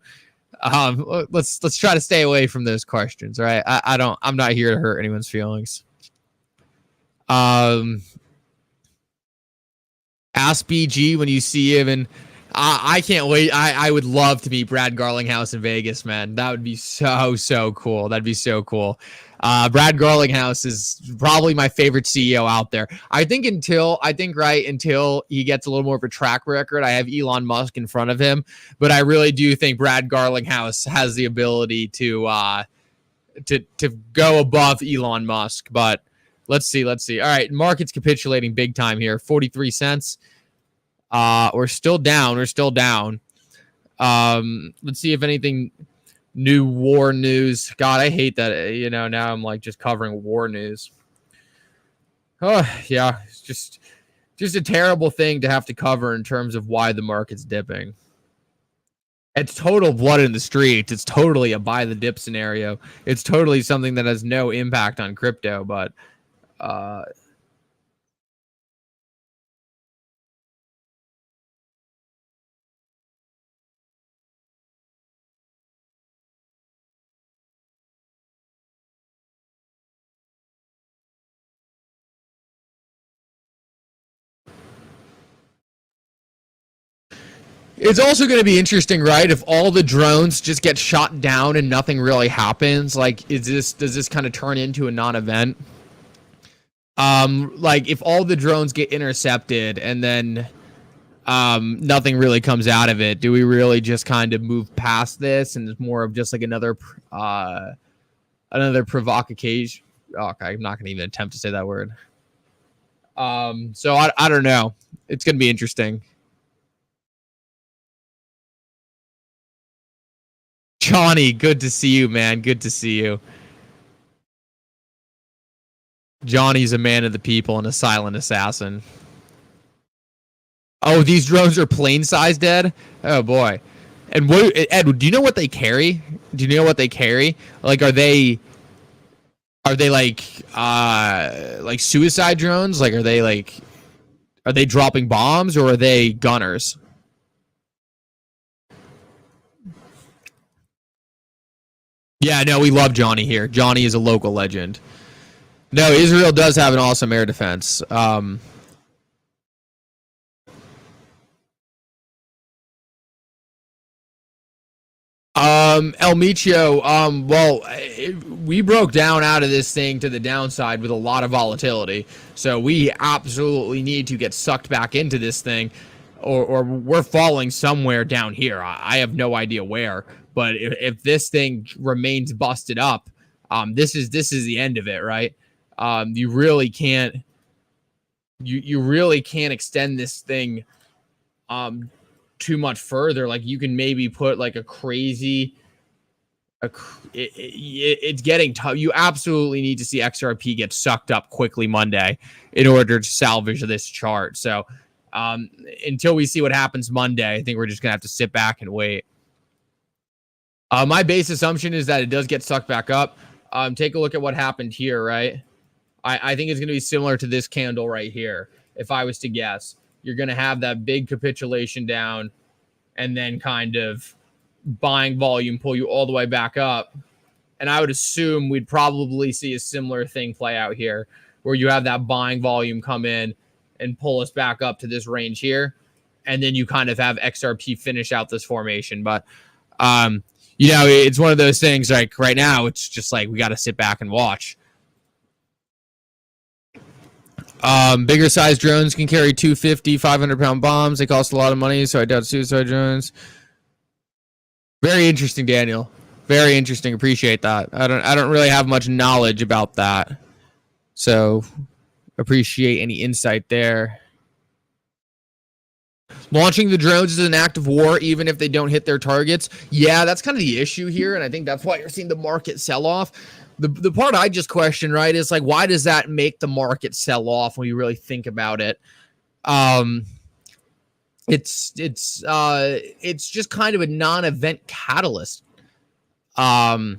let's try to stay away from those questions. All right. I'm not here to hurt anyone's feelings. Ask BG when you see him, and I can't wait. I would love to meet Brad Garlinghouse in Vegas, man. That would be so cool. That'd be so cool. Brad Garlinghouse is probably my favorite CEO out there. I think until he gets a little more of a track record, I have Elon Musk in front of him, but I really do think Brad Garlinghouse has the ability to go above Elon Musk. But let's see. All right, market's capitulating big time here. 43 cents. We're still down. Let's see if anything new war news. God, I hate that. Now I'm like just covering war news. Oh, yeah. It's just a terrible thing to have to cover in terms of why the market's dipping. It's total blood in the streets. It's totally a buy the dip scenario. It's totally something that has no impact on crypto, but it's also going to be interesting, right? If all the drones just get shot down and nothing really happens, like, does this kind of turn into a non-event? Like if all the drones get intercepted and then nothing really comes out of it, do we really just kind of move past this and it's more of just like another provocation? Oh, okay, I'm not going to even attempt to say that word. So I don't know. It's going to be interesting. Johnny, good to see you, man. Good to see you. Johnny's a man of the people and a silent assassin. Oh, these drones are plane size dead? Oh boy. And what, Ed, do you know what they carry? Do you know what they carry? Like are they like suicide drones? Like are they dropping bombs or are they gunners? Yeah, no, we love Johnny here. Johnny is a local legend. No, Israel does have an awesome air defense. El Micho, well, we broke down out of this thing to the downside with a lot of volatility. So we absolutely need to get sucked back into this thing or we're falling somewhere down here. I have no idea where, but if this thing remains busted up, this is the end of it, right? You really can't extend this thing too much further. Like you can maybe put like a crazy it's getting tough. You absolutely need to see XRP get sucked up quickly Monday in order to salvage this chart. So until we see what happens Monday, I think we're just gonna have to sit back and wait. My base assumption is that it does get sucked back up. Take a look at what happened here, right? I think it's going to be similar to this candle right here. If I was to guess, you're going to have that big capitulation down and then kind of buying volume pull you all the way back up. And I would assume we'd probably see a similar thing play out here where you have that buying volume come in and pull us back up to this range here. And then you kind of have XRP finish out this formation. But, it's one of those things like right now, it's just like we got to sit back and watch. Bigger size drones can carry 250, 500-pound bombs. They cost a lot of money, so I doubt suicide drones. Very interesting, Daniel. Very interesting. Appreciate that. I don't really have much knowledge about that, so appreciate any insight there. Launching the drones is an act of war, even if they don't hit their targets. Yeah, that's kind of the issue here, and I think that's why you're seeing the market sell off. The part I just questioned, right, is like, why does that make the market sell off when you really think about it? It's just kind of a non-event catalyst. You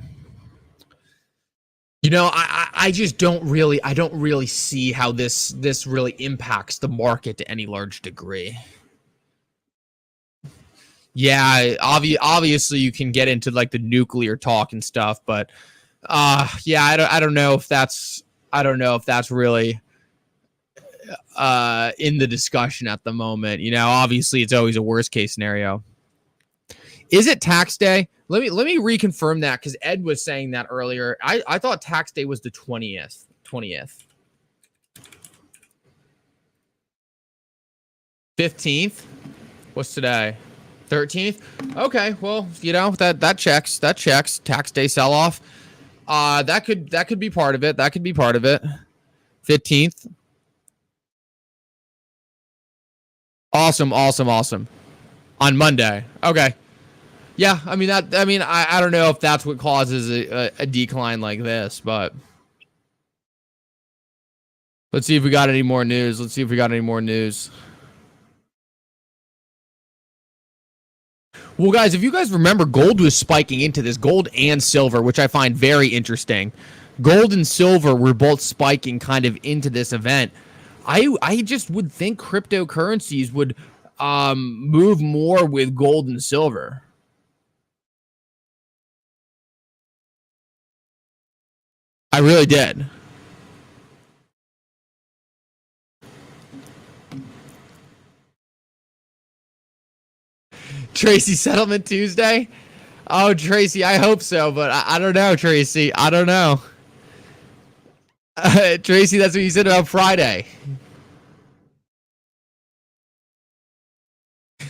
know, I just don't really see how this really impacts the market to any large degree. Yeah, obviously you can get into like the nuclear talk and stuff, but yeah, I don't know if that's really in the discussion at the moment. You know, obviously it's always a worst case scenario. Is it tax day? Let me reconfirm that, because Ed was saying that earlier. I thought tax day was the 20th. 15th? What's today? 13th? Okay, well, you know, that checks. That checks. Tax day sell off. That could be part of it. That could be part of it. 15th. Awesome. On Monday. Okay. Yeah, I mean I don't know if that's what causes a decline like this, but let's see if we got any more news. Well, guys, if you guys remember, gold was spiking into this, gold and silver, which I find very interesting. Gold and silver were both spiking kind of into this event. I just would think cryptocurrencies would move more with gold and silver. I really did. Tracy, settlement Tuesday? Oh, Tracy, I hope so, but I don't know, Tracy. I don't know. Tracy, that's what you said about Friday.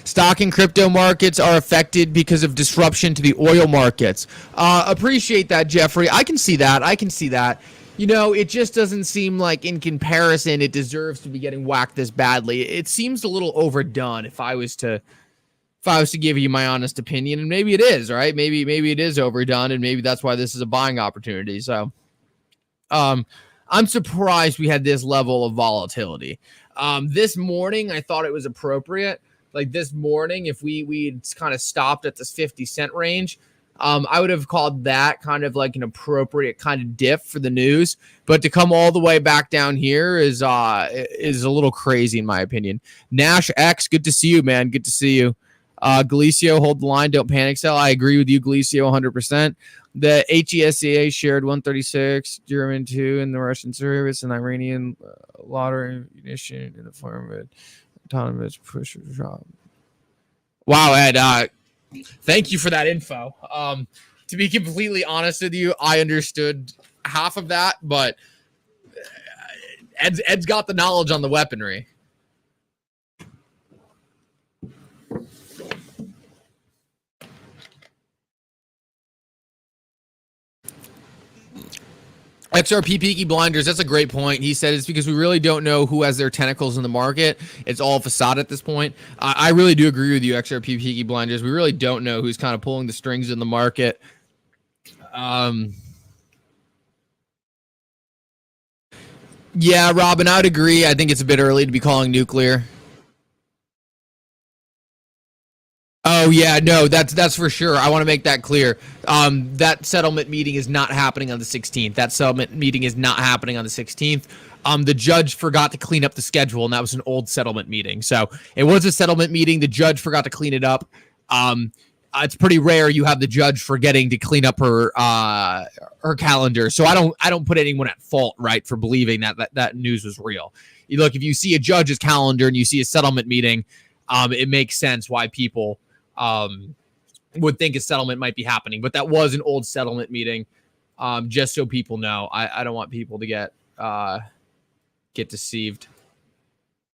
Stock and crypto markets are affected because of disruption to the oil markets. Appreciate that, Jeffrey. I can see that. You know, it just doesn't seem like in comparison it deserves to be getting whacked this badly. It seems a little overdone if I was to give you my honest opinion, and maybe it is, right? Maybe it is overdone, and maybe that's why this is a buying opportunity. So I'm surprised we had this level of volatility. This morning I thought it was appropriate. Like this morning, if we kind of stopped at this 50-cent range, I would have called that kind of like an appropriate kind of dip for the news. But to come all the way back down here is a little crazy in my opinion. Nash X, good to see you, man. Good to see you. Galicio, hold the line. Don't panic sell. I agree with you, Galicio, 100%. The HESCA shared 136, German 2 in the Russian service, and Iranian lottery munition in the form of autonomous pusher drop. Wow, Ed. Thank you for that info. To be completely honest with you, I understood half of that, but Ed's got the knowledge on the weaponry. XRP Peaky Blinders, that's a great point. He said it's because we really don't know who has their tentacles in the market. It's all facade at this point. I really do agree with you, XRP Peaky Blinders. We really don't know who's kind of pulling the strings in the market. Yeah, Robin, I would agree. I think it's a bit early to be calling nuclear. Oh yeah, no, that's for sure. I want to make that clear. That settlement meeting is not happening on the 16th. That settlement meeting is not happening on the 16th. The judge forgot to clean up the schedule, and that was an old settlement meeting. So it was a settlement meeting. The judge forgot to clean it up. It's pretty rare you have the judge forgetting to clean up her calendar. So I don't put anyone at fault, right, for believing that news was real. Look, if you see a judge's calendar and you see a settlement meeting, it makes sense why people would think a settlement might be happening, but that was an old settlement meeting. Just so people know, I don't want people to get deceived.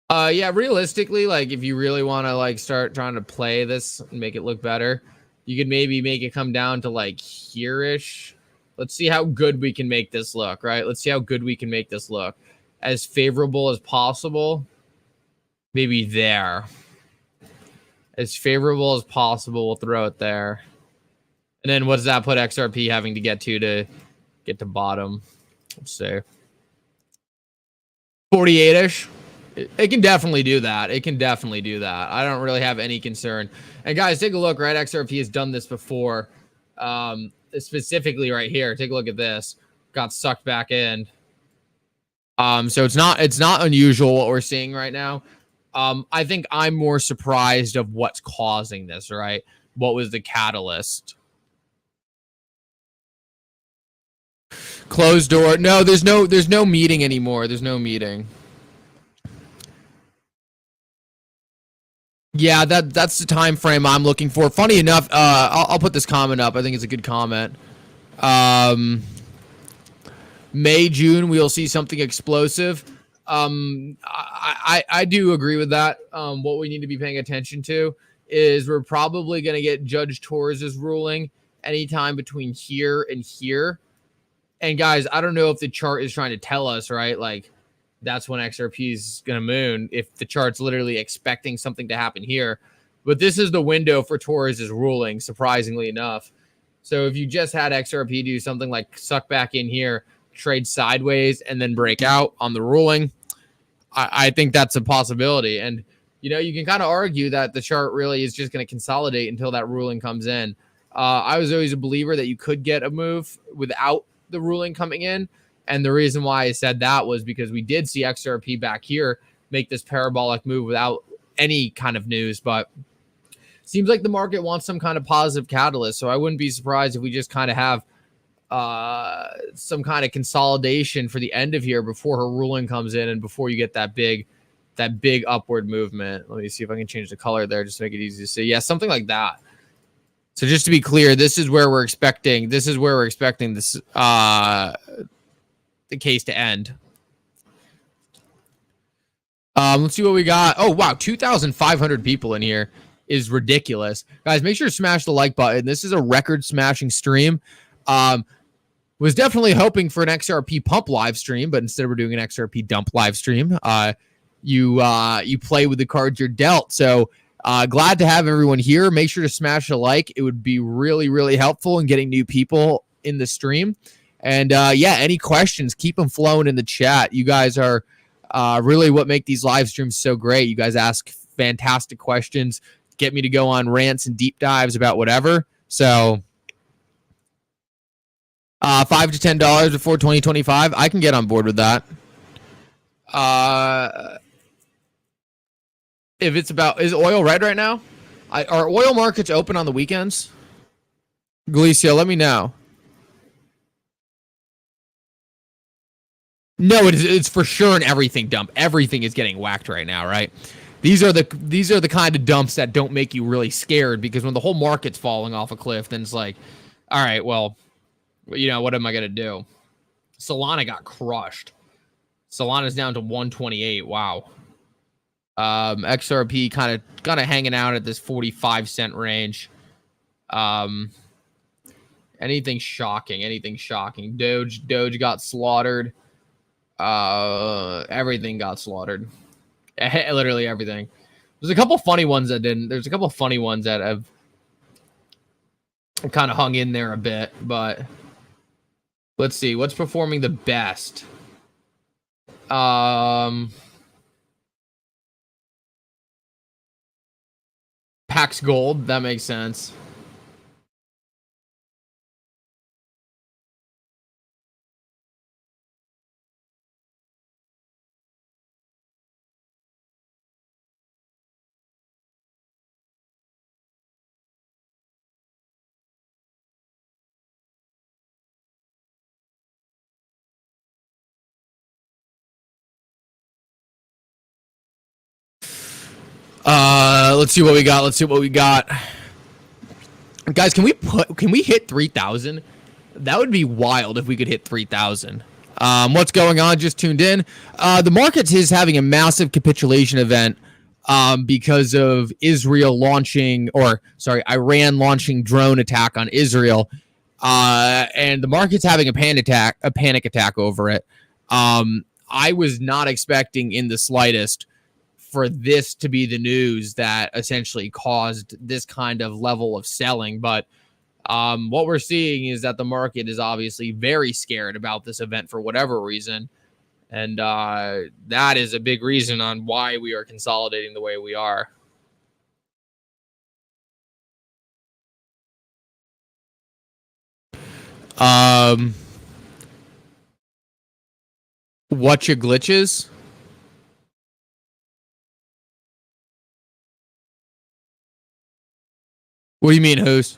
Yeah, realistically, like if you really want to like start trying to play this and make it look better, you could maybe make it come down to like here-ish. Let's see how good we can make this look, right? Let's see how good we can make this look. As favorable as possible. Maybe there. As favorable as possible, we'll throw it there. And then what does that put XRP having to get to get to bottom. Let's say 48-ish. It can definitely do that. It can definitely do that. I don't really have any concern. And guys, take a look, right? XRP has done this before. Specifically right here. Take a look at this. Got sucked back in. So it's not unusual what we're seeing right now. I think I'm more surprised of what's causing this, right? What was the catalyst? Closed door. No, there's no meeting anymore. There's no meeting. Yeah, that's the time frame I'm looking for. Funny enough, I'll put this comment up. I think it's a good comment. May, June, we'll see something explosive. I do agree with that. What we need to be paying attention to is we're probably going to get Judge Torres' ruling anytime between here and here. And guys, I don't know if the chart is trying to tell us, right? Like, that's when XRP is going to moon, if the chart's literally expecting something to happen here. But this is the window for Torres' ruling, surprisingly enough. So if you just had XRP do something like suck back in here, trade sideways, and then break out on the ruling, I think that's a possibility. And, you know, you can kind of argue that the chart really is just going to consolidate until that ruling comes in. I was always a believer that you could get a move without the ruling coming in. And the reason why I said that was because we did see XRP back here make this parabolic move without any kind of news. But seems like the market wants some kind of positive catalyst. So I wouldn't be surprised if we just kind of have some kind of consolidation for the end of here before her ruling comes in and before you get that big upward movement. Let me see if I can change the color there just to make it easy to see. Yeah, something like that. So just to be clear, this is where we're expecting this the case to end. Let's see what we got. Oh, wow. 2,500 people in here is ridiculous. Guys, make sure to smash the like button. This is a record smashing stream. Was definitely hoping for an XRP pump live stream, but instead we're doing an XRP dump live stream. You play with the cards you're dealt. So glad to have everyone here. Make sure to smash a like. It would be really, really helpful in getting new people in the stream. And yeah, any questions, keep them flowing in the chat. You guys are really what make these live streams so great. You guys ask fantastic questions, get me to go on rants and deep dives about whatever. So $5 to $10 before 2025, I can get on board with that. If it's about, is oil red right now? Are oil markets open on the weekends? Galicia, let me know. No, it's for sure an everything dump. Everything is getting whacked right now, right? These are the kind of dumps that don't make you really scared, because when the whole market's falling off a cliff, then it's like, all right, well, you know, what am I gonna do? Solana got crushed. Solana's down to 128. Wow. XRP kind of hanging out at this 45-cent range. Anything shocking? Doge got slaughtered. Everything got slaughtered. Literally everything. There's a couple funny ones that didn't. There's a couple funny ones that have kind of hung in there a bit, but let's see what's performing the best. Pax Gold, that makes sense. Let's see what we got. Guys, can we hit 3,000? That would be wild if we could hit 3,000. What's going on? Just tuned in. The market is having a massive capitulation event because of Iran launching drone attack on Israel. And the market's having a panic attack over it. I was not expecting in the slightest for this to be the news that essentially caused this kind of level of selling. But What we're seeing is that the market is obviously very scared about this event for whatever reason. And that is a big reason on why we are consolidating the way we are. What your glitches? What do you mean, who's?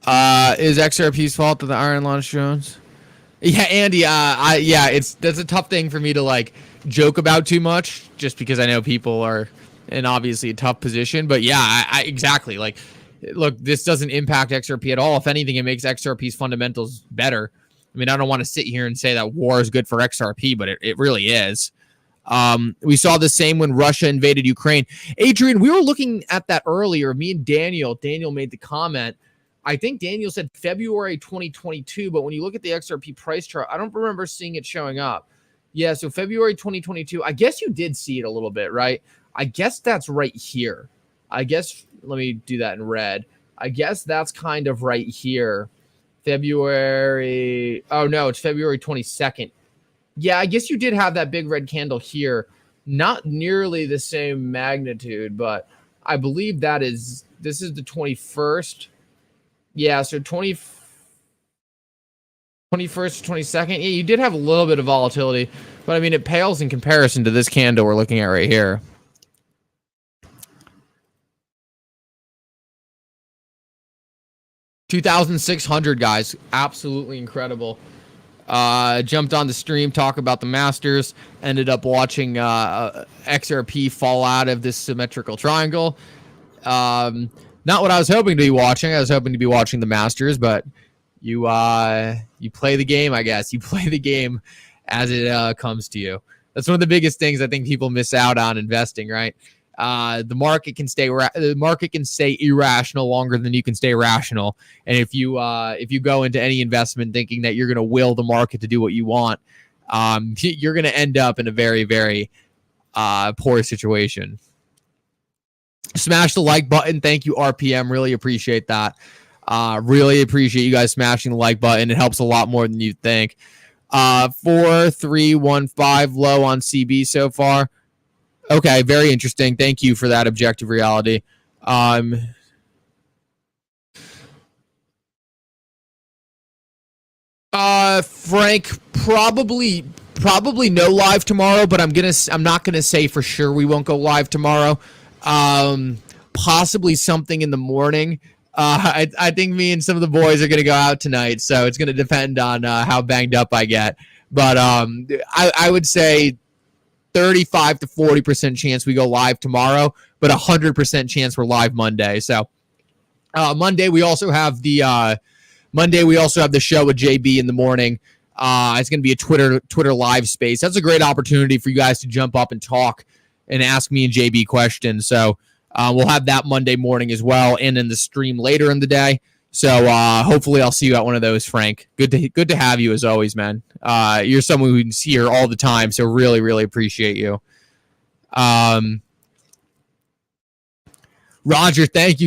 Is XRP's fault that the Iron launched drones? Yeah, Andy. That's a tough thing for me to like joke about too much, just because I know people are in obviously a tough position. But yeah, I exactly like. Look, this doesn't impact XRP at all. If anything, it makes XRP's fundamentals better. I mean, I don't want to sit here and say that war is good for XRP, but it really is. We saw the same when Russia invaded Ukraine. Adrian, we were looking at that earlier. Me and Daniel made the comment. I think Daniel said February 2022, but when you look at the XRP price chart, I don't remember seeing it showing up. Yeah, so February 2022, I guess you did see it a little bit, right? I guess that's right here. I guess, let me do that in red. I guess that's kind of right here. February, oh no, it's February 22nd. Yeah, I guess you did have that big red candle here. Not nearly the same magnitude, but I believe this is the 21st. Yeah, so 21st, 22nd. Yeah, you did have a little bit of volatility, but I mean, it pales in comparison to this candle we're looking at right here. $2,600, guys. Absolutely incredible. Jumped on the stream, talk about the Masters, ended up watching XRP fall out of this symmetrical triangle. Not what I was hoping to be watching. I was hoping to be watching the Masters, but you play the game, I guess. You play the game as it comes to you. That's one of the biggest things I think people miss out on investing, right? The market can stay irrational longer than you can stay rational. And if you go into any investment thinking that you're going to will the market to do what you want, you're going to end up in a very, very poor situation. Smash the like button. Thank you, RPM. Really appreciate that. Really appreciate you guys smashing the like button. It helps a lot more than you think. 4315 low on CB so far. Okay, very interesting. Thank you for that objective reality. Frank, probably no live tomorrow, but I'm not gonna say for sure we won't go live tomorrow. Possibly something in the morning. I think me and some of the boys are gonna go out tonight, so it's gonna depend on how banged up I get. But I would say 35 to 40% chance we go live tomorrow, but 100% chance we're live Monday. So Monday we also have the show with JB in the morning. It's going to be a Twitter live space. That's a great opportunity for you guys to jump up and talk and ask me and JB questions. So we'll have that Monday morning as well, and in the stream later in the day. So hopefully I'll see you at one of those, Frank. Good to have you as always, man. You're someone who's here all the time, so really, really appreciate you. Roger, thank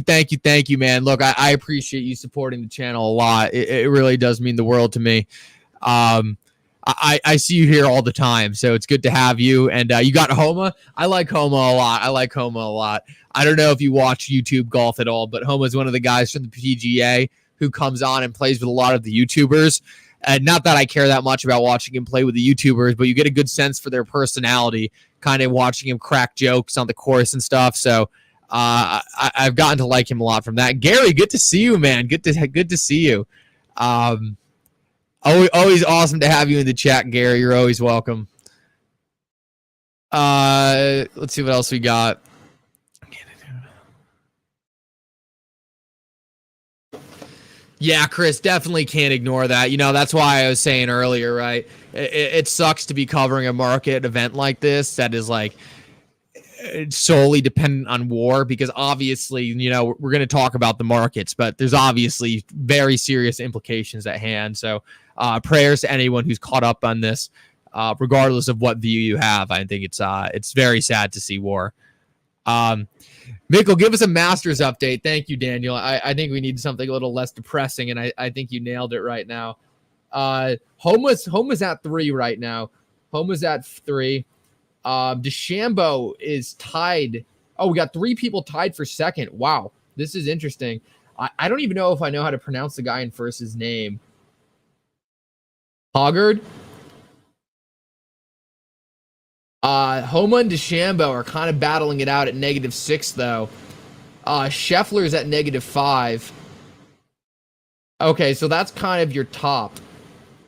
you, man. Look, I appreciate you supporting the channel a lot. It really does mean the world to me. I see you here all the time, so it's good to have you. And you got Homa. I like Homa a lot. I don't know if you watch YouTube golf at all, but Homa is one of the guys from the PGA who comes on and plays with a lot of the YouTubers. And not that I care that much about watching him play with the YouTubers, but you get a good sense for their personality, kind of watching him crack jokes on the course and stuff. So I've gotten to like him a lot from that. Gary, good to see you, man. Good to see you. Always awesome to have you in the chat, Gary. You're always welcome. Let's see what else we got. Yeah, Chris, definitely can't ignore that. You know, that's why I was saying earlier, right? It sucks to be covering a market event like this that is like solely dependent on war, because obviously, you know, we're going to talk about the markets, but there's obviously very serious implications at hand. So prayers to anyone who's caught up on this, regardless of what view you have. I think it's very sad to see war. Mikkel, give us a Masters update. Thank you, Daniel. I think we need something a little less depressing, and I think you nailed it right now. Homa's at 3 right now. Homa's at 3. DeChambeau is tied. Oh, we got 3 people tied for second. Wow, this is interesting. I don't even know if I know how to pronounce the guy in first's name. Hoggard. Homa and DeChambeau are kind of battling it out at -6, though. Scheffler's at -5. Okay, so that's kind of your top.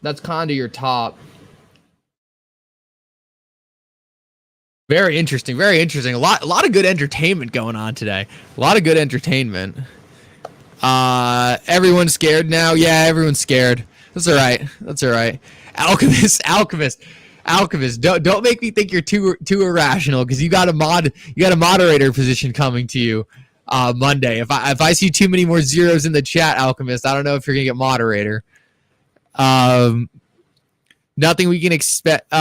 That's kind of your top. Very interesting. Very interesting. A lot of good entertainment going on today. A lot of good entertainment. Everyone's scared now. Yeah, everyone's scared. That's all right. That's all right. Alchemist. Don't make me think you're too irrational, because you got a moderator position coming to you Monday. If I see too many more zeros in the chat, Alchemist, I don't know if you're gonna get moderator. Nothing we can expect.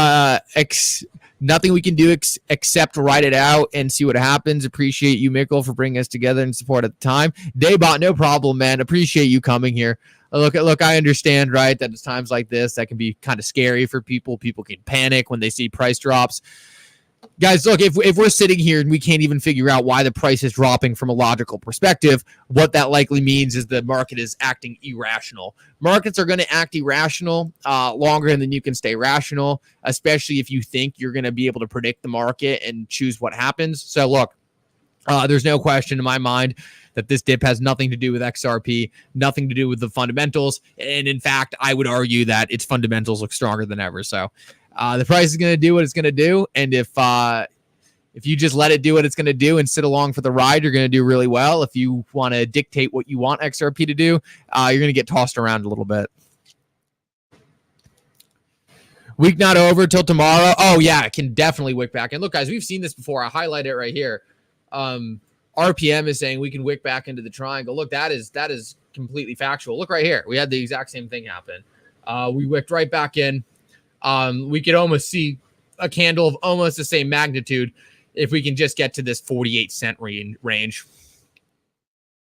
Nothing we can do except write it out and see what happens. Appreciate you, Mikkel, for bringing us together and support at the time. Daybot, no problem, man. Appreciate you coming here. Look, I understand, right, that it's times like this that can be kind of scary for people. People can panic when they see price drops. Guys, look, if we're sitting here and we can't even figure out why the price is dropping from a logical perspective, what that likely means is the market is acting irrational. Markets are going to act irrational longer than you can stay rational, especially if you think you're going to be able to predict the market and choose what happens. So look, there's no question in my mind that this dip has nothing to do with XRP, nothing to do with the fundamentals. And in fact, I would argue that its fundamentals look stronger than ever. So the price is going to do what it's going to do. And if you just let it do what it's going to do and sit along for the ride, you're going to do really well. If you want to dictate what you want XRP to do, you're going to get tossed around a little bit. Week not over till tomorrow. Oh, yeah, it can definitely wick back. And look, guys, we've seen this before. I highlight it right here. RPM is saying we can wick back into the triangle. Look, that is completely factual. Look right here. We had the exact same thing happen. We wicked right back in. We could almost see a candle of almost the same magnitude if we can just get to this 48-cent range.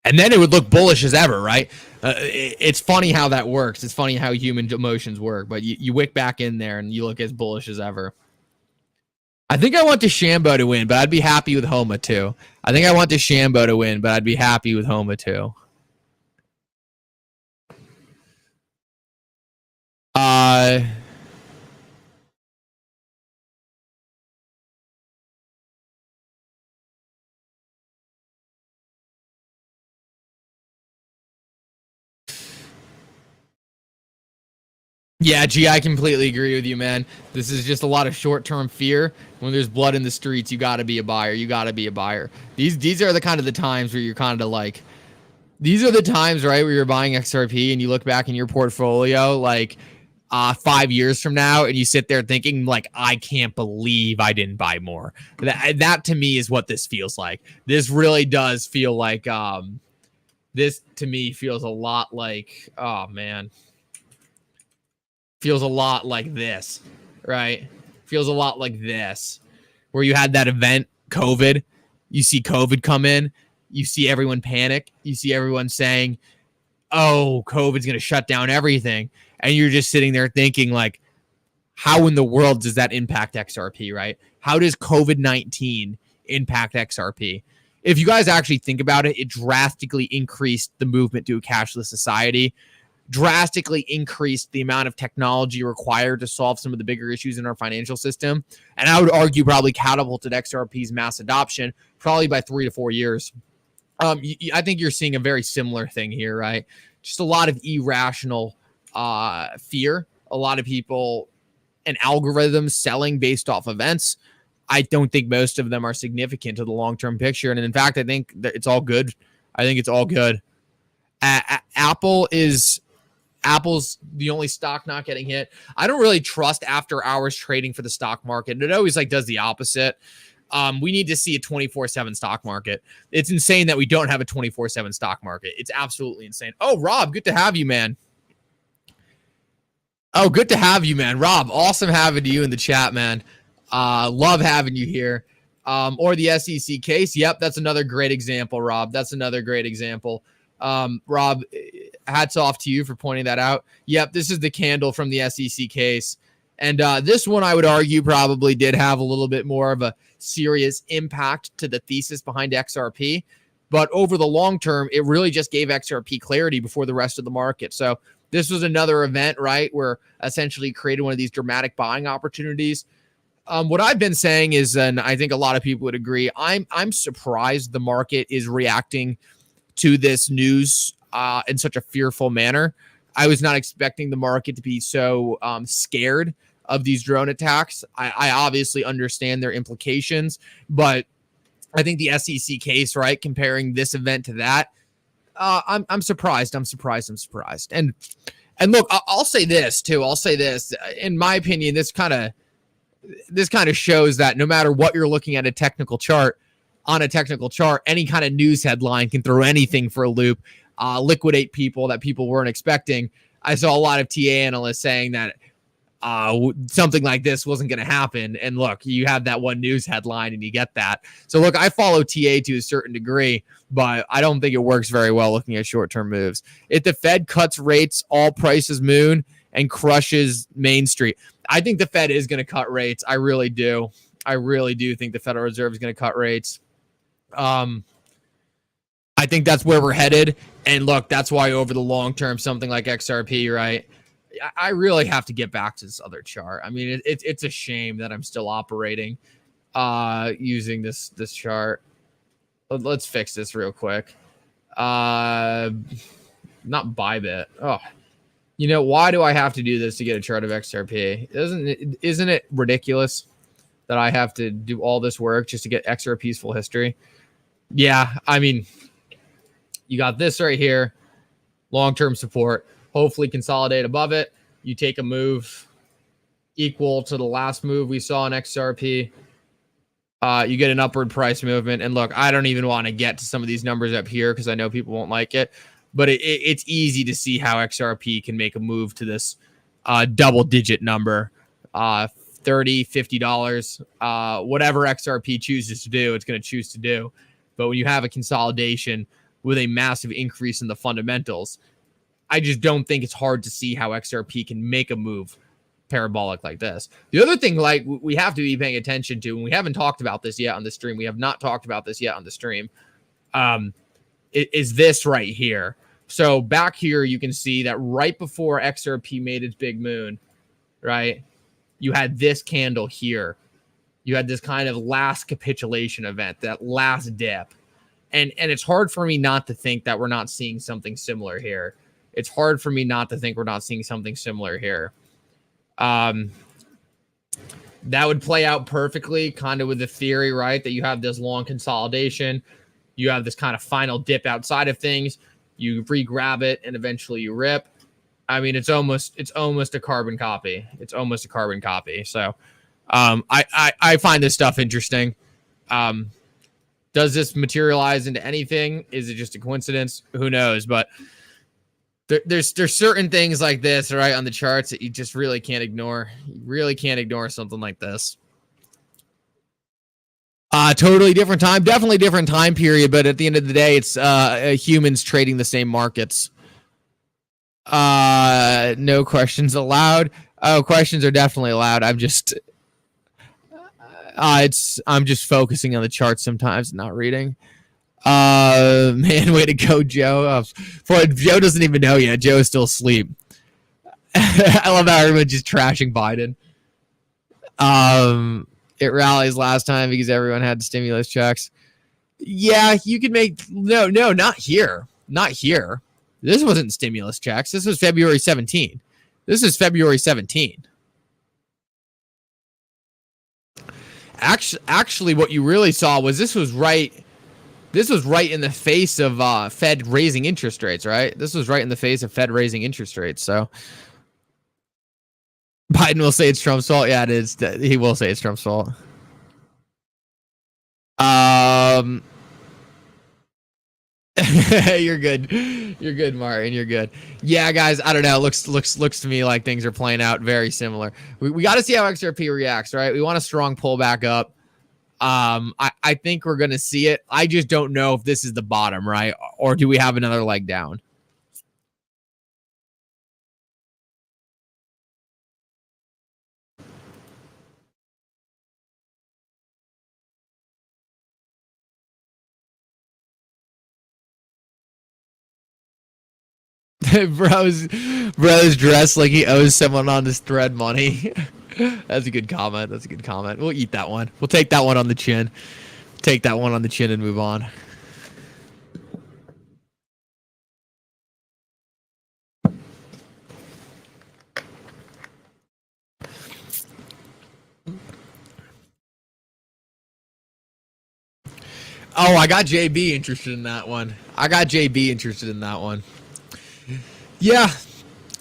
And then it would look bullish as ever, right? It's funny how that works. It's funny how human emotions work. But you wick back in there and you look as bullish as ever. I think I want DeChambeau to win, but I'd be happy with Homa too. I think I want DeChambeau to win, but I'd be happy with Homa too. Yeah, G, I completely agree with you, man. This is just a lot of short-term fear. When there's blood in the streets, you got to be a buyer. You got to be a buyer. These are the kind of the times where you're kind of like, these are the times, right, where you're buying XRP and you look back in your portfolio like 5 years from now and you sit there thinking like, I can't believe I didn't buy more. That to me is what this feels like. This really does feel like, this to me feels a lot like, oh man. Feels a lot like this, right? Feels a lot like this, where you had that event, COVID. You see COVID come in. You see everyone panic. You see everyone saying, oh, COVID's going to shut down everything. And you're just sitting there thinking, like, how in the world does that impact XRP, right? How does COVID-19 impact XRP? If you guys actually think about it, it drastically increased the movement to a cashless society, drastically increased the amount of technology required to solve some of the bigger issues in our financial system. And I would argue probably catapulted XRP's mass adoption probably by 3 to 4 years. I think you're seeing a very similar thing here, right? Just a lot of irrational fear, a lot of people and algorithms selling based off events. I don't think most of them are significant to the long-term picture. And in fact, I think that it's all good. I think it's all good. Apple's the only stock not getting hit. I don't really trust after hours trading for the stock market. It always like does the opposite. We need to see a 24/7 stock market. It's insane that we don't have a 24/7 stock market. It's absolutely insane. Oh, Rob, good to have you, man. Oh, good to have you, man. Rob, awesome having you in the chat, man. Love having you here. or the SEC case. Yep, that's another great example, Rob. That's another great example. Rob, hats off to you for pointing that out. Yep, this is the candle from the SEC case. And this one, I would argue, probably did have a little bit more of a serious impact to the thesis behind XRP. But over the long term, it really just gave XRP clarity before the rest of the market. So this was another event, right, where essentially created one of these dramatic buying opportunities. What I've been saying is, and I think a lot of people would agree, I'm surprised the market is reacting to this news in such a fearful manner. I was not expecting the market to be so scared of these drone attacks. I obviously understand their implications, but I think the SEC case, right, comparing this event to that, I'm surprised. I'm surprised. And look, I'll say this too. I'll say this. In my opinion, this kind of shows that no matter what you're looking at on a technical chart, any kind of news headline can throw anything for a loop, liquidate people that people weren't expecting. I saw a lot of TA analysts saying that something like this wasn't going to happen. And look, you have that one news headline and you get that. So look, I follow TA to a certain degree, but I don't think it works very well looking at short-term moves. If the Fed cuts rates, all prices moon and crushes Main Street. I think the Fed is going to cut rates. I really do. I really do think the Federal Reserve is going to cut rates. I think that's where we're headed. And look, that's why over the long term, something like XRP, right? I really have to get back to this other chart. I mean, it's a shame that I'm still operating using this chart. Let's fix this real quick. Not Bybit. Oh, you know, why do I have to do this to get a chart of XRP? Isn't it ridiculous that I have to do all this work just to get XRP's full history? Yeah, I mean, you got this right here, long-term support. Hopefully consolidate above it. You take a move equal to the last move we saw in XRP. You get an upward price movement. And look, I don't even want to get to some of these numbers up here because I know people won't like it. But it's easy to see how XRP can make a move to this double-digit number, $30, $50, whatever XRP chooses to do, it's going to choose to do. But when you have a consolidation with a massive increase in the fundamentals, I just don't think it's hard to see how XRP can make a move parabolic like this. The other thing, like, we have to be paying attention to, and we haven't talked about this yet on the stream. We have not talked about this yet on the stream. Is this right here. So back here, you can see that right before XRP made its big moon, right? You had this candle here. You had this kind of last capitulation event, that last dip. And it's hard for me not to think that we're not seeing something similar here. It's hard for me not to think we're not seeing something similar here. That would play out perfectly kind of with the theory, right? That you have this long consolidation. You have this kind of final dip outside of things. You re-grab it and eventually you rip. I mean, it's almost a carbon copy. It's almost a carbon copy. So I find this stuff interesting. Does this materialize into anything? Is it just a coincidence? Who knows? But there's certain things like this, right, on the charts that you just really can't ignore. You really can't ignore something like this. Totally different time, definitely different time period, but at the end of the day, it's humans trading the same markets. No questions allowed. Oh, questions are definitely allowed. I'm just focusing on the chart sometimes, not reading. Man, way to go, Joe. Boy, Joe doesn't even know yet. Joe is still asleep. I love how everyone's just trashing Biden. It rallies last time because everyone had stimulus checks. Yeah, you could make no, not here. Not here. This wasn't stimulus checks. This was February 17. This is February 17. Actually, what you really saw was this was right in the face of Fed raising interest rates, right? This was right in the face of Fed raising interest rates. So Biden will say it's Trump's fault. Yeah, it is. He will say it's Trump's fault. You're good. You're good, Martin. You're good. Yeah, guys, I don't know. Looks to me like things are playing out very similar. We got to see how XRP reacts, right? We want a strong pullback up. I think we're going to see it. I just don't know if this is the bottom, right? Or do we have another leg down? bro's dressed like he owes someone on this thread money. That's a good comment. That's a good comment. We'll eat that one. We'll take that one on the chin. Take that one on the chin and move on. Oh, I got JB interested in that one. Yeah.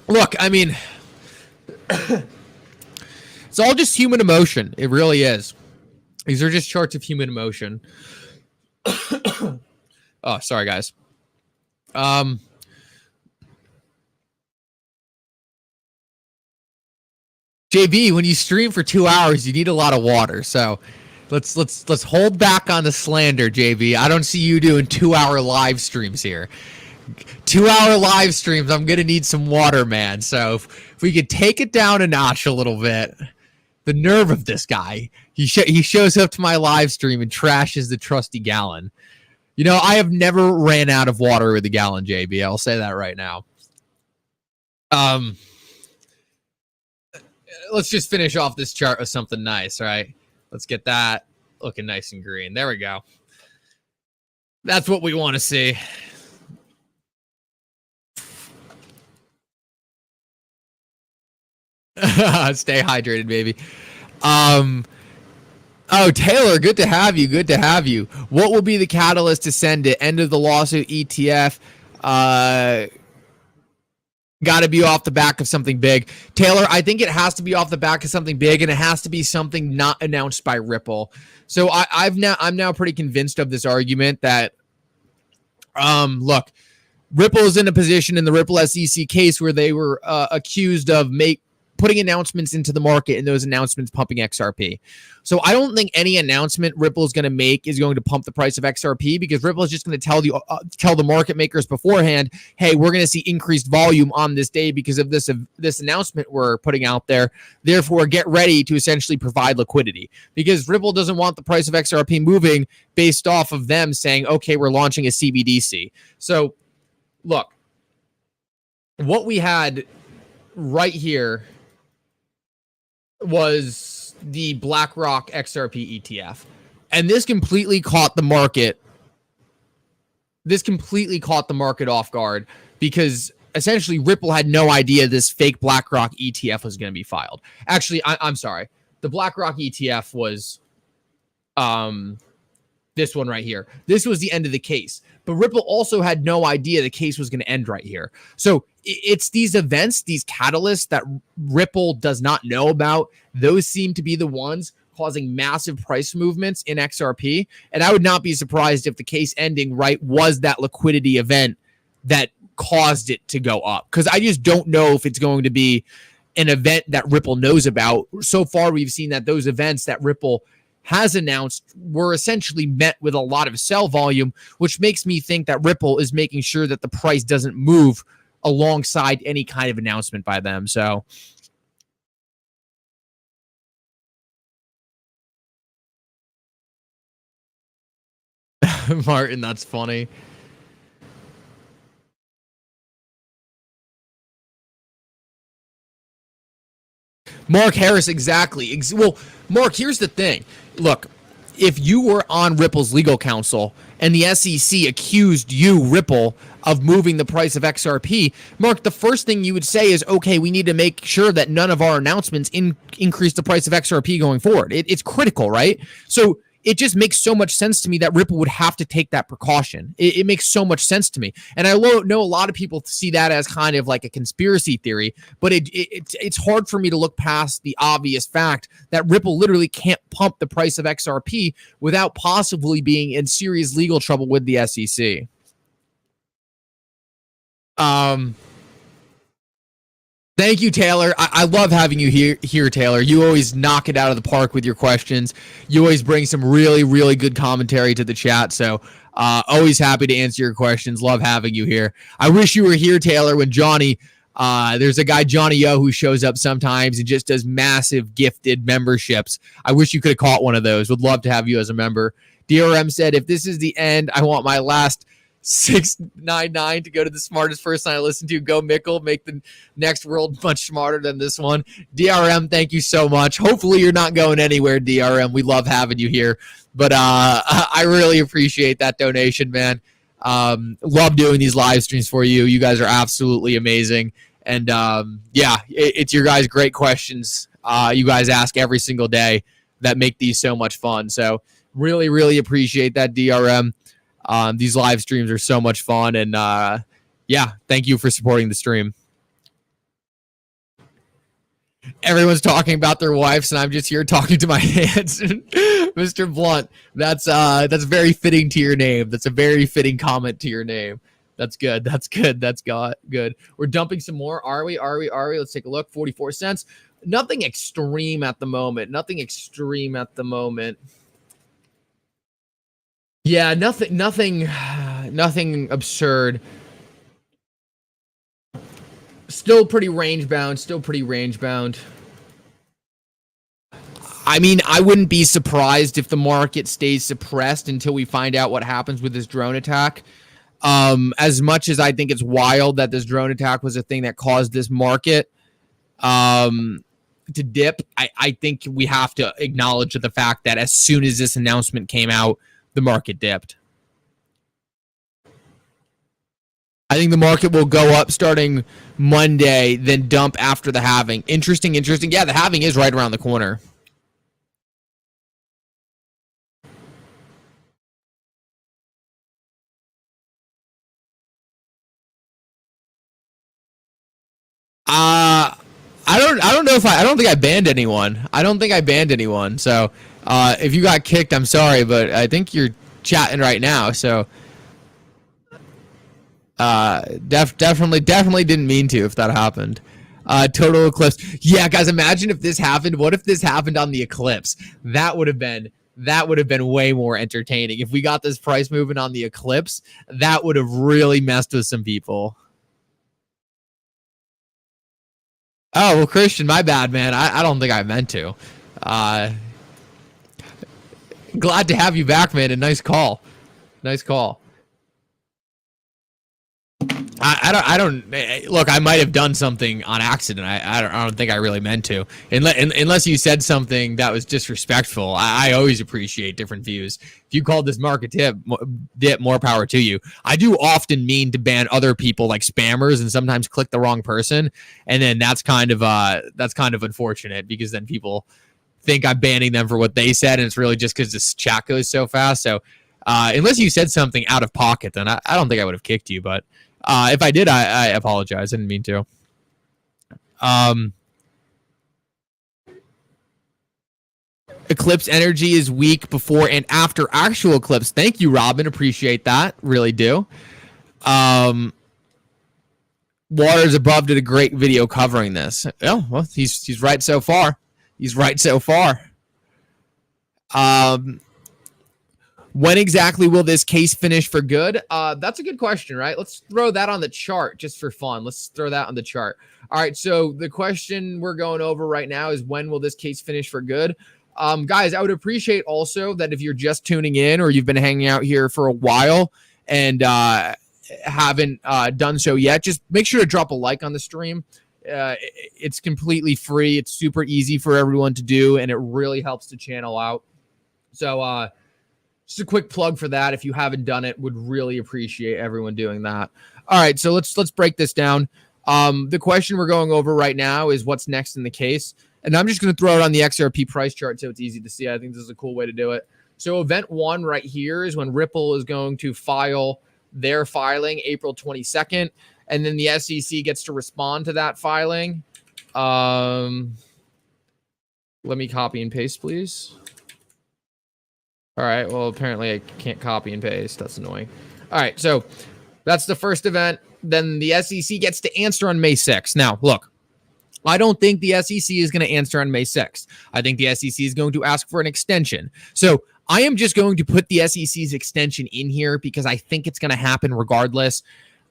Look, I mean, it's all just human emotion. It really is. These are just charts of human emotion. Oh, sorry, guys. JB, when you stream for 2 hours, you need a lot of water. So let's hold back on the slander, JB. I don't see you doing 2-hour live streams here. 2-hour live streams, I'm gonna need some water, man. So if we could take it down a notch a little bit. The nerve of this guy. He shows up to my live stream and trashes the trusty gallon. You know, I have never ran out of water with a gallon, JB. I'll say that right now. Let's just finish off this chart with something nice, right? Let's get that looking nice and green. There we go. That's what we want to see. Stay hydrated, baby. Oh, Taylor, good to have you. Good to have you. What will be the catalyst to send it? End of the lawsuit ETF. Got to be off the back of something big. Taylor, I think it has to be off the back of something big, and it has to be something not announced by Ripple. So I'm now pretty convinced of this argument that, look, Ripple is in a position in the Ripple SEC case where they were accused of putting announcements into the market and those announcements pumping XRP. So I don't think any announcement Ripple is going to make is going to pump the price of XRP, because Ripple is just going to tell the market makers beforehand, hey, we're going to see increased volume on this day because of this announcement we're putting out there. Therefore, get ready to essentially provide liquidity, because Ripple doesn't want the price of XRP moving based off of them saying, okay, we're launching a CBDC. So look, what we had right here was the BlackRock XRP ETF. And this completely caught the market. Off guard, because essentially Ripple had no idea this fake BlackRock ETF was going to be filed. Actually, I'm sorry. The BlackRock ETF was this one right here. This was the end of the case. But Ripple also had no idea the case was going to end right here. So it's these events, these catalysts that Ripple does not know about. Those seem to be the ones causing massive price movements in XRP. And I would not be surprised if the case ending right was that liquidity event that caused it to go up. Because I just don't know if it's going to be an event that Ripple knows about. So far, we've seen that those events that Ripple has announced were essentially met with a lot of sell volume, which makes me think that Ripple is making sure that the price doesn't move alongside any kind of announcement by them. So Martin, that's funny. Mark Harris, exactly. Well, Mark, here's the thing. Look, if you were on Ripple's legal counsel and the SEC accused you, Ripple, of moving the price of XRP, Mark, the first thing you would say is, okay, we need to make sure that none of our announcements increase the price of XRP going forward. It's critical, right? So it just makes so much sense to me that Ripple would have to take that precaution. It makes so much sense to me. And I know a lot of people see that as kind of like a conspiracy theory, but it's hard for me to look past the obvious fact that Ripple literally can't pump the price of XRP without possibly being in serious legal trouble with the SEC. Thank you, Taylor. I love having you here, Taylor. You always knock it out of the park with your questions. You always bring some really, really good commentary to the chat. So always happy to answer your questions. Love having you here. I wish you were here, Taylor, when Johnny, there's a guy, Johnny O, who shows up sometimes and just does massive gifted memberships. I wish you could have caught one of those. Would love to have you as a member. DRM said, if this is the end, I want my last 699 to go to the smartest person I listen to. Go Mickle, make the next world much smarter than this one. DRM, thank you so much. Hopefully you're not going anywhere, DRM. We love having you here. But I really appreciate that donation, man. Love doing these live streams for you. You guys are absolutely amazing. And yeah, it's your guys' great questions you guys ask every single day that make these so much fun. So really, really appreciate that, DRM. These live streams are so much fun, and yeah, thank you for supporting the stream. Everyone's talking about their wives, and I'm just here talking to my hands. Mr. Blunt, that's very fitting to your name. That's a very fitting comment to your name. That's good. That's good. That's good. We're dumping some more. Are we? Let's take a look. 44 cents. Nothing extreme at the moment. Yeah, nothing absurd. Still pretty range bound. I mean, I wouldn't be surprised if the market stays suppressed until we find out what happens with this drone attack. As much as I think it's wild that this drone attack was a thing that caused this market to dip, I think we have to acknowledge the fact that as soon as this announcement came out, the market dipped. I think the market will go up starting Monday, then dump after the halving. Interesting. Yeah, the halving is right around the corner. I don't think I banned anyone. So if you got kicked, I'm sorry, but I think you're chatting right now. So definitely didn't mean to if that happened. Total eclipse. Yeah, guys, imagine if this happened. What if this happened on the eclipse? That would have been way more entertaining. If we got this price moving on the eclipse, that would have really messed with some people. Oh, well, Christian, my bad, man. I don't think I meant to. Glad to have you back, man. And nice call. I don't look. I might have done something on accident. I don't think I really meant to. Unless you said something that was disrespectful. I always appreciate different views. If you called this market dip, more power to you. I do often mean to ban other people like spammers and sometimes click the wrong person, and then that's kind of unfortunate because then people think I'm banning them for what they said, and it's really just because this chat goes so fast. So unless you said something out of pocket, then I don't think I would have kicked you, but. If I did, I apologize. I didn't mean to. Eclipse energy is weak before and after actual eclipse. Thank you, Robin. Appreciate that. Really do. Waters Above did a great video covering this. Oh, well, he's right so far. When exactly will this case finish for good? That's a good question, right? Let's throw that on the chart just for fun. Let's throw that on the chart. All right, so the question we're going over right now is when will this case finish for good? Guys, I would appreciate also that if you're just tuning in or you've been hanging out here for a while and haven't done so yet, just make sure to drop a like on the stream. It's completely free. It's super easy for everyone to do, and it really helps the channel out. So, just a quick plug for that. If you haven't done it, would really appreciate everyone doing that. All right, so let's break this down. The question we're going over right now is what's next in the case. And I'm just going to throw it on the XRP price chart so it's easy to see. I think this is a cool way to do it. So event 1 right here is when Ripple is going to file their filing April 22nd. And then the SEC gets to respond to that filing. Let me copy and paste, please. All right, well, apparently I can't copy and paste. That's annoying. All right, so that's the first event. Then the SEC gets to answer on May 6th. Now, look, I don't think the SEC is going to answer on May 6th. I think the SEC is going to ask for an extension. So I am just going to put the SEC's extension in here because I think it's going to happen regardless.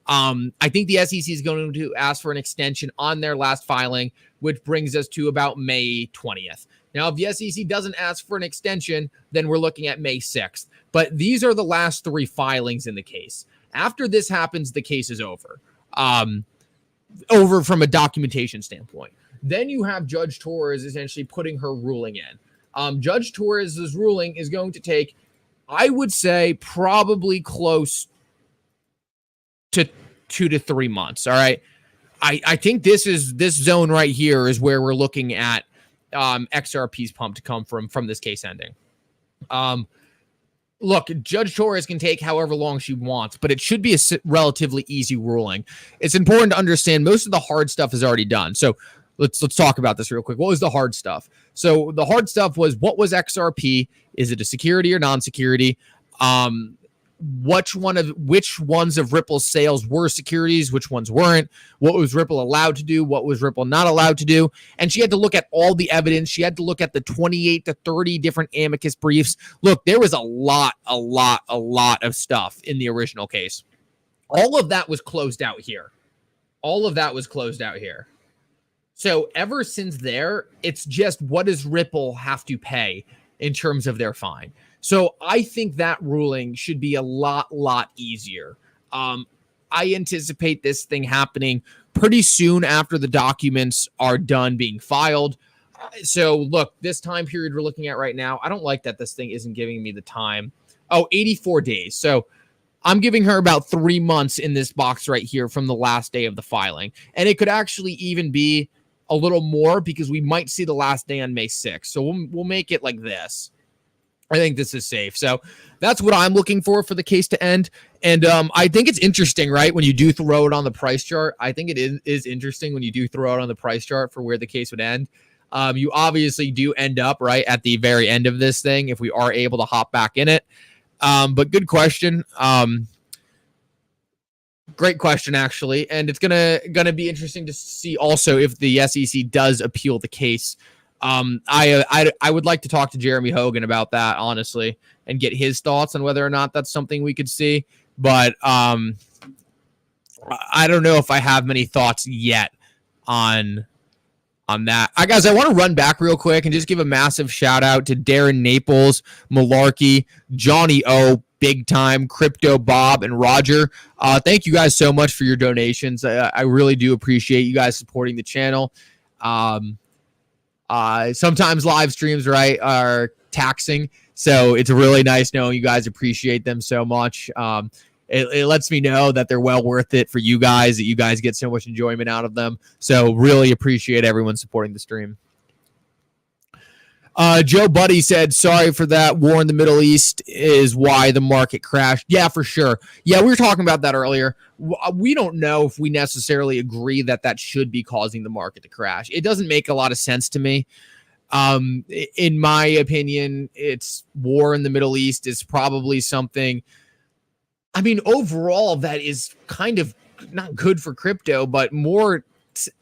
I think the SEC is going to ask for an extension on their last filing, which brings us to about May 20th. Now, if the SEC doesn't ask for an extension, then we're looking at May 6th. But these are the last 3 filings in the case. After this happens, the case is over. Over from a documentation standpoint. Then you have Judge Torres essentially putting her ruling in. Judge Torres's ruling is going to take, I would say, probably close to 2 to 3 months. All right. I think this zone right here is where we're looking at XRP's pump to come from this case ending. Look, Judge Torres can take however long she wants, but it should be a relatively easy ruling. It's important to understand most of the hard stuff is already done. So let's talk about this real quick. What was the hard stuff? So the hard stuff was, what was XRP? Is it a security or non-security? Which ones of Ripple's sales were securities, which ones weren't, what was Ripple allowed to do, what was Ripple not allowed to do. And she had to look at all the evidence. She had to look at the 28 to 30 different amicus briefs. Look, there was a lot of stuff in the original case. All of that was closed out here. So ever since there, it's just, what does Ripple have to pay in terms of their fine? So I think that ruling should be a lot easier. I anticipate this thing happening pretty soon after the documents are done being filed. So look, this time period we're looking at right now, I don't like that this thing isn't giving me the time. Oh, 84 days. So I'm giving her about 3 months in this box right here from the last day of the filing. And it could actually even be a little more because we might see the last day on May 6th. So we'll make it like this. I think this is safe. So that's what I'm looking for the case to end. And I think it's interesting, right? When you do throw it on the price chart, I think it is interesting when you do throw it on the price chart for where the case would end. You obviously do end up right at the very end of this thing if we are able to hop back in it. But good question. Great question, actually. And it's gonna be interesting to see also if the SEC does appeal the case. I would like to talk to Jeremy Hogan about that, honestly, and get his thoughts on whether or not that's something we could see. But I don't know if I have many thoughts yet on that. Guys, I want to run back real quick and just give a massive shout out to Darren Naples, Malarkey, Johnny O, Big Time, Crypto Bob, and Roger. Thank you guys so much for your donations. I really do appreciate you guys supporting the channel. Sometimes live streams, right, are taxing. So it's really nice knowing you guys appreciate them so much. It lets me know that they're well worth it for you guys, that you guys get so much enjoyment out of them. So really appreciate everyone supporting the stream. Joe Buddy said, sorry for that. War in the Middle East is why the market crashed. Yeah, for sure. Yeah, we were talking about that earlier. We don't know if we necessarily agree that should be causing the market to crash. It doesn't make a lot of sense to me. In my opinion, it's war in the Middle East is probably something. I mean, overall, that is kind of not good for crypto, but more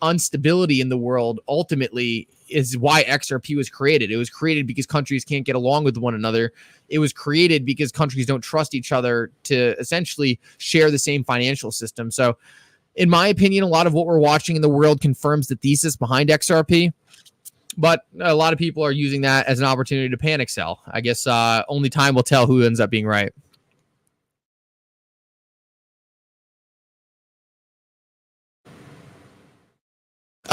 instability in the world ultimately is why XRP was created. It was created because countries can't get along with one another. It was created because countries don't trust each other to essentially share the same financial system. So in my opinion, a lot of what we're watching in the world confirms the thesis behind XRP, but a lot of people are using that as an opportunity to panic sell. I guess only time will tell who ends up being right.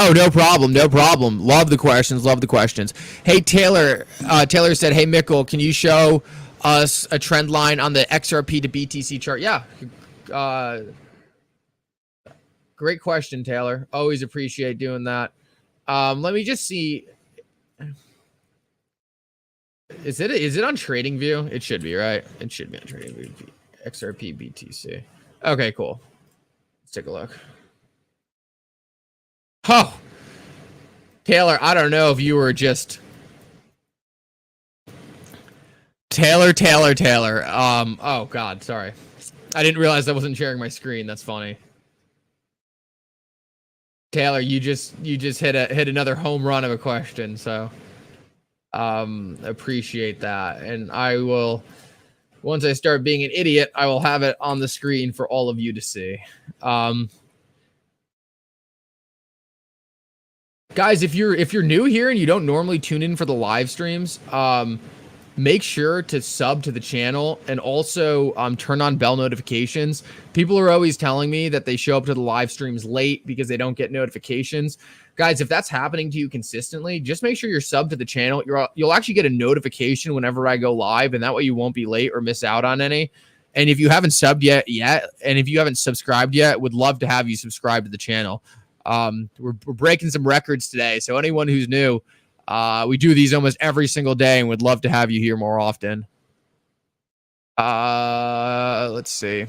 Oh, no problem. No problem. Love the questions. Love the questions. Hey, Taylor. Taylor said, hey, Mikkel, can you show us a trend line on the XRP to BTC chart? Yeah. Great question, Taylor. Always appreciate doing that. Let me just see. Is it on TradingView? It should be, right? It should be on TradingView. XRP BTC. Okay, cool. Let's take a look. Oh, Taylor, I don't know if you were just Taylor. Oh God, sorry. I didn't realize I wasn't sharing my screen. That's funny. Taylor, you just hit another home run of a question, so appreciate that. And I will, once I start being an idiot, I will have it on the screen for all of you to see. Guys, if you're new here and you don't normally tune in for the live streams, make sure to sub to the channel and also turn on bell notifications. People are always telling me that they show up to the live streams late because they don't get notifications. Guys, if that's happening to you consistently, just make sure you're subbed to the channel. You'll actually get a notification whenever I go live, and that way you won't be late or miss out on any. And if you haven't subbed yet, and if you haven't subscribed yet, would love to have you subscribe to the channel. We're breaking some records today, so anyone who's new, we do these almost every single day and would love to have you here more often. Let's see.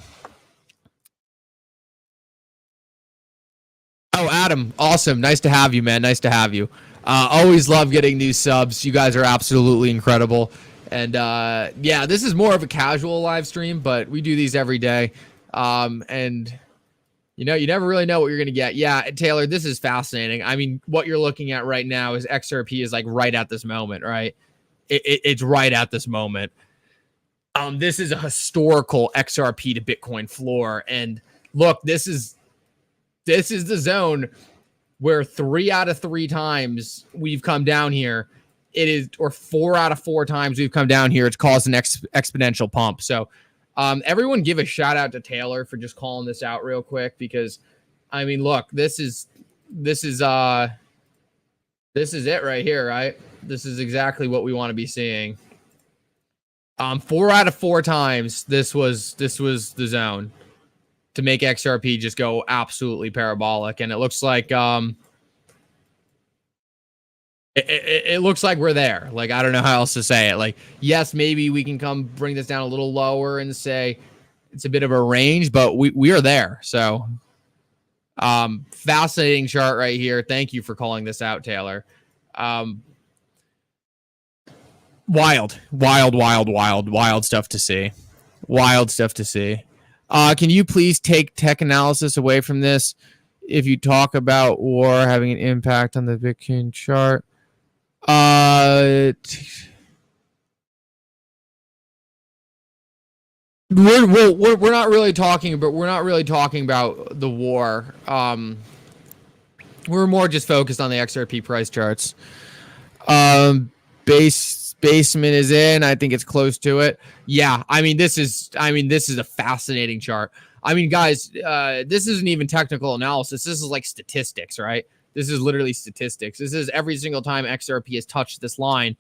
Oh, Adam, awesome. Nice to have you, man. Nice to have you. Always love getting new subs. You guys are absolutely incredible. And yeah, this is more of a casual live stream, but we do these every day. And you know, you never really know what you're going to get. Yeah, Taylor, this is fascinating. I mean, what you're looking at right now is XRP is like right at this moment, right? It's right at this moment. This is a historical XRP to Bitcoin floor. And look, this is the zone where 3 out of 3 times we've come down here. It is, or 4 out of 4 times we've come down here. It's caused an exponential pump. So everyone give a shout out to Taylor for just calling this out real quick, because I mean, look, this is it right here, right? This is exactly what we want to be seeing. 4 out of 4 times this was the zone to make XRP just go absolutely parabolic, and it looks like it looks like we're there. Like, I don't know how else to say it. Like, yes, maybe we can come bring this down a little lower and say it's a bit of a range, but we are there. So, fascinating chart right here. Thank you for calling this out, Taylor. Wild stuff to see. Wild stuff to see. Can you please take tech analysis away from this? If you talk about war having an impact on the Bitcoin chart, we're not really talking about the war. We're more just focused on the XRP price charts. Basement is in. I think it's close to it. Yeah, I mean, this is a fascinating chart. I mean, guys, this isn't even technical analysis. This is like statistics, right? This is literally statistics. This is every single time XRP has touched this line,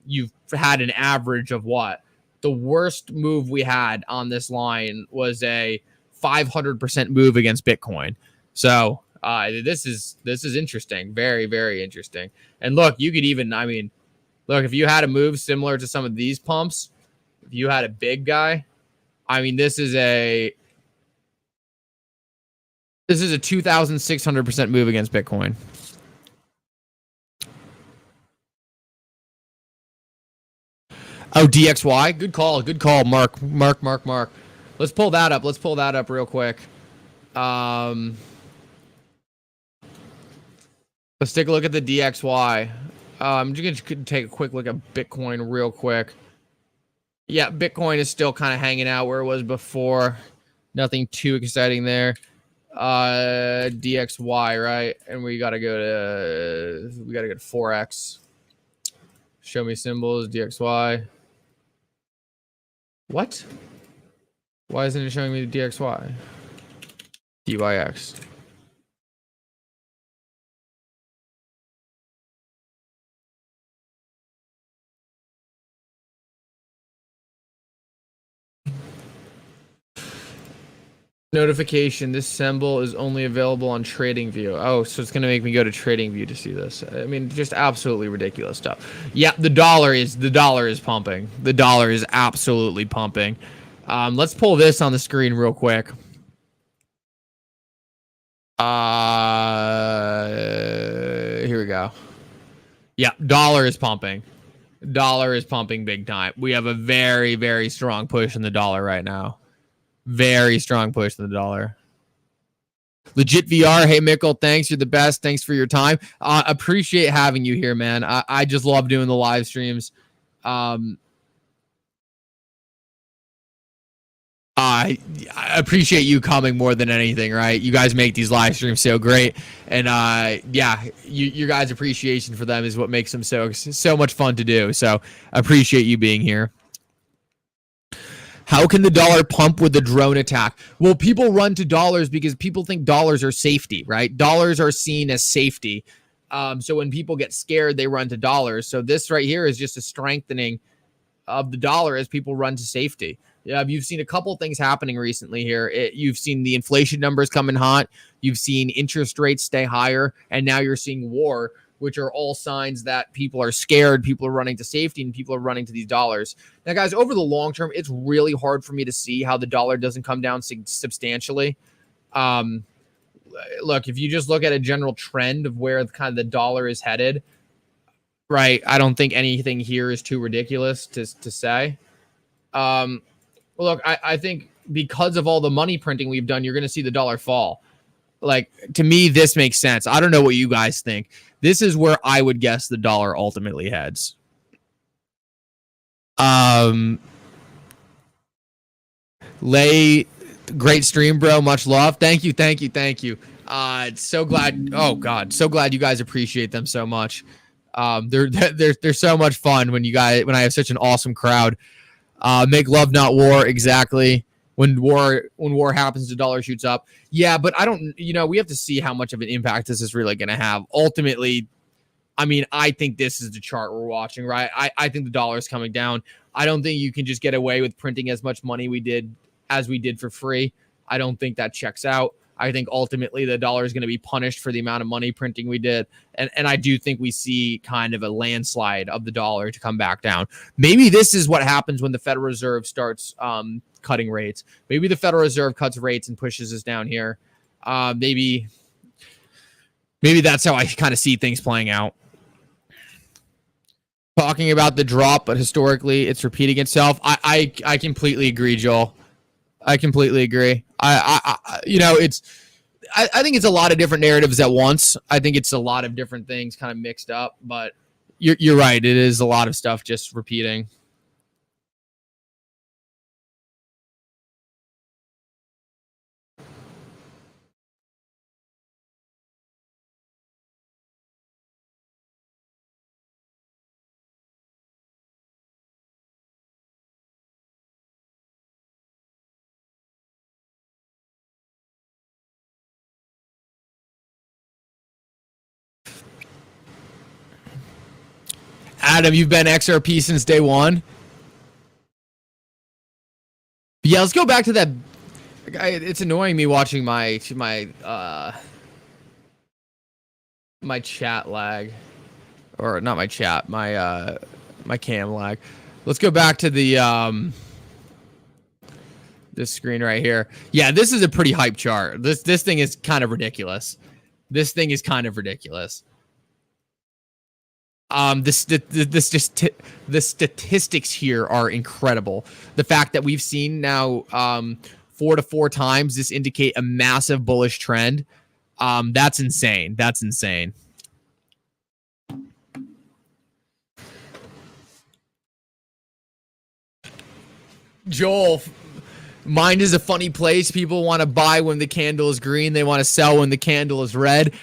you've had an average of what? The worst move we had on this line was a 500% move against Bitcoin. So this is interesting. Very, very interesting. And look, you could even, I mean, look, if you had a move similar to some of these pumps, if you had a big guy, I mean, this is a 2,600% move against Bitcoin. Oh, DXY. Good call. Good call, Mark. Let's pull that up. Let's pull that up real quick. Let's take a look at the DXY. I'm just going to take a quick look at Bitcoin real quick. Yeah, Bitcoin is still kind of hanging out where it was before. Nothing too exciting there. DXY, right? And we got to go to 4X. Show me symbols, DXY. What? Why isn't it showing me the DXY? DYX. Notification, this symbol is only available on TradingView. Oh, so it's going to make me go to TradingView to see this. I mean, just absolutely ridiculous stuff. Yeah, the dollar is pumping. The dollar is absolutely pumping. Let's pull this on the screen real quick. Here we go. Yeah, dollar is pumping. Dollar is pumping big time. We have a very, very strong push in the dollar right now. Very strong push in the dollar. Legit VR. Hey, Mickle, thanks. You're the best. Thanks for your time. Appreciate having you here, man. I just love doing the live streams. I appreciate you coming more than anything, right? You guys make these live streams so great, and yeah, your guys' appreciation for them is what makes them so much fun to do. So appreciate you being here. How can the dollar pump with the drone attack? Well, people run to dollars because people think dollars are safety, right? Dollars are seen as safety. So when people get scared, they run to dollars. So this right here is just a strengthening of the dollar as people run to safety. Yeah, you've seen a couple things happening recently here. You've seen the inflation numbers come in hot. You've seen interest rates stay higher, and now you're seeing war, which are all signs that people are scared, people are running to safety, and people are running to these dollars. Now, guys, over the long term, it's really hard for me to see how the dollar doesn't come down substantially. Look, if you just look at a general trend of where kind of the dollar is headed, right, I don't think anything here is too ridiculous to say. Well, look, I think because of all the money printing we've done, you're going to see the dollar fall. Like, to me, this makes sense. I don't know what you guys think. This is where I would guess the dollar ultimately heads. Lay, great stream, bro. Much love. Thank you. So glad. Oh God, so glad you guys appreciate them so much. They're so much fun when I have such an awesome crowd. Make love, not war. Exactly. When war happens, the dollar shoots up. Yeah, but I don't, we have to see how much of an impact this is really going to have. Ultimately, I mean, I think this is the chart we're watching, right? I think the dollar is coming down. I don't think you can just get away with printing as much money as we did for free. I don't think that checks out. I think ultimately the dollar is going to be punished for the amount of money printing we did. And I do think we see kind of a landslide of the dollar to come back down. Maybe this is what happens when the Federal Reserve starts cutting rates. Maybe the Federal Reserve cuts rates and pushes us down here. Maybe that's how I kind of see things playing out. Talking about the drop, but historically it's repeating itself. I completely agree, Joel. I completely agree. I think it's a lot of different narratives at once. I think it's a lot of different things kind of mixed up, but you're right. It is a lot of stuff just repeating. Adam, you've been XRP since day one. Yeah, let's go back to that. It's annoying me watching my chat lag, or not my chat, my cam lag. Let's go back to the this screen right here. Yeah, this is a pretty hype chart. This thing is kind of ridiculous. The statistics here are incredible. The fact that we've seen now 4 to 4 times this indicate a massive bullish trend. That's insane. Joel, mind is a funny place. People want to buy when the candle is green. They want to sell when the candle is red.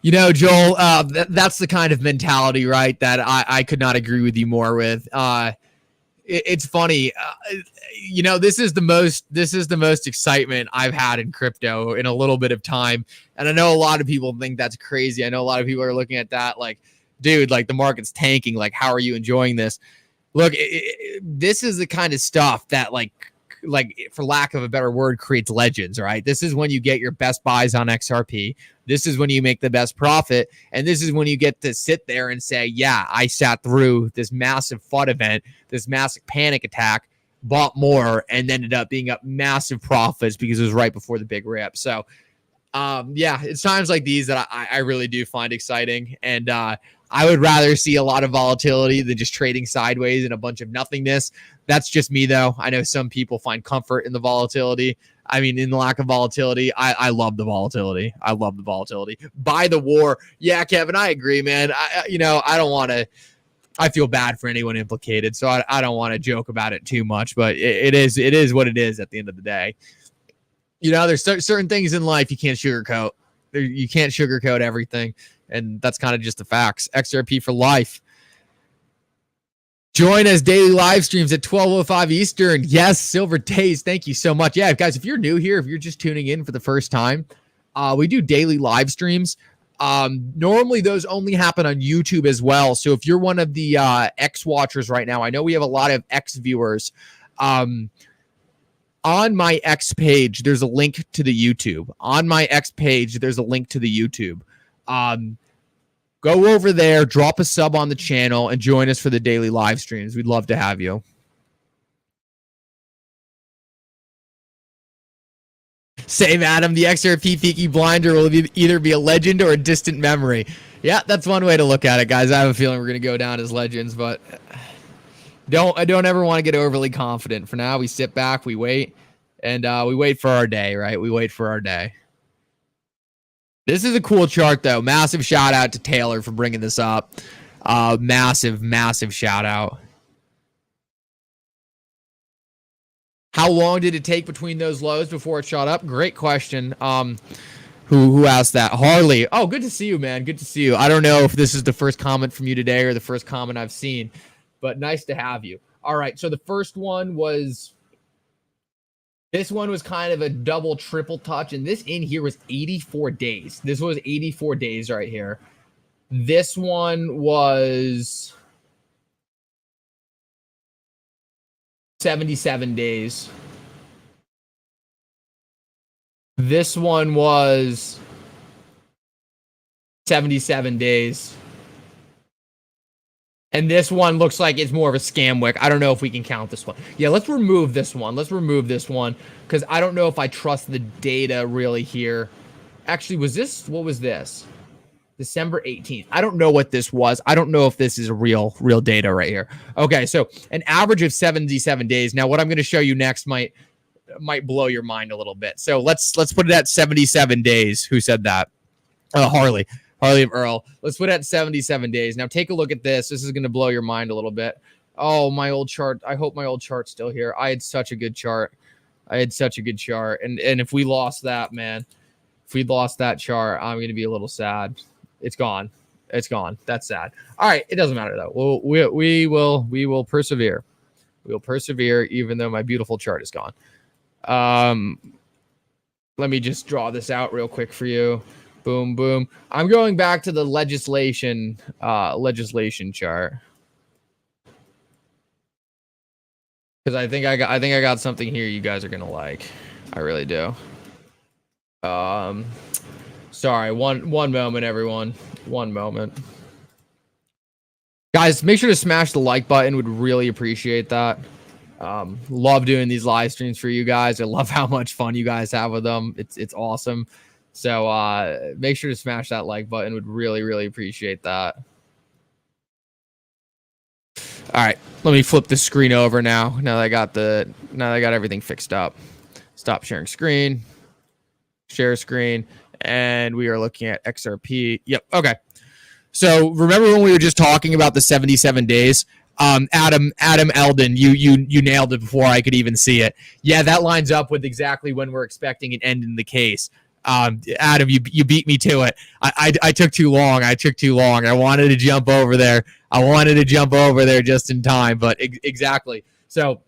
Joel, that's the kind of mentality, right, that I could not agree with you more with. It's funny. This is the most excitement I've had in crypto in a little bit of time. And I know a lot of people think that's crazy. I know a lot of people are looking at that like, dude, like the market's tanking. Like, how are you enjoying this? Look, this is the kind of stuff that like for lack of a better word, creates legends, right? This is when you get your best buys on XRP. This is when you make the best profit. And this is when you get to sit there and say, yeah, I sat through this massive FUD event, this massive panic attack, bought more, and ended up being up massive profits because it was right before the big rip. So, yeah, it's times like these that I really do find exciting. And I would rather see a lot of volatility than just trading sideways and a bunch of nothingness. That's just me, though. I know some people find comfort in the volatility. I mean, in the lack of volatility, I love the volatility. I love the volatility. Buy the war. Yeah, Kevin, I agree, man. I don't want to. I feel bad for anyone implicated, so I don't want to joke about it too much. But it is what it is at the end of the day. There's certain things in life you can't sugarcoat. You can't sugarcoat everything, and that's kind of just the facts. XRP for life. Join us daily live streams at 12:05 Eastern. Yes, Silver Days. Thank you so much. Yeah, guys, if you're new here, if you're just tuning in for the first time, we do daily live streams. Normally, those only happen on YouTube as well. So if you're one of the X watchers right now, I know we have a lot of X viewers. On my X page, there's a link to the YouTube. On my X page, there's a link to the YouTube. Go over there, drop a sub on the channel, and join us for the daily live streams. We'd love to have you. Same, Adam. The XRP Peaky Blinder will either be a legend or a distant memory. Yeah, that's one way to look at it, guys. I have a feeling we're going to go down as legends, but I don't ever want to get overly confident. For now, we sit back, we wait, and we wait for our day, right? We wait for our day. This is a cool chart, though. Massive shout out to Taylor for bringing this up. Massive shout out. How long did it take between those lows before it shot up? Great question. Who asked that? Harley. Oh, good to see you, man. Good to see you. I don't know if this is the first comment from you today or the first comment I've seen, but nice to have you. All right, so the first one was... This one was kind of a double, triple touch, and this in here was 84 days. This was 84 days right here. This one was 77 days. This one was 77 days. And this one looks like it's more of a scam wick. I don't know if we can count this one. Yeah, let's remove this one. Let's remove this one because I don't know if I trust the data really here. Actually, what was this? December 18th. I don't know what this was. I don't know if this is a real data right here. Okay, so an average of 77 days. Now, what I'm going to show you next might blow your mind a little bit. So let's put it at 77 days. Who said that? Harley of Earl. Let's put it at 77 days. Now take a look at this. This is going to blow your mind a little bit. Oh, my old chart. I hope my old chart's still here. I had such a good chart. And if we lost that, man, if we lost that chart, I'm going to be a little sad. It's gone. That's sad. All right. It doesn't matter though. We will persevere. We will persevere even though my beautiful chart is gone. Let me just draw this out real quick for you. Boom, boom. I'm going back to the legislation chart because I think I got something here you guys are gonna like. I really do. Sorry, one moment, everyone. One moment, guys. Make sure to smash the like button. Would really appreciate that. Love doing these live streams for you guys. I love how much fun you guys have with them. It's awesome. So make sure to smash that like button. Would really appreciate that. All right, let me flip the screen over now. Now that I got everything fixed up. Stop sharing screen. Share screen, and we are looking at XRP. Yep. Okay. So remember when we were just talking about the 77 days? Adam Eldon, you nailed it before I could even see it. Yeah, that lines up with exactly when we're expecting an end in the case. Adam, you beat me to it. I took too long. I wanted to jump over there. Just in time, but exactly. So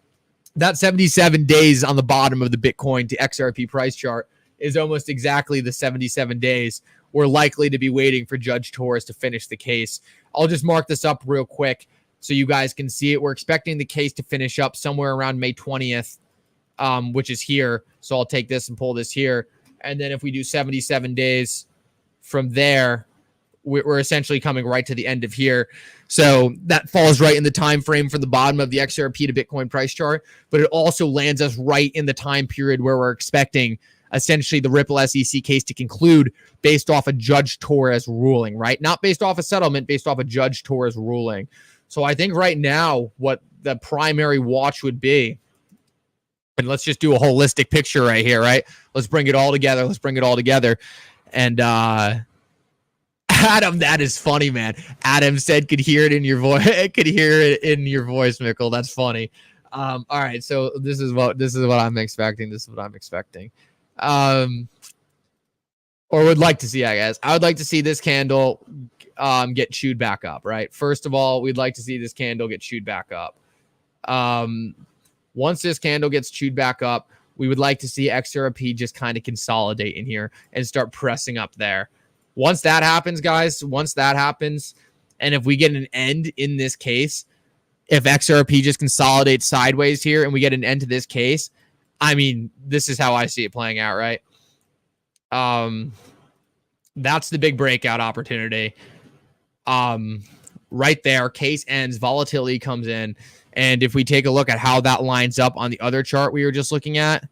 that 77 days on the bottom of the Bitcoin to XRP price chart is almost exactly the 77 days we're likely to be waiting for Judge Torres to finish the case. I'll just mark this up real quick so you guys can see it. We're expecting the case to finish up somewhere around May 20th, which is here. So I'll take this and pull this here. And then if we do 77 days from there, we're essentially coming right to the end of here. So that falls right in the time frame from the bottom of the XRP to Bitcoin price chart, but it also lands us right in the time period where we're expecting essentially the Ripple SEC case to conclude based off a Judge Torres ruling, right? Not based off a settlement, based off a Judge Torres ruling. So I think right now what the primary watch would be, and let's just do a holistic picture right here, right? Let's bring it all together. And Adam, that is funny, man. Adam said could hear it in your voice. Could hear it in your voice, Mikkel. That's funny. All right, so this is what I'm expecting. Or would like to see, I guess. I would like to see this candle get chewed back up, right? First of all, we'd like to see this candle get chewed back up. Once this candle gets chewed back up, we would like to see XRP just kind of consolidate in here and start pressing up there. Once that happens, guys, and if we get an end in this case, if XRP just consolidates sideways here and we get an end to this case, I mean, this is how I see it playing out, right? That's the big breakout opportunity. Right there, case ends, volatility comes in. And if we take a look at how that lines up on the other chart we were just looking at,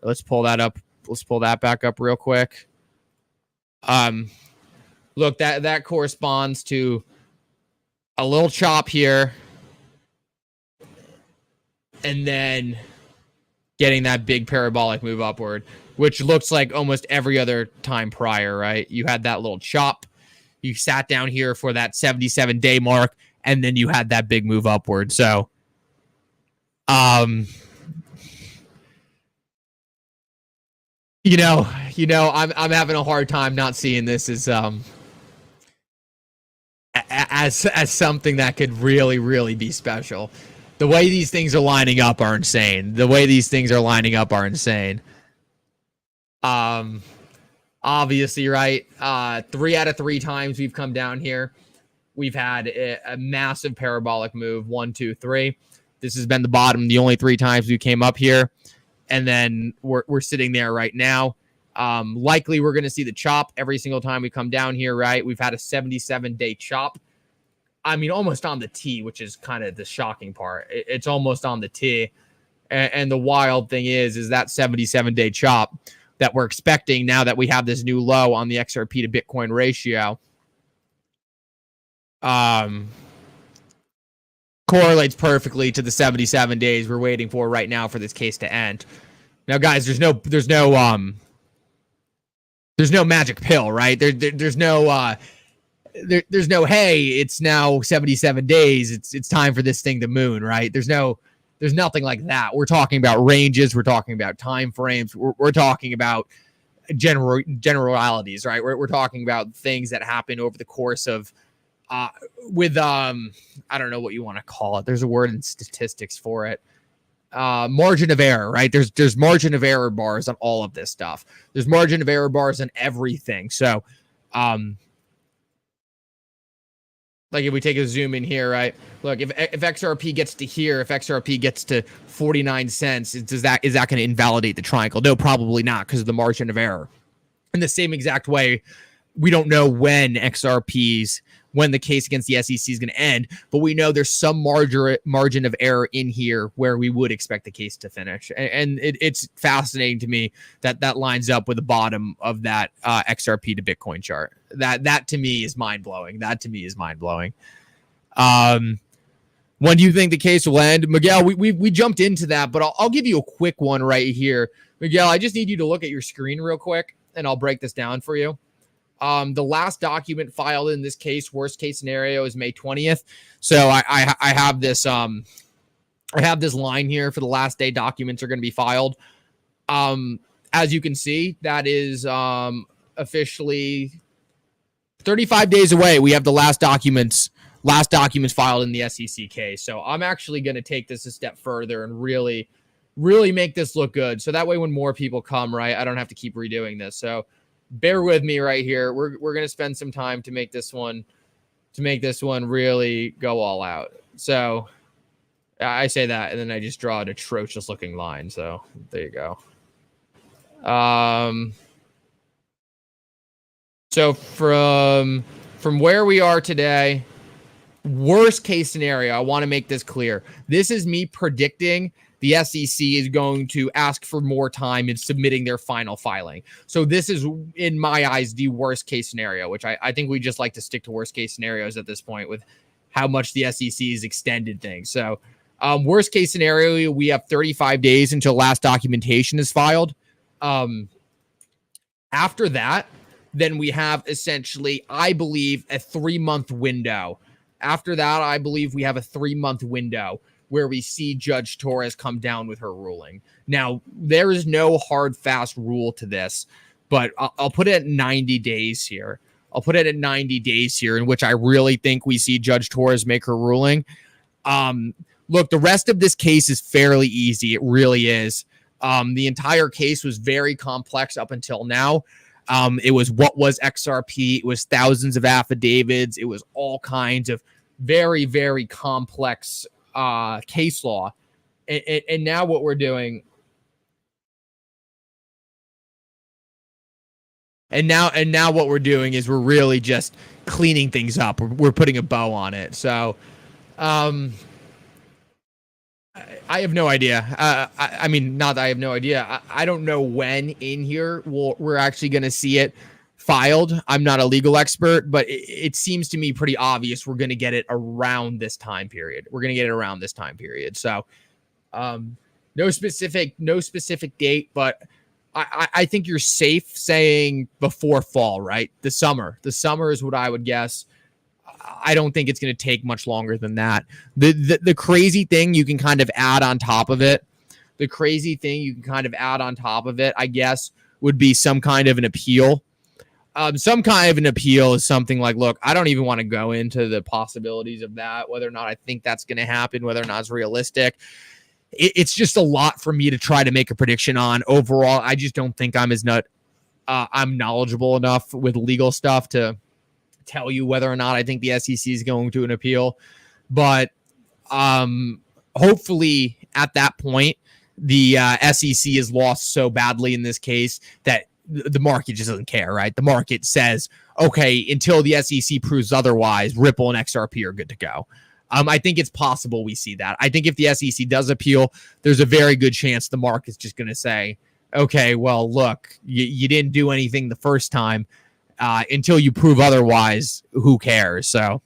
let's pull that up. Let's pull that back up real quick. Look, that corresponds to a little chop here, and then getting that big parabolic move upward, which looks like almost every other time prior, right? You had that little chop, you sat down here for that 77-day mark, and then you had that big move upward. So, I'm having a hard time not seeing this as something that could really, really be special. The way these things are lining up are insane. Obviously, right? 3 out of 3 times we've come down here, we've had a massive parabolic move. 1, 2, 3. This has been the bottom. The only 3 times we came up here, and then we're sitting there right now. Likely we're going to see the chop every single time we come down here, right? We've had a 77-day chop. I mean, almost on the T, which is kind of the shocking part. It's almost on the T. And the wild thing is that 77-day chop that we're expecting now that we have this new low on the XRP to Bitcoin ratio correlates perfectly to the 77 days we're waiting for right now for this case to end. Now, guys, there's no magic pill, right? There's no hey, it's now 77 days. It's time for this thing to moon, right? There's nothing like that. We're talking about ranges. We're talking about time frames. We're talking about generalities, right? We're talking about things that happen over the course of I don't know what you want to call it. There's a word in statistics for it. Margin of error, right? There's margin of error bars on all of this stuff. There's margin of error bars on everything. So, like if we take a zoom in here, right? Look, if XRP gets to here, if XRP gets to 49 cents, is that going to invalidate the triangle? No, probably not, because of the margin of error. In the same exact way, we don't know when the case against the SEC is going to end, but we know there's some margin of error in here where we would expect the case to finish. And it's fascinating to me that lines up with the bottom of that XRP to Bitcoin chart. That to me is mind-blowing. When do you think the case will end? Miguel, we jumped into that, but I'll give you a quick one right here. Miguel, I just need you to look at your screen real quick, and I'll break this down for you. The last document filed in this case, worst case scenario, is May 20th. So I have this line here for the last day documents are going to be filed. As you can see, that is officially 35 days away. We have the last documents filed in the SEC case. So I'm actually going to take this a step further and really, really make this look good. So that way when more people come, right, I don't have to keep redoing this. So bear with me right here. We're going to spend some time to make this one really go all out. So I say that, and then I just draw an atrocious looking line. So there you go. So from where we are today, worst case scenario, I want to make this clear. This is me predicting the SEC is going to ask for more time in submitting their final filing. So this is, in my eyes, the worst case scenario, which I think we just like to stick to worst case scenarios at this point with how much the SEC has extended things. So worst case scenario, we have 35 days until last documentation is filed. After that, then we have essentially, I believe, a 3-month window. After that, I believe we have a 3-month window where we see Judge Torres come down with her ruling. Now, there is no hard, fast rule to this, but I'll put it at 90 days here. I'll put it at 90 days here, in which I really think we see Judge Torres make her ruling. Look, the rest of this case is fairly easy. It really is. The entire case was very complex up until now. It was what was XRP. It was thousands of affidavits. It was all kinds of very, very complex case law. And now what we're doing. And now what we're doing is we're really just cleaning things up. We're putting a bow on it. So, I have no idea. I mean, not that I have no idea. I don't know when in here we're actually going to see it filed. I'm not a legal expert, but it seems to me pretty obvious we're going to get it around this time period. So, no specific date, but I think you're safe saying before fall, right? The summer is what I would guess. I don't think it's going to take much longer than that. The crazy thing you can kind of add on top of it, I guess, would be some kind of an appeal. Some kind of an appeal is something like, look, I don't even want to go into the possibilities of that, whether or not I think that's going to happen, whether or not it's realistic. It's just a lot for me to try to make a prediction on. Overall, I just don't think I'm knowledgeable enough with legal stuff to tell you whether or not I think the SEC is going to an appeal. But hopefully at that point, the SEC is lost so badly in this case that the market just doesn't care, right? The market says, okay, until the SEC proves otherwise, Ripple and XRP are good to go. I think it's possible we see that. I think if the SEC does appeal, there's a very good chance the market's just going to say, okay, well, look, you didn't do anything the first time. Until you prove otherwise, who cares? So.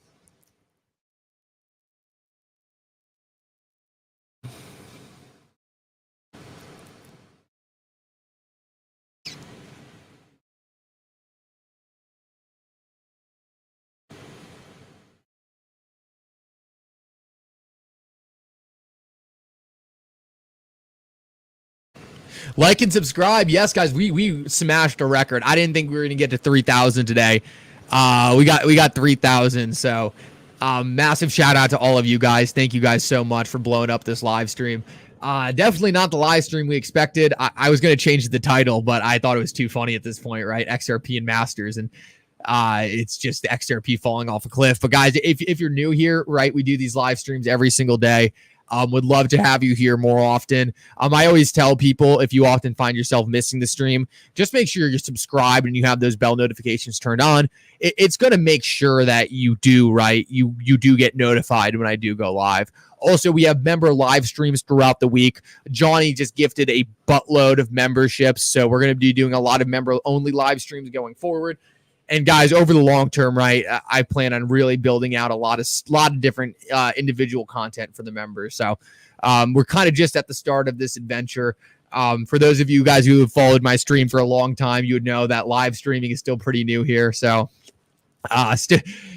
Like and subscribe. Yes, guys, we smashed a record. I didn't think we were going to get to 3,000 today. We got 3,000. So massive shout out to all of you guys. Thank you guys so much for blowing up this live stream. Definitely not the live stream we expected. I was going to change the title, but I thought it was too funny at this point, right? XRP and Masters. And it's just the XRP falling off a cliff. But guys, if you're new here, right, we do these live streams every single day. Would love to have you here more often. I always tell people, if you often find yourself missing the stream, just make sure you're subscribed and you have those bell notifications turned on. It's going to make sure that you do, right? You do get notified when I do go live. Also, we have member live streams throughout the week. Johnny just gifted a buttload of memberships, so we're going to be doing a lot of member-only live streams going forward. And guys, over the long term, right, I plan on really building out a lot of different individual content for the members. So we're kind of just at the start of this adventure. For those of you guys who have followed my stream for a long time, you would know that live streaming is still pretty new here. So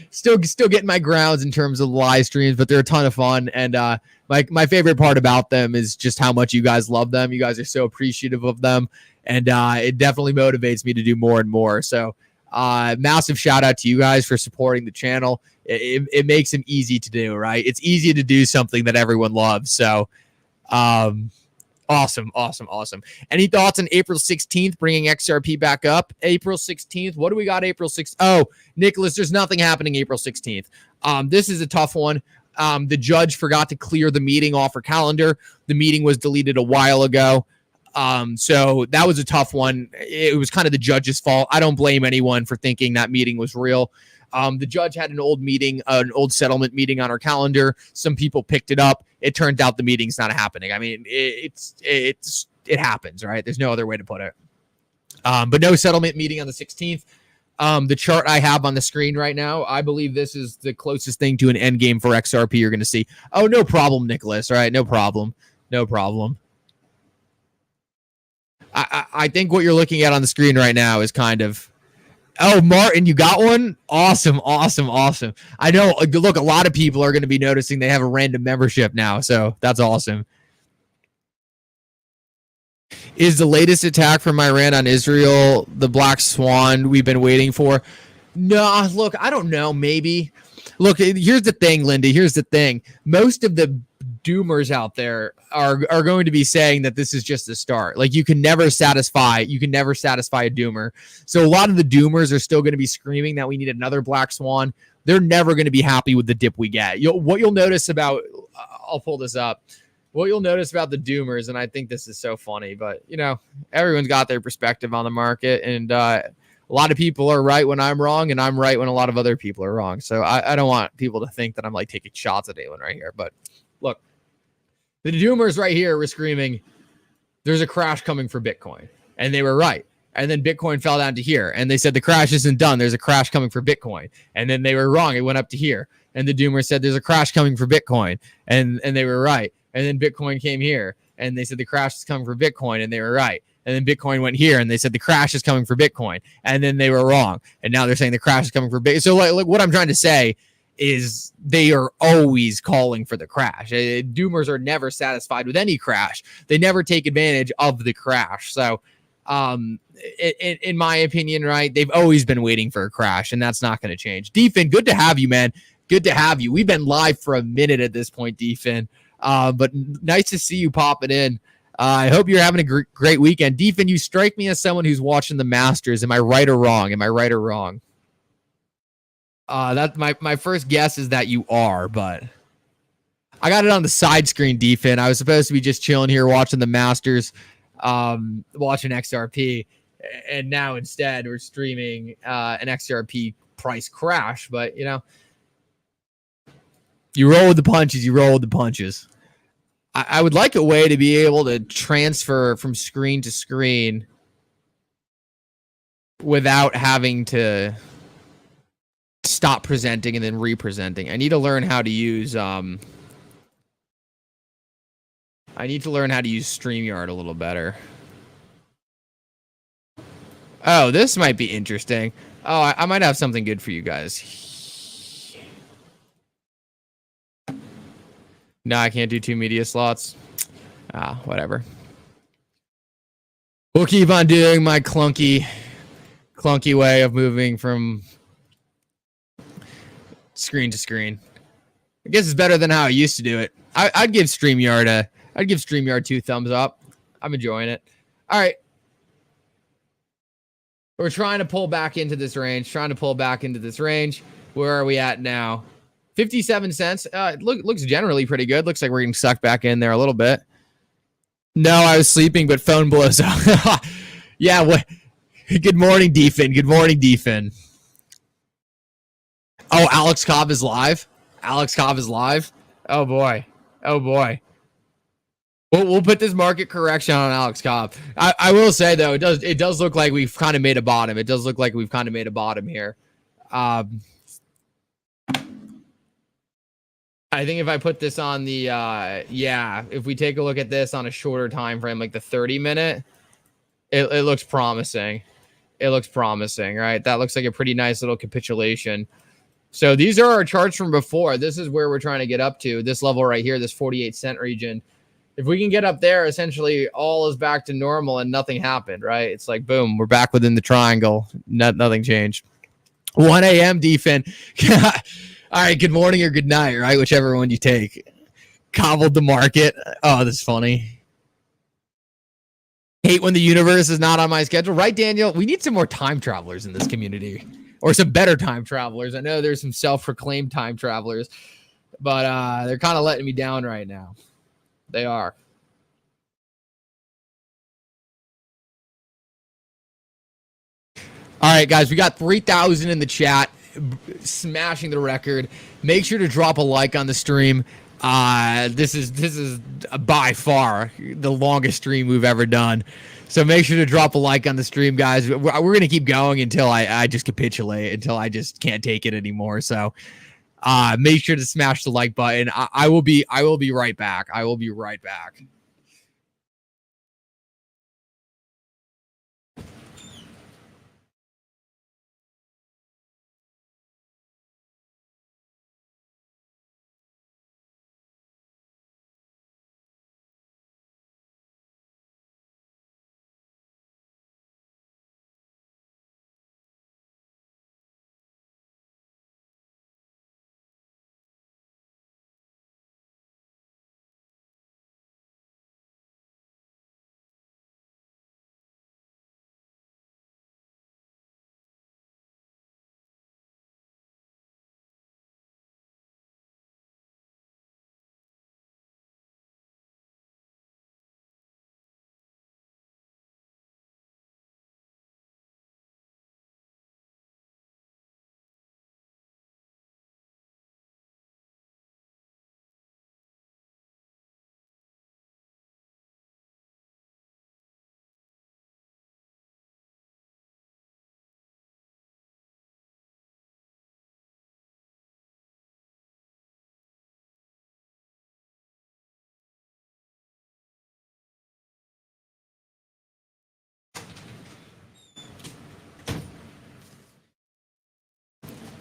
still getting my grounds in terms of live streams, but they're a ton of fun. And my favorite part about them is just how much you guys love them. You guys are so appreciative of them, and it definitely motivates me to do more and more. So. Massive shout out to you guys for supporting the channel. It makes them easy to do, right? It's easy to do something that everyone loves. So, awesome. Any thoughts on April 16th, bringing XRP back up? April 16th. What do we got April 6th? Oh, Nicholas, there's nothing happening April 16th. This is a tough one. The judge forgot to clear the meeting off her calendar. The meeting was deleted a while ago. So that was a tough one. It was kind of the judge's fault. I don't blame anyone for thinking that meeting was real. The judge had an old settlement meeting on her calendar. Some people picked it up. it turns out the meeting's not happening. I mean, it happens, right? There's no other way to put it. But no settlement meeting on the 16th. The chart I have on the screen right now, I believe this is the closest thing to an end game for XRP you're going to see. Oh, no problem, Nicholas. All right, no problem. No problem. I think what you're looking at on the screen right now is kind of... Oh, Martin, you got one? Awesome, awesome, awesome. I know, look, a lot of people are going to be noticing they have a random membership now, so that's awesome. Is the latest attack from Iran on Israel the black swan we've been waiting for? No, look, I don't know, maybe. Look, here's the thing, Linda, here's the thing. Most of the doomers out there are going to be saying that this is just the start. Like, you can never satisfy a doomer. So a lot of the doomers are still going to be screaming that we need another black swan. They're never going to be happy with the dip we get. What you'll notice about, I'll pull this up. What you'll notice about the doomers, and I think this is so funny, but everyone's got their perspective on the market, and a lot of people are right when I'm wrong, and I'm right when a lot of other people are wrong. So I don't want people to think that I'm like taking shots at anyone right here. But look, the doomers right here were screaming, there's a crash coming for Bitcoin. And they were right. And then Bitcoin fell down to here. And they said the crash isn't done. There's a crash coming for Bitcoin. And then they were wrong. It went up to here. And the doomers said there's a crash coming for Bitcoin. And they were right. And then Bitcoin came here. And they said the crash is coming for Bitcoin. And they were right. And then Bitcoin went here. And they said the crash is coming for Bitcoin. And then they were wrong. And now they're saying the crash is coming for Bitcoin. So like what I'm trying to say is they are always calling for the crash. Doomers are never satisfied with any crash. They never take advantage of the crash. So in my opinion, right, they've always been waiting for a crash, and that's not going to change. Defin, good to have you, man. Good to have you. We've been live for a minute at this point, Defin. But nice to see you popping in. I hope you're having a great weekend. Defin, you strike me as someone who's watching the Masters. Am I right or wrong? That's my first guess is that you are, but I got it on the side screen, Defin. I was supposed to be just chilling here watching the Masters, watching XRP, and now instead we're streaming an XRP price crash. But you roll with the punches. I would like a way to be able to transfer from screen to screen without having to stop presenting and then representing. I need to learn how to use StreamYard a little better. Oh, this might be interesting. Oh, I might have something good for you guys. No, I can't do 2 media slots. Whatever. We'll keep on doing my clunky way of moving from screen to screen. I guess it's better than how I used to do it. I'd give StreamYard 2 thumbs up. I'm enjoying it. All right. We're trying to pull back into this range. Where are we at now? 57 cents. Looks generally pretty good. Looks like we're getting sucked back in there a little bit. No, I was sleeping, but phone blows up. Yeah. What? Good morning, Defin. Oh, Alex Cobb is live. Oh boy. We'll put this market correction on Alex Cobb. I will say though, it does look like we've kind of made a bottom. Here. I think if I put this on the if we take a look at this on a shorter time frame, like the 30-minute, it looks promising. Right? That looks like a pretty nice little capitulation. So these are our charts from before. This is where we're trying to get up to, this level right here, this 48-cent region. If we can get up there, essentially all is back to normal and nothing happened, right? It's like, boom, we're back within the triangle. Nothing changed. 1 a.m. Defin. All right, good morning or good night, right? Whichever one you take. Cobbled the market. Oh, that's funny. Hate when the universe is not on my schedule. Right, Daniel? We need some more time travelers in this community. Or some better time travelers. I know there's some self-proclaimed time travelers, but they're kind of letting me down right now. They are. All right, guys, we got 3,000 in the chat, smashing the record. Make sure to drop a like on the stream. This is by far the longest stream we've ever done. So make sure to drop a like on the stream, guys. We're going to keep going until I just capitulate, until I just can't take it anymore. So make sure to smash the like button. I will be right back. I will be right back.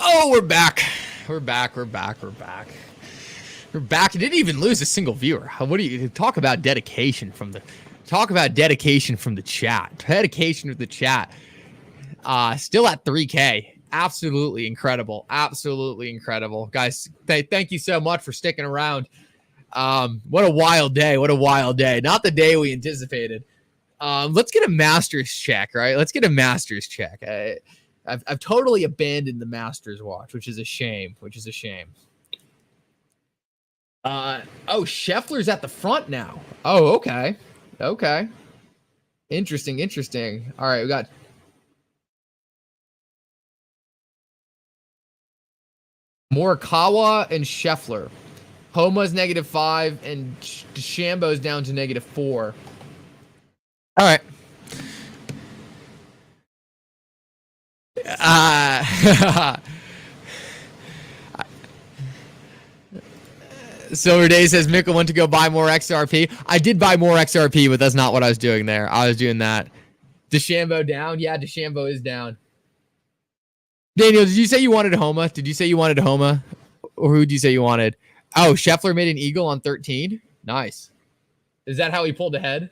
Oh, we're back. We're back. We're back. We're back. We're back. It didn't even lose a single viewer. What do you talk about? Dedication from the dedication from the chat. Dedication of the chat. Still at 3K. Absolutely incredible. Absolutely incredible, guys. Thank you so much for sticking around. What a wild day. What a wild day. Not the day we anticipated. Let's get a Masters check, right? Let's get a Masters check. I've totally abandoned the Masters watch, which is a shame. Oh, Scheffler's at the front now. Oh, okay. Okay. Interesting. All right, we got Morikawa and Scheffler. Homa's -5 and DeChambeau's down to -4. All right. Silver Day says Mikkel went to go buy more XRP. I did buy more XRP, but that's not what I was doing there. I was doing that. DeChambeau down? Yeah, DeChambeau is down. Daniel, did you say you wanted Homa? Did you say you wanted Homa? Or who did you say you wanted? Oh, Scheffler made an eagle on 13? Nice. Is that how he pulled ahead?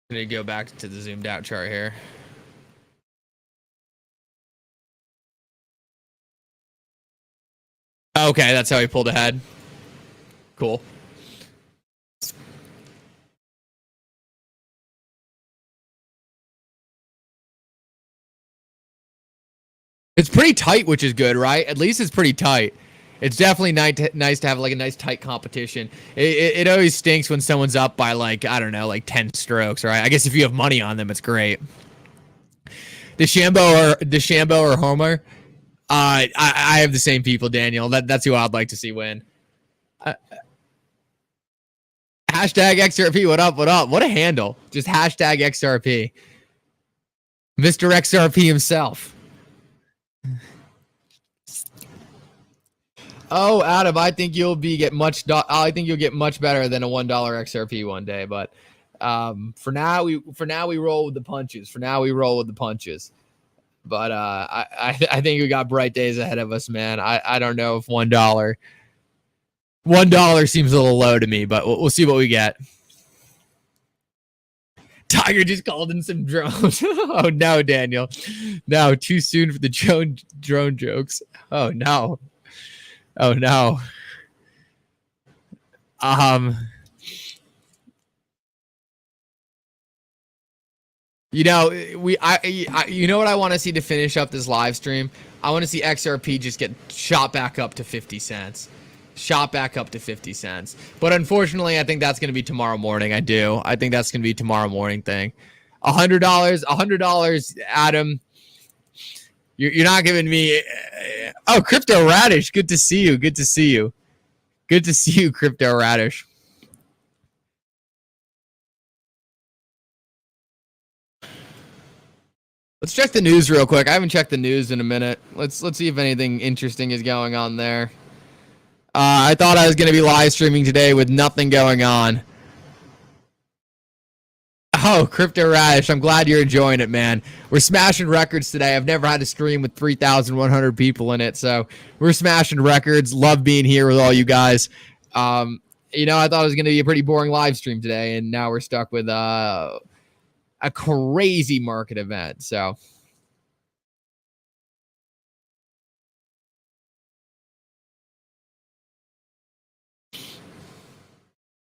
I'm going to go back to the zoomed out chart here. Okay, that's how he pulled ahead. Cool. It's pretty tight, which is good, right? At least it's pretty tight. It's definitely nice to have like a nice tight competition. It always stinks when someone's up by like, I don't know, like 10 strokes, right? I guess if you have money on them, it's great. DeChambeau or Homer. I have the same people, Daniel. That's who I'd like to see win. Hashtag XRP. What up? What up? What a handle. Just hashtag XRP. Mr. XRP himself. Oh, Adam, I think you'll get much better than a $1 XRP one day. But for now we roll with the punches. But I think we got bright days ahead of us, man. I don't know if $1 seems a little low to me, but we'll see what we get. Tiger just called in some drones. Oh no, Daniel. No, too soon for the drone jokes. Oh no. Oh no. You know, you know what I want to see to finish up this live stream? I want to see XRP just get shot back up to 50 cents. But unfortunately, I think that's going to be tomorrow morning. I think that's going to be tomorrow morning thing. $100, Adam. You're not giving me. Oh, Crypto Radish. Good to see you. Good to see you. Good to see you, Crypto Radish. Let's check the news real quick. I haven't checked the news in a minute. Let's see if anything interesting is going on there. I thought I was going to be live streaming today with nothing going on. Oh, Crypto Radish, I'm glad you're enjoying it, man. We're smashing records today. I've never had a stream with 3,100 people in it, so we're smashing records. Love being here with all you guys. You know, I thought it was going to be a pretty boring live stream today, and now we're stuck with a crazy market event, so...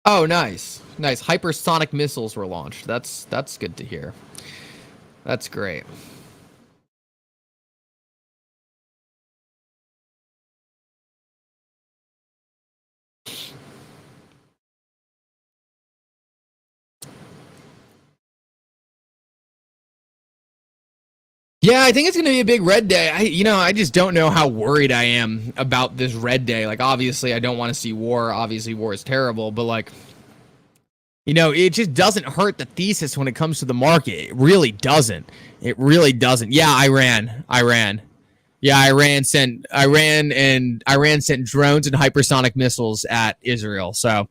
Oh, nice. Nice. Hypersonic missiles were launched. That's good to hear. That's great. Yeah, I think it's going to be a big red day. I just don't know how worried I am about this red day. Like, obviously, I don't want to see war. Obviously, war is terrible, but like, it just doesn't hurt the thesis when it comes to the market. It really doesn't. It really doesn't. Yeah, Iran. Yeah, Iran sent drones and hypersonic missiles at Israel. So,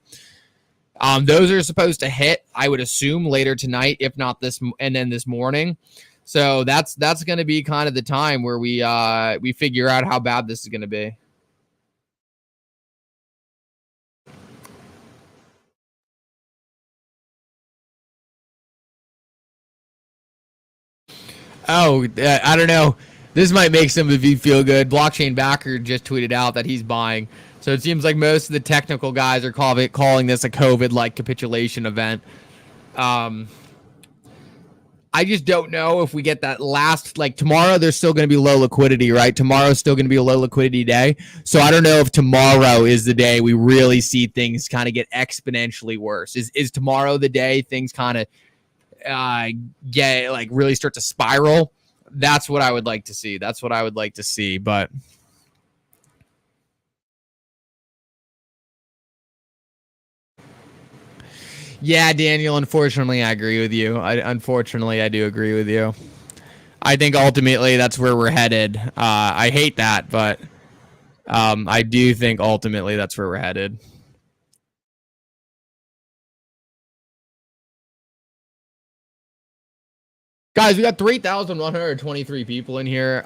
those are supposed to hit, I would assume, later tonight, if not this, and then this morning. So that's going to be kind of the time where we figure out how bad this is going to be. Oh, I don't know. This might make some of you feel good. Blockchain Backer just tweeted out that he's buying. So it seems like most of the technical guys are calling this a COVID-like capitulation event. I just don't know if we get that last, like tomorrow, there's still going to be low liquidity, right? Tomorrow's still going to be a low liquidity day. So I don't know if tomorrow is the day we really see things kind of get exponentially worse. Is tomorrow the day things kind of get like really start to spiral? That's what I would like to see. But yeah, Daniel, unfortunately, I agree with you. Unfortunately, I do agree with you. I think ultimately that's where we're headed. I hate that, but I do think ultimately that's where we're headed. Guys, we got 3,123 people in here.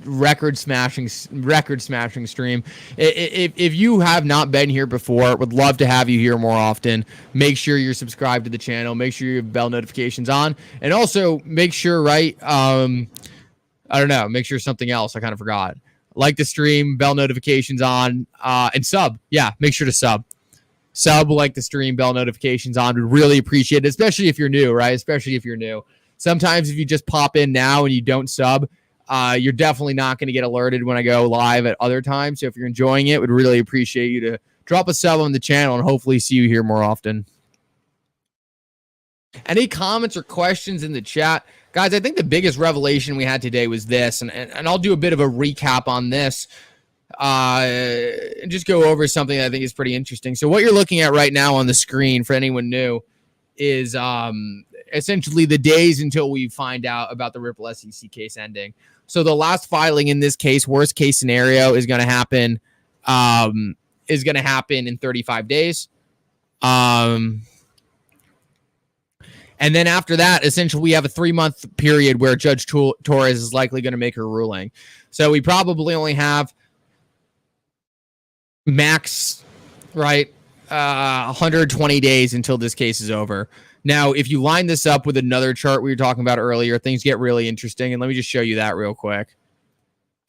Record smashing stream. If you have not been here before, would love to have you here more often. Make sure you're subscribed to the channel. Make sure your bell notifications on, and also make sure, right? I don't know. Make sure something else. I kind of forgot. Like the stream, bell notifications on, and sub. Yeah, make sure to sub. Like the stream, bell notifications on. Would really appreciate it, especially if you're new, right? Especially if you're new. Sometimes if you just pop in now and you don't sub, you're definitely not going to get alerted when I go live at other times. So if you're enjoying it, would really appreciate you to drop a sub on the channel and hopefully see you here more often. Any comments or questions in the chat? Guys, I think the biggest revelation we had today was this, and I'll do a bit of a recap on this and just go over something that I think is pretty interesting. So what you're looking at right now on the screen, for anyone new, is essentially the days until we find out about the Ripple SEC case ending. So the last filing in this case, worst case scenario, is going to happen in 35 days. And then after that, essentially, we have a 3-month period where Judge Torres is likely going to make her ruling. So we probably only have max, right, 120 days until this case is over. Now, if you line this up with another chart we were talking about earlier, things get really interesting. And let me just show you that real quick.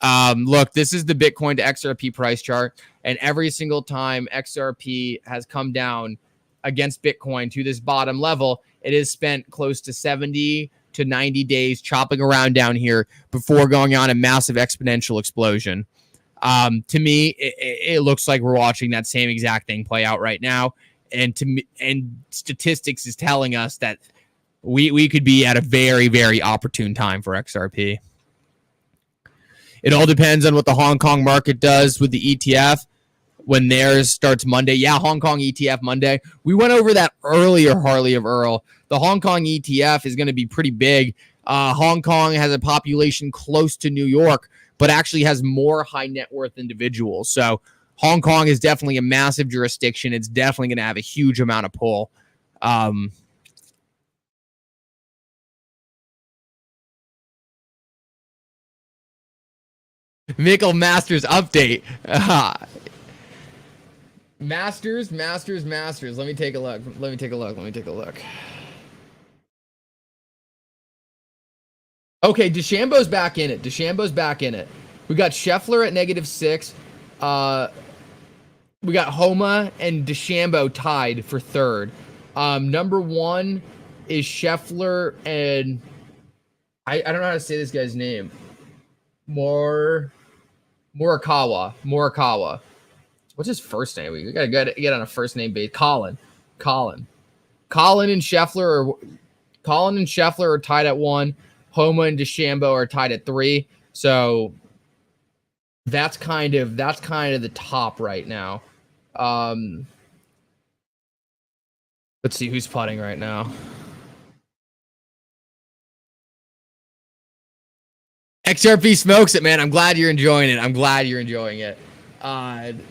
Look, this is the Bitcoin to XRP price chart. And every single time XRP has come down against Bitcoin to this bottom level, it has spent close to 70 to 90 days chopping around down here before going on a massive exponential explosion. To me, it looks like we're watching that same exact thing play out right now. And statistics is telling us that we could be at a very, very opportune time for XRP. It all depends on what the Hong Kong market does with the ETF when theirs starts Monday. Yeah, Hong Kong ETF Monday. We went over that earlier, Harley of Earl. The Hong Kong ETF is going to be pretty big. Hong Kong has a population close to New York, but actually has more high net worth individuals. So Hong Kong is definitely a massive jurisdiction. It's definitely going to have a huge amount of pull. Mickle Masters update. Masters. Let me take a look. Okay, DeChambeau's back in it. We got Scheffler at -6. We got Homa and DeChambeau tied for third. Number 1 is Scheffler, and I don't know how to say this guy's name. Morikawa. What's his first name? We gotta get on a first name base. Colin and Scheffler are tied at 1. Homa and DeChambeau are tied at 3. So that's kind of the top right now. Let's see who's putting right now. XRP smokes it, man. I'm glad you're enjoying it.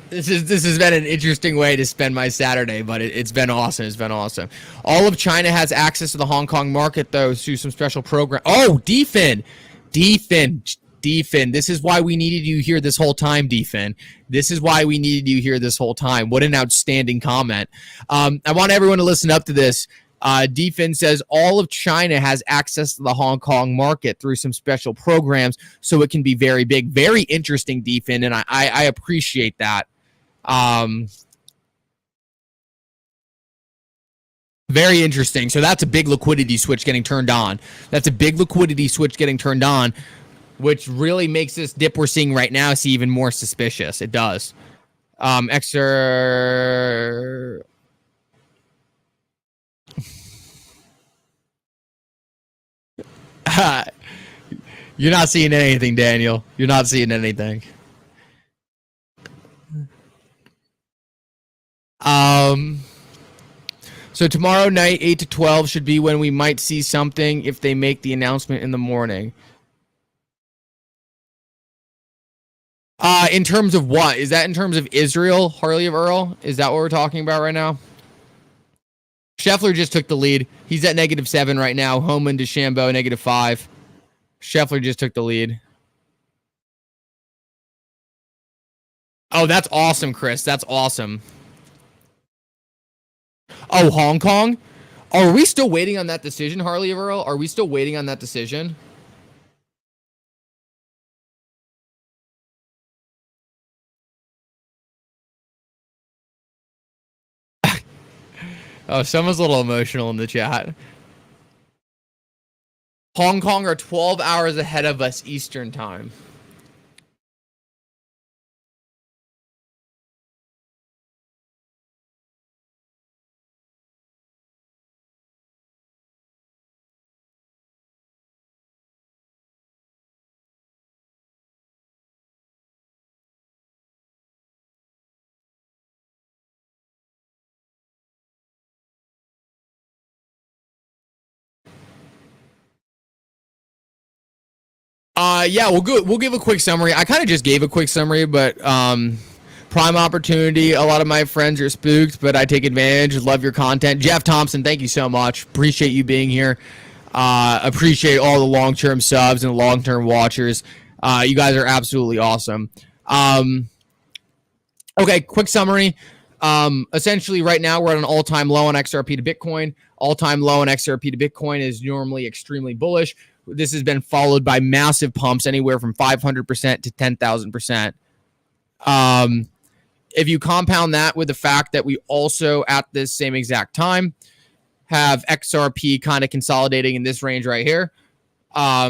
This has been an interesting way to spend my Saturday, but it's been awesome. All of China has access to the Hong Kong market, though, through some special program. Oh, DFIN. This is why we needed you here this whole time, DFIN. What an outstanding comment. I want everyone to listen up to this. DFIN says all of China has access to the Hong Kong market through some special programs, so it can be very big. Very interesting, DFIN, and I appreciate that. Very interesting. So that's a big liquidity switch getting turned on. Which really makes this dip we're seeing right now see even more suspicious. It does. You're not seeing anything, Daniel. You're not seeing anything. So tomorrow night, 8 to 12 should be when we might see something if they make the announcement in the morning. In terms of what? Is that in terms of Israel, Harley of Earl? Is that what we're talking about right now? Scheffler just took the lead. He's at -7 right now. Homa and DeChambeau, -5. Scheffler just took the lead. Oh, that's awesome, Chris. That's awesome. Oh, Hong Kong? Are we still waiting on that decision, Harley of Earl? Are we still waiting on that decision? Oh, someone's a little emotional in the chat. Hong Kong are 12 hours ahead of us Eastern time. Yeah, we'll give a quick summary. I kind of just gave a quick summary, but prime opportunity. A lot of my friends are spooked, but I take advantage. Love your content. Jeff Thompson, thank you so much. Appreciate you being here. Appreciate all the long-term subs and long-term watchers. You guys are absolutely awesome. Okay, quick summary. Essentially, right now we're at an all-time low on XRP to Bitcoin. All-time low on XRP to Bitcoin is normally extremely bullish. This has been followed by massive pumps, anywhere from 500% to 10,000%. If you compound that with the fact that we also, at this same exact time, have XRP kind of consolidating in this range right here.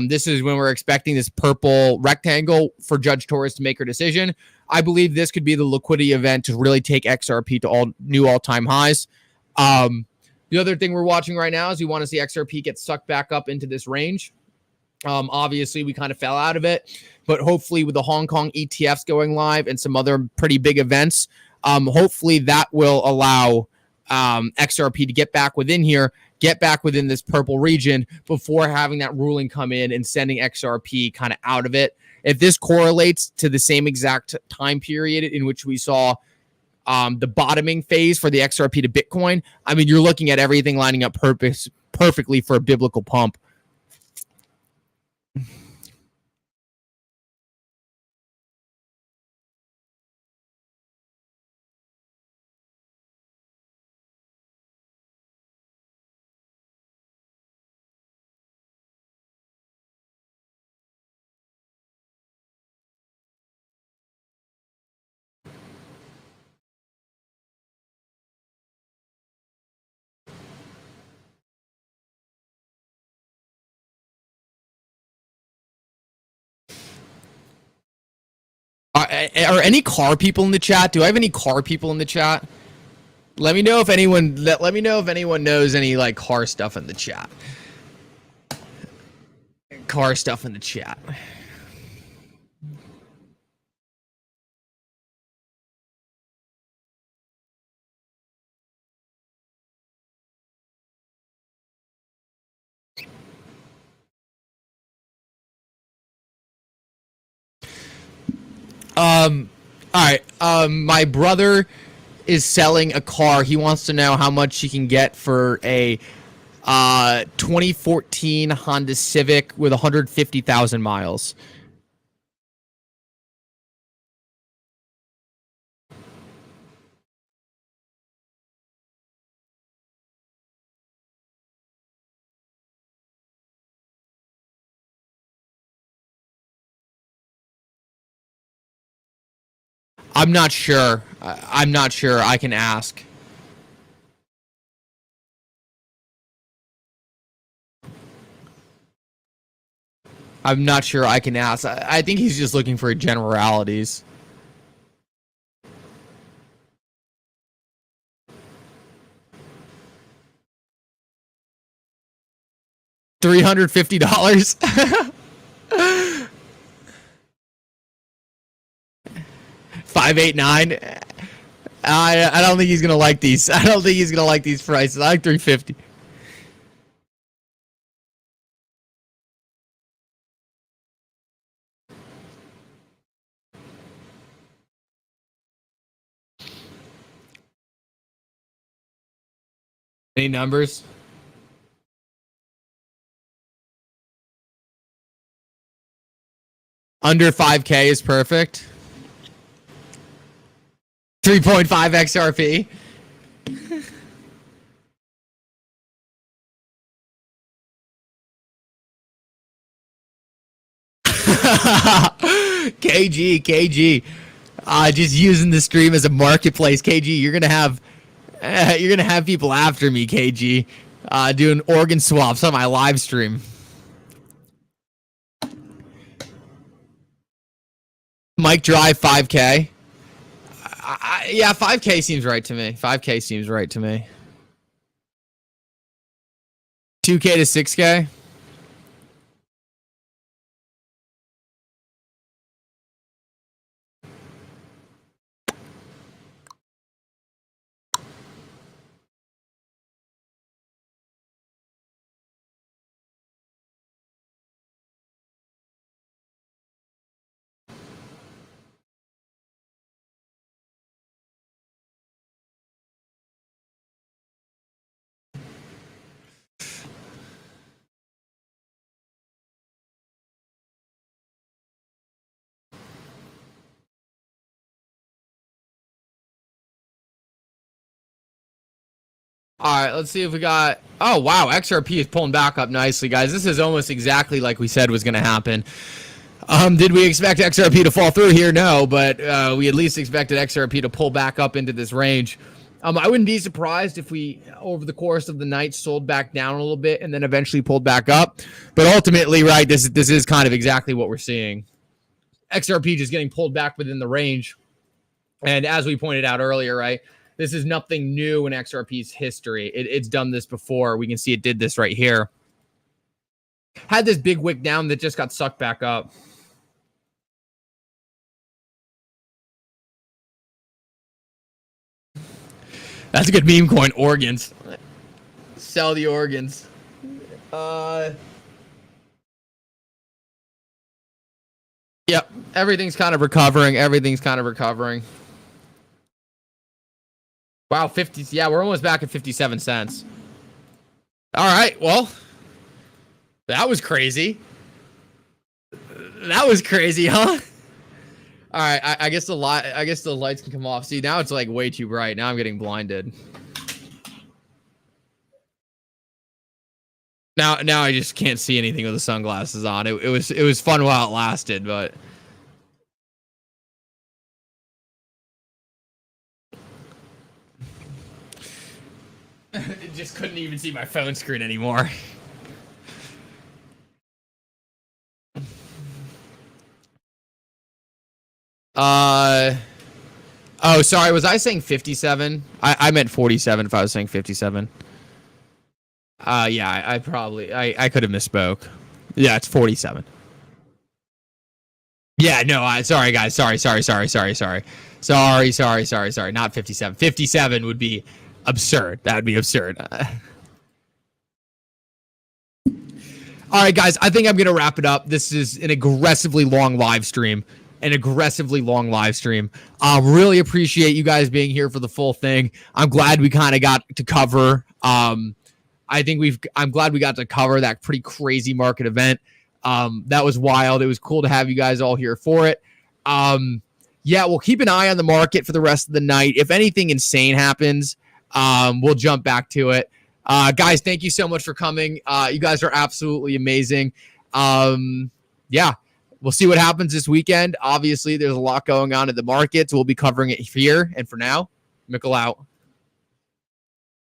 This is when we're expecting this purple rectangle for Judge Torres to make her decision. I believe this could be the liquidity event to really take XRP to new all-time highs. The other thing we're watching right now is we want to see XRP get sucked back up into this range. Obviously, we kind of fell out of it, but hopefully with the Hong Kong ETFs going live and some other pretty big events, hopefully that will allow XRP to get back within here, get back within this purple region before having that ruling come in and sending XRP kind of out of it. If this correlates to the same exact time period in which we saw the bottoming phase for the XRP to Bitcoin, I mean, you're looking at everything lining up perfectly for a biblical pump. Are any car people in the chat? Do I have any car people in the chat? Let me know if anyone knows any like car stuff in the chat. Car stuff in the chat. All right. My brother is selling a car. He wants to know how much he can get for a 2014 Honda Civic with 150,000 miles. I'm not sure. I'm not sure. I can ask. I'm not sure. I can ask. I think he's just looking for generalities. $350. 589. I don't think he's gonna like these. I don't think he's gonna like these prices. I like 350. Any numbers? Under 5K is perfect. 3.5 XRP. KG. Just using the stream as a marketplace. KG, you're gonna have people after me. KG, doing organ swaps on my live stream. Mike Drive 5K. Yeah, 5K seems right to me. 5K seems right to me. 2K to 6K. All right, let's see if we got... Oh, wow, XRP is pulling back up nicely, guys. This is almost exactly like we said was going to happen. Did we expect XRP to fall through here? No, but we at least expected XRP to pull back up into this range. I wouldn't be surprised if we, over the course of the night, sold back down a little bit and then eventually pulled back up. But ultimately, right, this is kind of exactly what we're seeing. XRP just getting pulled back within the range. And as we pointed out earlier, right, this is nothing new in XRP's history. It's done this before. We can see it did this right here. Had this big wick down that just got sucked back up. That's a good meme coin, organs. Sell the organs. Yep, everything's kind of recovering. Wow, 50. Yeah, we're almost back at 57 cents. All right, well, that was crazy. That was crazy, huh? All right, I guess the lights can come off. See, now it's like way too bright. Now I'm getting blinded. Now I just can't see anything with the sunglasses on. It was fun while it lasted, but it just couldn't even see my phone screen anymore. Oh, sorry. Was I saying 57? I meant 47 if I was saying 57. Yeah, I probably I could have misspoke. Yeah, it's 47. Yeah, no, sorry guys. Sorry. Not 57. 57 would be absurd. That would be absurd. All right, guys, I think I'm going to wrap it up. This is an aggressively long live stream. Really appreciate you guys being here for the full thing. I'm glad we kind of got to cover. I'm glad we got to cover that pretty crazy market event. That was wild. It was cool to have you guys all here for it. Yeah, we'll keep an eye on the market for the rest of the night. If anything insane happens, we'll jump back to it. Guys, thank you so much for coming. You guys are absolutely amazing. Yeah, we'll see what happens this weekend. Obviously, there's a lot going on in the markets. We'll be covering it here. And for now, Mikkel out.